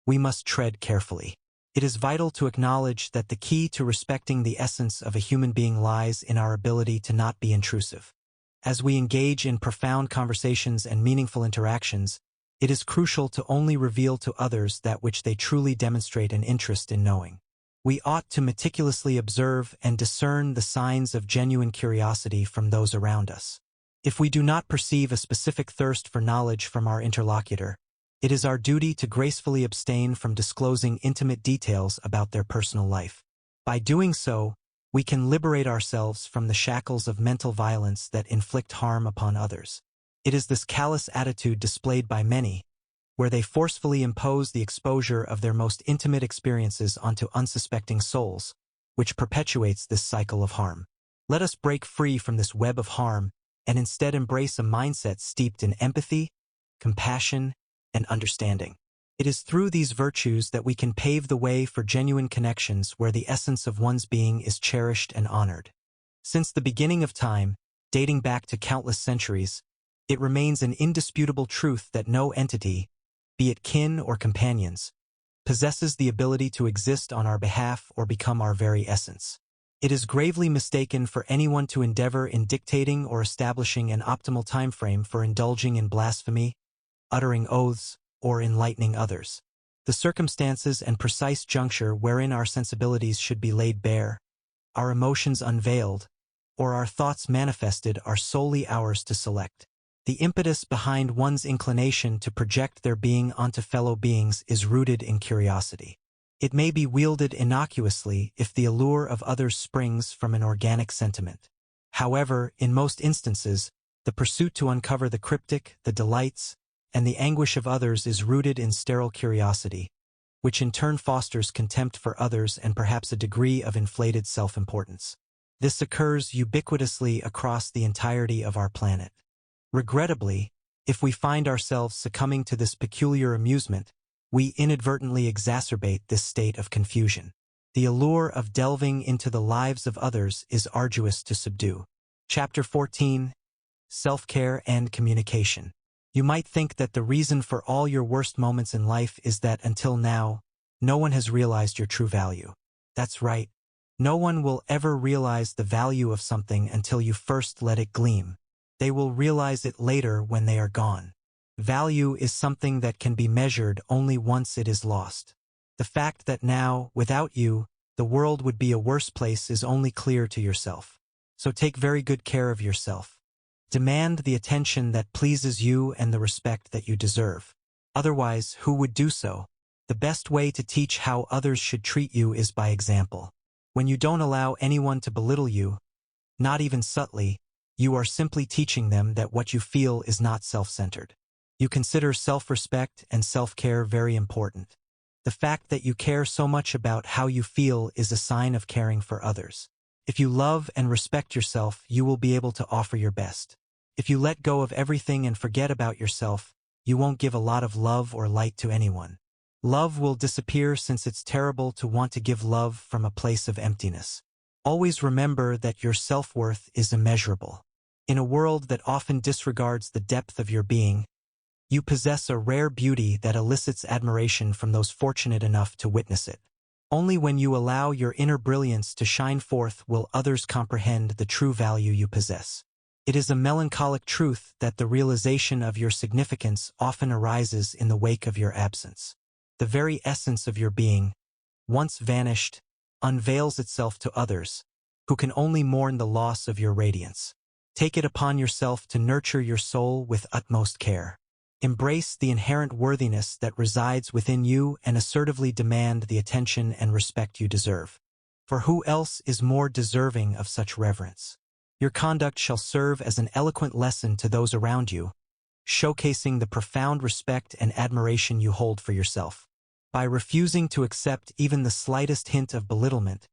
we must tread carefully. It is vital to acknowledge that the key to respecting the essence of a human being lies in our ability to not be intrusive. As we engage in profound conversations and meaningful interactions, it is crucial to only reveal to others that which they truly demonstrate an interest in knowing. We ought to meticulously observe and discern the signs of genuine curiosity from those around us. If we do not perceive a specific thirst for knowledge from our interlocutor, it is our duty to gracefully abstain from disclosing intimate details about their personal life. By doing so, we can liberate ourselves from the shackles of mental violence that inflict harm upon others. It is this callous attitude displayed by many, where they forcefully impose the exposure of their most intimate experiences onto unsuspecting souls, which perpetuates this cycle of harm. Let us break free from this web of harm and instead embrace a mindset steeped in empathy, compassion, and understanding. It is through these virtues that we can pave the way for genuine connections where the essence of one's being is cherished and honored. Since the beginning of time, dating back to countless centuries, it remains an indisputable truth that no entity, be it kin or companions, possesses the ability to exist on our behalf or become our very essence. It is gravely mistaken for anyone to endeavor in dictating or establishing an optimal time frame for indulging in blasphemy, uttering oaths, or enlightening others. The circumstances and precise juncture wherein our sensibilities should be laid bare, our emotions unveiled, or our thoughts manifested are solely ours to select. The impetus behind one's inclination to project their being onto fellow beings is rooted in curiosity. It may be wielded innocuously if the allure of others springs from an organic sentiment. However, in most instances, the pursuit to uncover the cryptic, the delights, and the anguish of others is rooted in sterile curiosity, which in turn fosters contempt for others and perhaps a degree of inflated self-importance. This occurs ubiquitously across the entirety of our planet. Regrettably, if we find ourselves succumbing to this peculiar amusement, we inadvertently exacerbate this state of confusion. The allure of delving into the lives of others is arduous to subdue. Chapter 14: Self-Care and Communication. You might think that the reason for all your worst moments in life is that until now, no one has realized your true value. That's right. No one will ever realize the value of something until you first let it gleam. They will realize it later when they are gone. Value is something that can be measured only once it is lost. The fact that now, without you, the world would be a worse place is only clear to yourself. So take very good care of yourself. Demand the attention that pleases you and the respect that you deserve. Otherwise, who would do so? The best way to teach how others should treat you is by example. When you don't allow anyone to belittle you, not even subtly, you are simply teaching them that what you feel is not self-centered. You consider self-respect and self-care very important. The fact that you care so much about how you feel is a sign of caring for others. If you love and respect yourself, you will be able to offer your best. If you let go of everything and forget about yourself, you won't give a lot of love or light to anyone. Love will disappear since it's terrible to want to give love from a place of emptiness. Always remember that your self-worth is immeasurable. In a world that often disregards the depth of your being, you possess a rare beauty that elicits admiration from those fortunate enough to witness it. Only when you allow your inner brilliance to shine forth will others comprehend the true value you possess. It is a melancholic truth that the realization of your significance often arises in the wake of your absence. The very essence of your being, once vanished, unveils itself to others, who can only mourn the loss of your radiance. Take it upon yourself to nurture your soul with utmost care. Embrace the inherent worthiness that resides within you and assertively demand the attention and respect you deserve. For who else is more deserving of such reverence? Your conduct shall serve as an eloquent lesson to those around you, showcasing the profound respect and admiration you hold for yourself. By refusing to accept even the slightest hint of belittlement,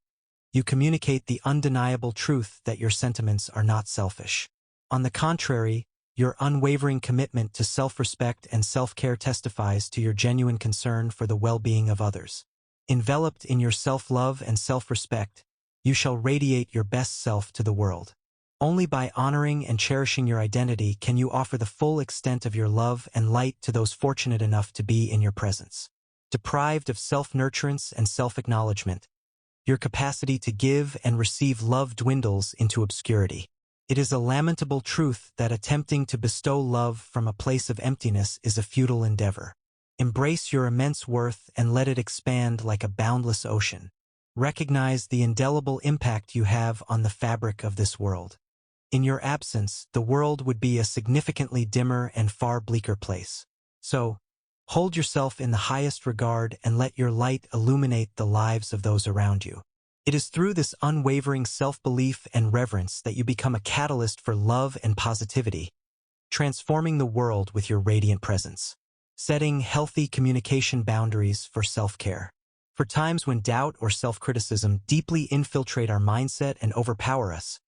you communicate the undeniable truth that your sentiments are not selfish. On the contrary, your unwavering commitment to self-respect and self-care testifies to your genuine concern for the well-being of others. Enveloped in your self-love and self-respect, you shall radiate your best self to the world. Only by honoring and cherishing your identity can you offer the full extent of your love and light to those fortunate enough to be in your presence. Deprived of self-nurturance and self-acknowledgement, your capacity to give and receive love dwindles into obscurity. It is a lamentable truth that attempting to bestow love from a place of emptiness is a futile endeavor. Embrace your immense worth and let it expand like a boundless ocean. Recognize the indelible impact you have on the fabric of this world. In your absence, the world would be a significantly dimmer and far bleaker place. So, hold yourself in the highest regard and let your light illuminate the lives of those around you. It is through this unwavering self-belief and reverence that you become a catalyst for love and positivity, transforming the world with your radiant presence. Setting healthy communication boundaries for self-care. For times when doubt or self-criticism deeply infiltrate our mindset and overpower us,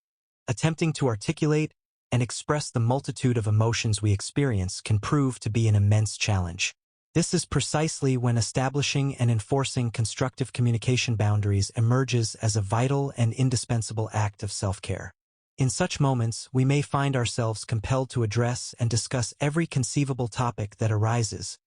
attempting to articulate and express the multitude of emotions we experience can prove to be an immense challenge. This is precisely when establishing and enforcing constructive communication boundaries emerges as a vital and indispensable act of self-care. In such moments, we may find ourselves compelled to address and discuss every conceivable topic that arises,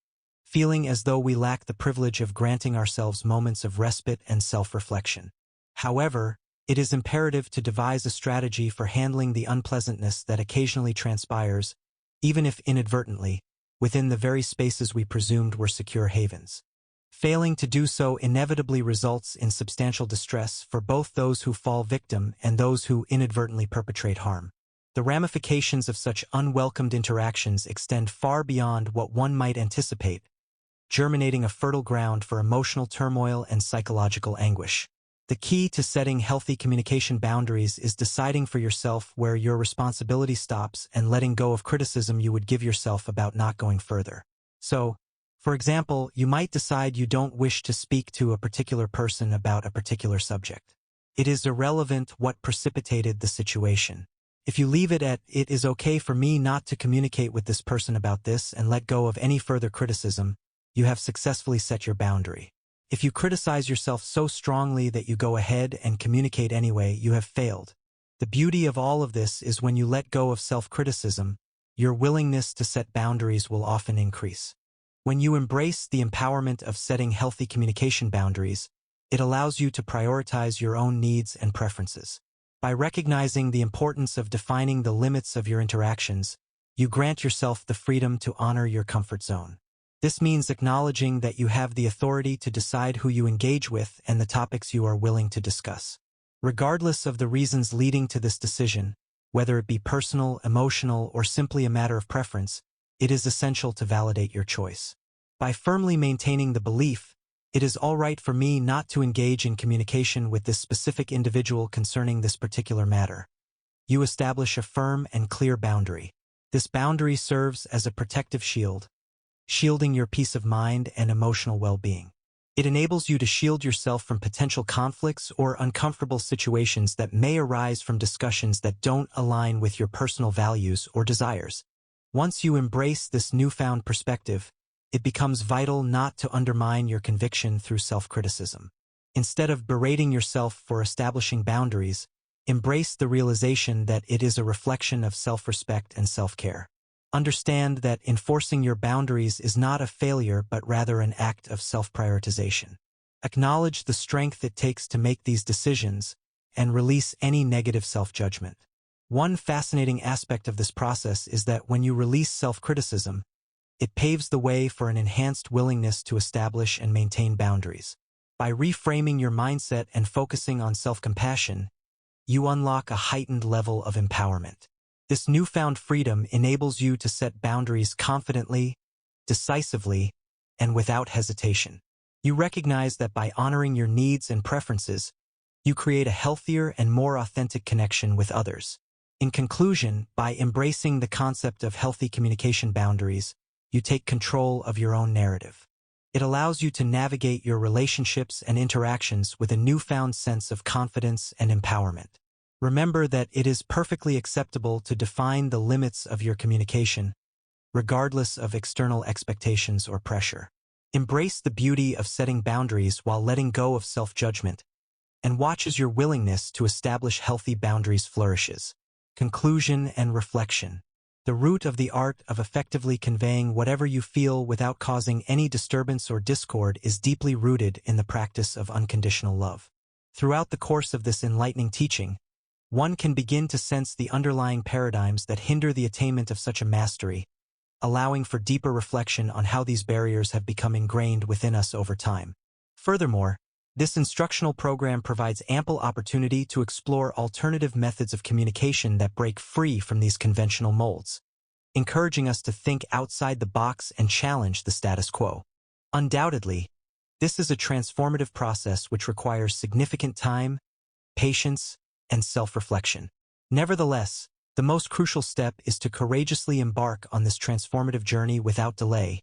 feeling as though we lack the privilege of granting ourselves moments of respite and self-reflection. However, It is imperative to devise a strategy for handling the unpleasantness that occasionally transpires, even if inadvertently, within the very spaces we presumed were secure havens. Failing to do so inevitably results in substantial distress for both those who fall victim and those who inadvertently perpetrate harm. The ramifications of such unwelcomed interactions extend far beyond what one might anticipate, germinating a fertile ground for emotional turmoil and psychological anguish. The key to setting healthy communication boundaries is deciding for yourself where your responsibility stops and letting go of criticism you would give yourself about not going further. So, for example, you might decide you don't wish to speak to a particular person about a particular subject. It is irrelevant what precipitated the situation. If you leave it at, "It is okay for me not to communicate with this person about this," and let go of any further criticism, you have successfully set your boundary. If you criticize yourself so strongly that you go ahead and communicate anyway, you have failed. The beauty of all of this is when you let go of self-criticism, your willingness to set boundaries will often increase. When you embrace the empowerment of setting healthy communication boundaries, it allows you to prioritize your own needs and preferences. By recognizing the importance of defining the limits of your interactions, you grant yourself the freedom to honor your comfort zone. This means acknowledging that you have the authority to decide who you engage with and the topics you are willing to discuss. Regardless of the reasons leading to this decision, whether it be personal, emotional, or simply a matter of preference, it is essential to validate your choice. By firmly maintaining the belief, "It is all right for me not to engage in communication with this specific individual concerning this particular matter," you establish a firm and clear boundary. This boundary serves as a protective shield, shielding your peace of mind and emotional well-being. It enables you to shield yourself from potential conflicts or uncomfortable situations that may arise from discussions that don't align with your personal values or desires. Once you embrace this newfound perspective, it becomes vital not to undermine your conviction through self-criticism. Instead of berating yourself for establishing boundaries, embrace the realization that it is a reflection of self-respect and self-care. Understand that enforcing your boundaries is not a failure but rather an act of self-prioritization. Acknowledge the strength it takes to make these decisions and release any negative self-judgment. One fascinating aspect of this process is that when you release self-criticism, it paves the way for an enhanced willingness to establish and maintain boundaries. By reframing your mindset and focusing on self-compassion, you unlock a heightened level of empowerment. This newfound freedom enables you to set boundaries confidently, decisively, and without hesitation. You recognize that by honoring your needs and preferences, you create a healthier and more authentic connection with others. In conclusion, by embracing the concept of healthy communication boundaries, you take control of your own narrative. It allows you to navigate your relationships and interactions with a newfound sense of confidence and empowerment. Remember that it is perfectly acceptable to define the limits of your communication, regardless of external expectations or pressure. Embrace the beauty of setting boundaries while letting go of self-judgment, and watch as your willingness to establish healthy boundaries flourishes. Conclusion and reflection. The root of the art of effectively conveying whatever you feel without causing any disturbance or discord is deeply rooted in the practice of unconditional love. Throughout the course of this enlightening teaching, one can begin to sense the underlying paradigms that hinder the attainment of such a mastery, allowing for deeper reflection on how these barriers have become ingrained within us over time. Furthermore, this instructional program provides ample opportunity to explore alternative methods of communication that break free from these conventional molds, encouraging us to think outside the box and challenge the status quo. Undoubtedly, this is a transformative process which requires significant time, patience, and self-reflection. Nevertheless, the most crucial step is to courageously embark on this transformative journey without delay,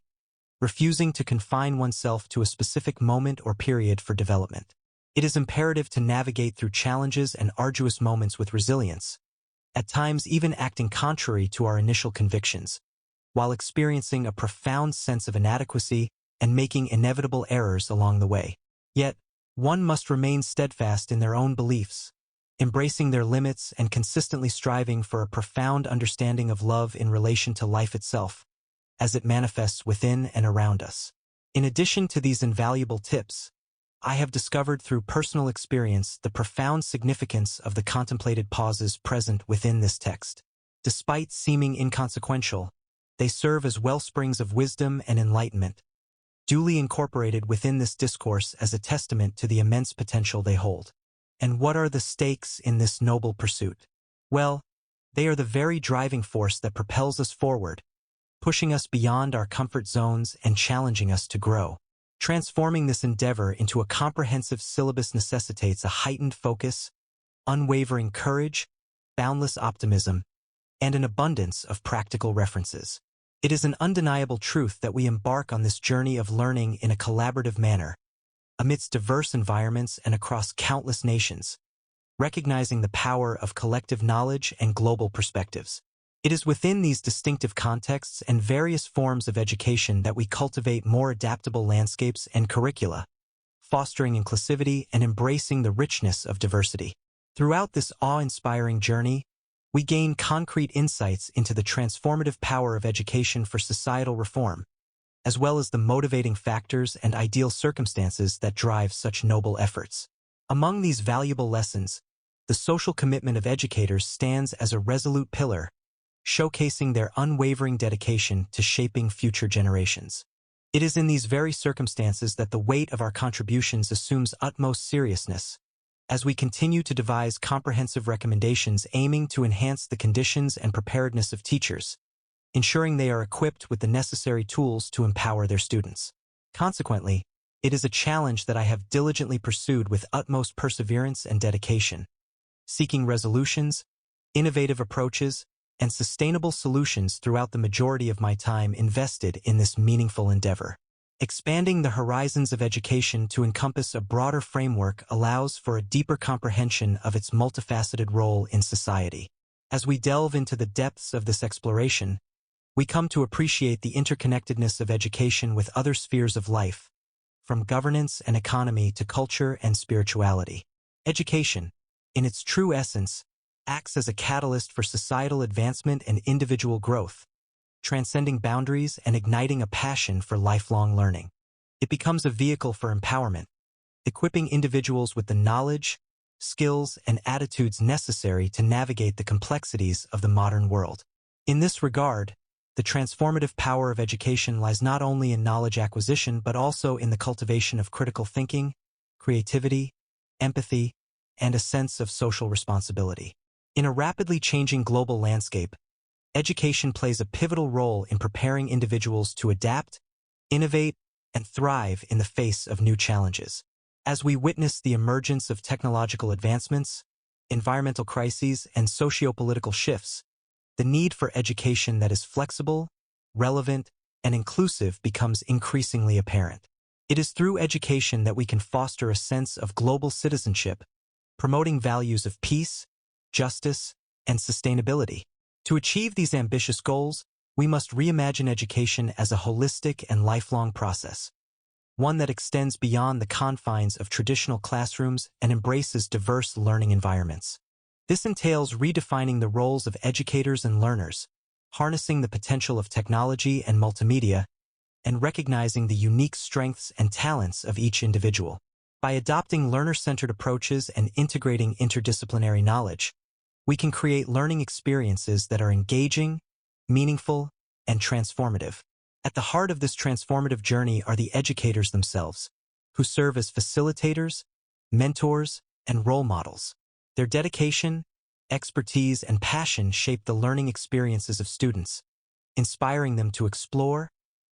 refusing to confine oneself to a specific moment or period for development. It is imperative to navigate through challenges and arduous moments with resilience, at times even acting contrary to our initial convictions, while experiencing a profound sense of inadequacy and making inevitable errors along the way. Yet, one must remain steadfast in their own beliefs, embracing their limits and consistently striving for a profound understanding of love in relation to life itself, as it manifests within and around us. In addition to these invaluable tips, I have discovered through personal experience the profound significance of the contemplated pauses present within this text. Despite seeming inconsequential, they serve as wellsprings of wisdom and enlightenment, duly incorporated within this discourse as a testament to the immense potential they hold. And what are the stakes in this noble pursuit? Well, they are the very driving force that propels us forward, pushing us beyond our comfort zones and challenging us to grow. Transforming this endeavor into a comprehensive syllabus necessitates a heightened focus, unwavering courage, boundless optimism, and an abundance of practical references. It is an undeniable truth that we embark on this journey of learning in a collaborative manner, amidst diverse environments and across countless nations, recognizing the power of collective knowledge and global perspectives. It is within these distinctive contexts and various forms of education that we cultivate more adaptable landscapes and curricula, fostering inclusivity and embracing the richness of diversity. Throughout this awe-inspiring journey, we gain concrete insights into the transformative power of education for societal reform, as well as the motivating factors and ideal circumstances that drive such noble efforts. Among these valuable lessons, the social commitment of educators stands as a resolute pillar, showcasing their unwavering dedication to shaping future generations. It is in these very circumstances that the weight of our contributions assumes utmost seriousness, as we continue to devise comprehensive recommendations aiming to enhance the conditions and preparedness of teachers, ensuring they are equipped with the necessary tools to empower their students. Consequently, it is a challenge that I have diligently pursued with utmost perseverance and dedication, seeking resolutions, innovative approaches, and sustainable solutions throughout the majority of my time invested in this meaningful endeavor. Expanding the horizons of education to encompass a broader framework allows for a deeper comprehension of its multifaceted role in society. As we delve into the depths of this exploration, we come to appreciate the interconnectedness of education with other spheres of life, from governance and economy to culture and spirituality. Education, in its true essence, acts as a catalyst for societal advancement and individual growth, transcending boundaries and igniting a passion for lifelong learning. It becomes a vehicle for empowerment, equipping individuals with the knowledge, skills, and attitudes necessary to navigate the complexities of the modern world. In this regard, the transformative power of education lies not only in knowledge acquisition but also in the cultivation of critical thinking, creativity, empathy, and a sense of social responsibility. In a rapidly changing global landscape, education plays a pivotal role in preparing individuals to adapt, innovate, and thrive in the face of new challenges. As we witness the emergence of technological advancements, environmental crises, and socio-political shifts, the need for education that is flexible, relevant, and inclusive becomes increasingly apparent. It is through education that we can foster a sense of global citizenship, promoting values of peace, justice, and sustainability. To achieve these ambitious goals, we must reimagine education as a holistic and lifelong process, one that extends beyond the confines of traditional classrooms and embraces diverse learning environments. This entails redefining the roles of educators and learners, harnessing the potential of technology and multimedia, and recognizing the unique strengths and talents of each individual. By adopting learner-centered approaches and integrating interdisciplinary knowledge, we can create learning experiences that are engaging, meaningful, and transformative. At the heart of this transformative journey are the educators themselves, who serve as facilitators, mentors, and role models. Their dedication, expertise, and passion shape the learning experiences of students, inspiring them to explore,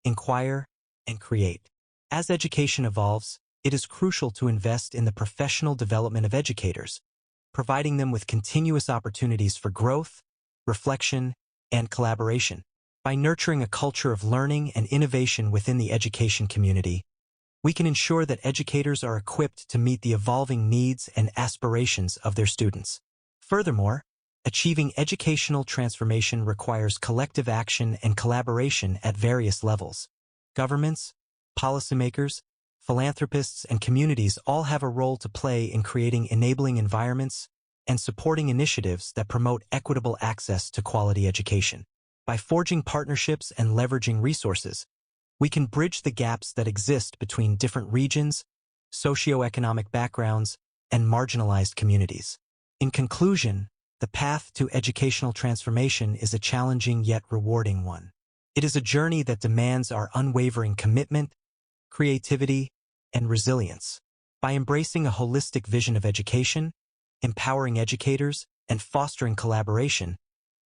inquire, and create. As education evolves, it is crucial to invest in the professional development of educators, providing them with continuous opportunities for growth, reflection, and collaboration. By nurturing a culture of learning and innovation within the education community, we can ensure that educators are equipped to meet the evolving needs and aspirations of their students. Furthermore, achieving educational transformation requires collective action and collaboration at various levels. Governments, policymakers, philanthropists, and communities all have a role to play in creating enabling environments and supporting initiatives that promote equitable access to quality education. By forging partnerships and leveraging resources, we can bridge the gaps that exist between different regions, socioeconomic backgrounds, and marginalized communities. In conclusion, the path to educational transformation is a challenging yet rewarding one. It is a journey that demands our unwavering commitment, creativity, and resilience. By embracing a holistic vision of education, empowering educators, and fostering collaboration,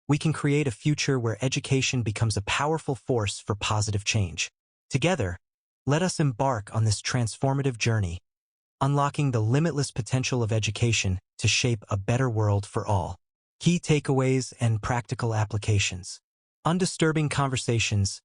we can create a future where education becomes a powerful force for positive change. Together, let us embark on this transformative journey, unlocking the limitless potential of education to shape a better world for all. Key takeaways and practical applications. Undisturbing Conversations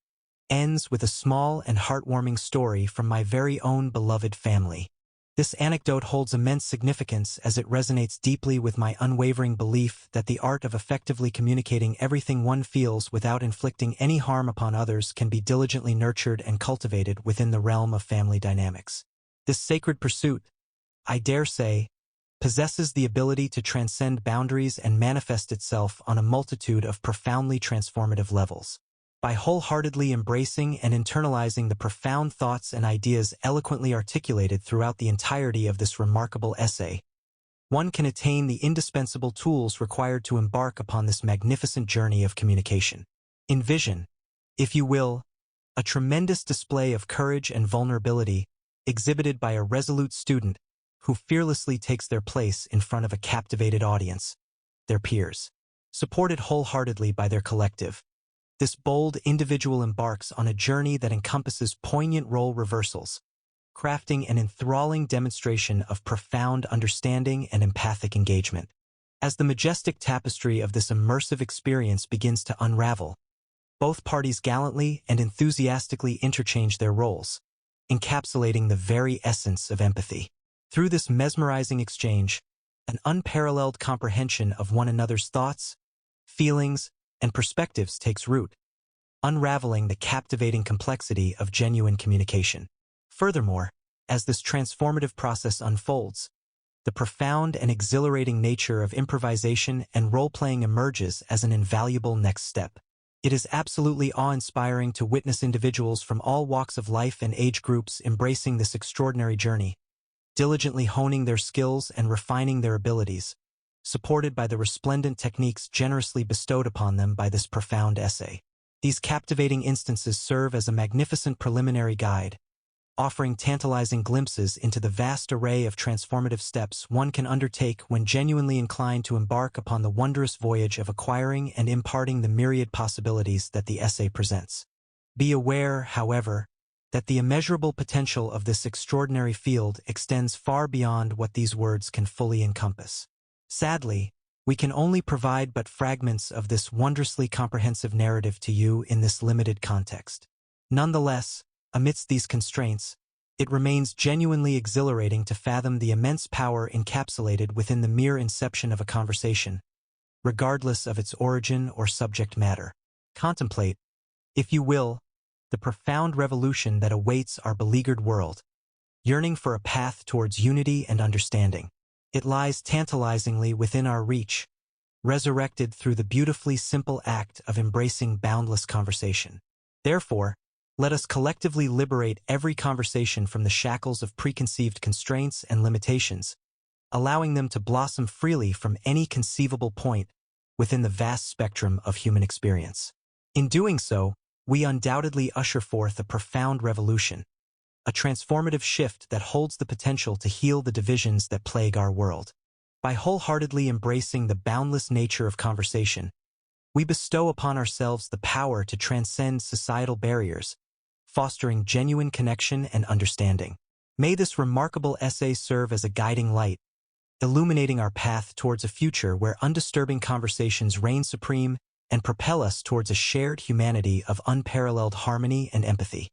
ends with a small and heartwarming story from my very own beloved family. This anecdote holds immense significance as it resonates deeply with my unwavering belief that the art of effectively communicating everything one feels without inflicting any harm upon others can be diligently nurtured and cultivated within the realm of family dynamics. This sacred pursuit, I dare say, possesses the ability to transcend boundaries and manifest itself on a multitude of profoundly transformative levels. By wholeheartedly embracing and internalizing the profound thoughts and ideas eloquently articulated throughout the entirety of this remarkable essay, one can attain the indispensable tools required to embark upon this magnificent journey of communication. Envision, if you will, a tremendous display of courage and vulnerability exhibited by a resolute student who fearlessly takes their place in front of a captivated audience, their peers, supported wholeheartedly by their collective. This bold individual embarks on a journey that encompasses poignant role reversals, crafting an enthralling demonstration of profound understanding and empathic engagement. As the majestic tapestry of this immersive experience begins to unravel, both parties gallantly and enthusiastically interchange their roles, encapsulating the very essence of empathy. Through this mesmerizing exchange, an unparalleled comprehension of one another's thoughts, feelings, and perspectives takes root, unraveling the captivating complexity of genuine communication. Furthermore, as this transformative process unfolds, the profound and exhilarating nature of improvisation and role-playing emerges as an invaluable next step. It is absolutely awe-inspiring to witness individuals from all walks of life and age groups embracing this extraordinary journey, diligently honing their skills and refining their abilities, supported by the resplendent techniques generously bestowed upon them by this profound essay. These captivating instances serve as a magnificent preliminary guide, offering tantalizing glimpses into the vast array of transformative steps one can undertake when genuinely inclined to embark upon the wondrous voyage of acquiring and imparting the myriad possibilities that the essay presents. Be aware, however, that the immeasurable potential of this extraordinary field extends far beyond what these words can fully encompass. Sadly, we can only provide but fragments of this wondrously comprehensive narrative to you in this limited context. Nonetheless, amidst these constraints, it remains genuinely exhilarating to fathom the immense power encapsulated within the mere inception of a conversation, regardless of its origin or subject matter. Contemplate, if you will, the profound revolution that awaits our beleaguered world, yearning for a path towards unity and understanding. It lies tantalizingly within our reach, resurrected through the beautifully simple act of embracing boundless conversation. Therefore, let us collectively liberate every conversation from the shackles of preconceived constraints and limitations, allowing them to blossom freely from any conceivable point within the vast spectrum of human experience. In doing so, we undoubtedly usher forth a profound revolution, a transformative shift that holds the potential to heal the divisions that plague our world. By wholeheartedly embracing the boundless nature of conversation, we bestow upon ourselves the power to transcend societal barriers, fostering genuine connection and understanding. May this remarkable essay serve as a guiding light, illuminating our path towards a future where undisturbing conversations reign supreme and propel us towards a shared humanity of unparalleled harmony and empathy.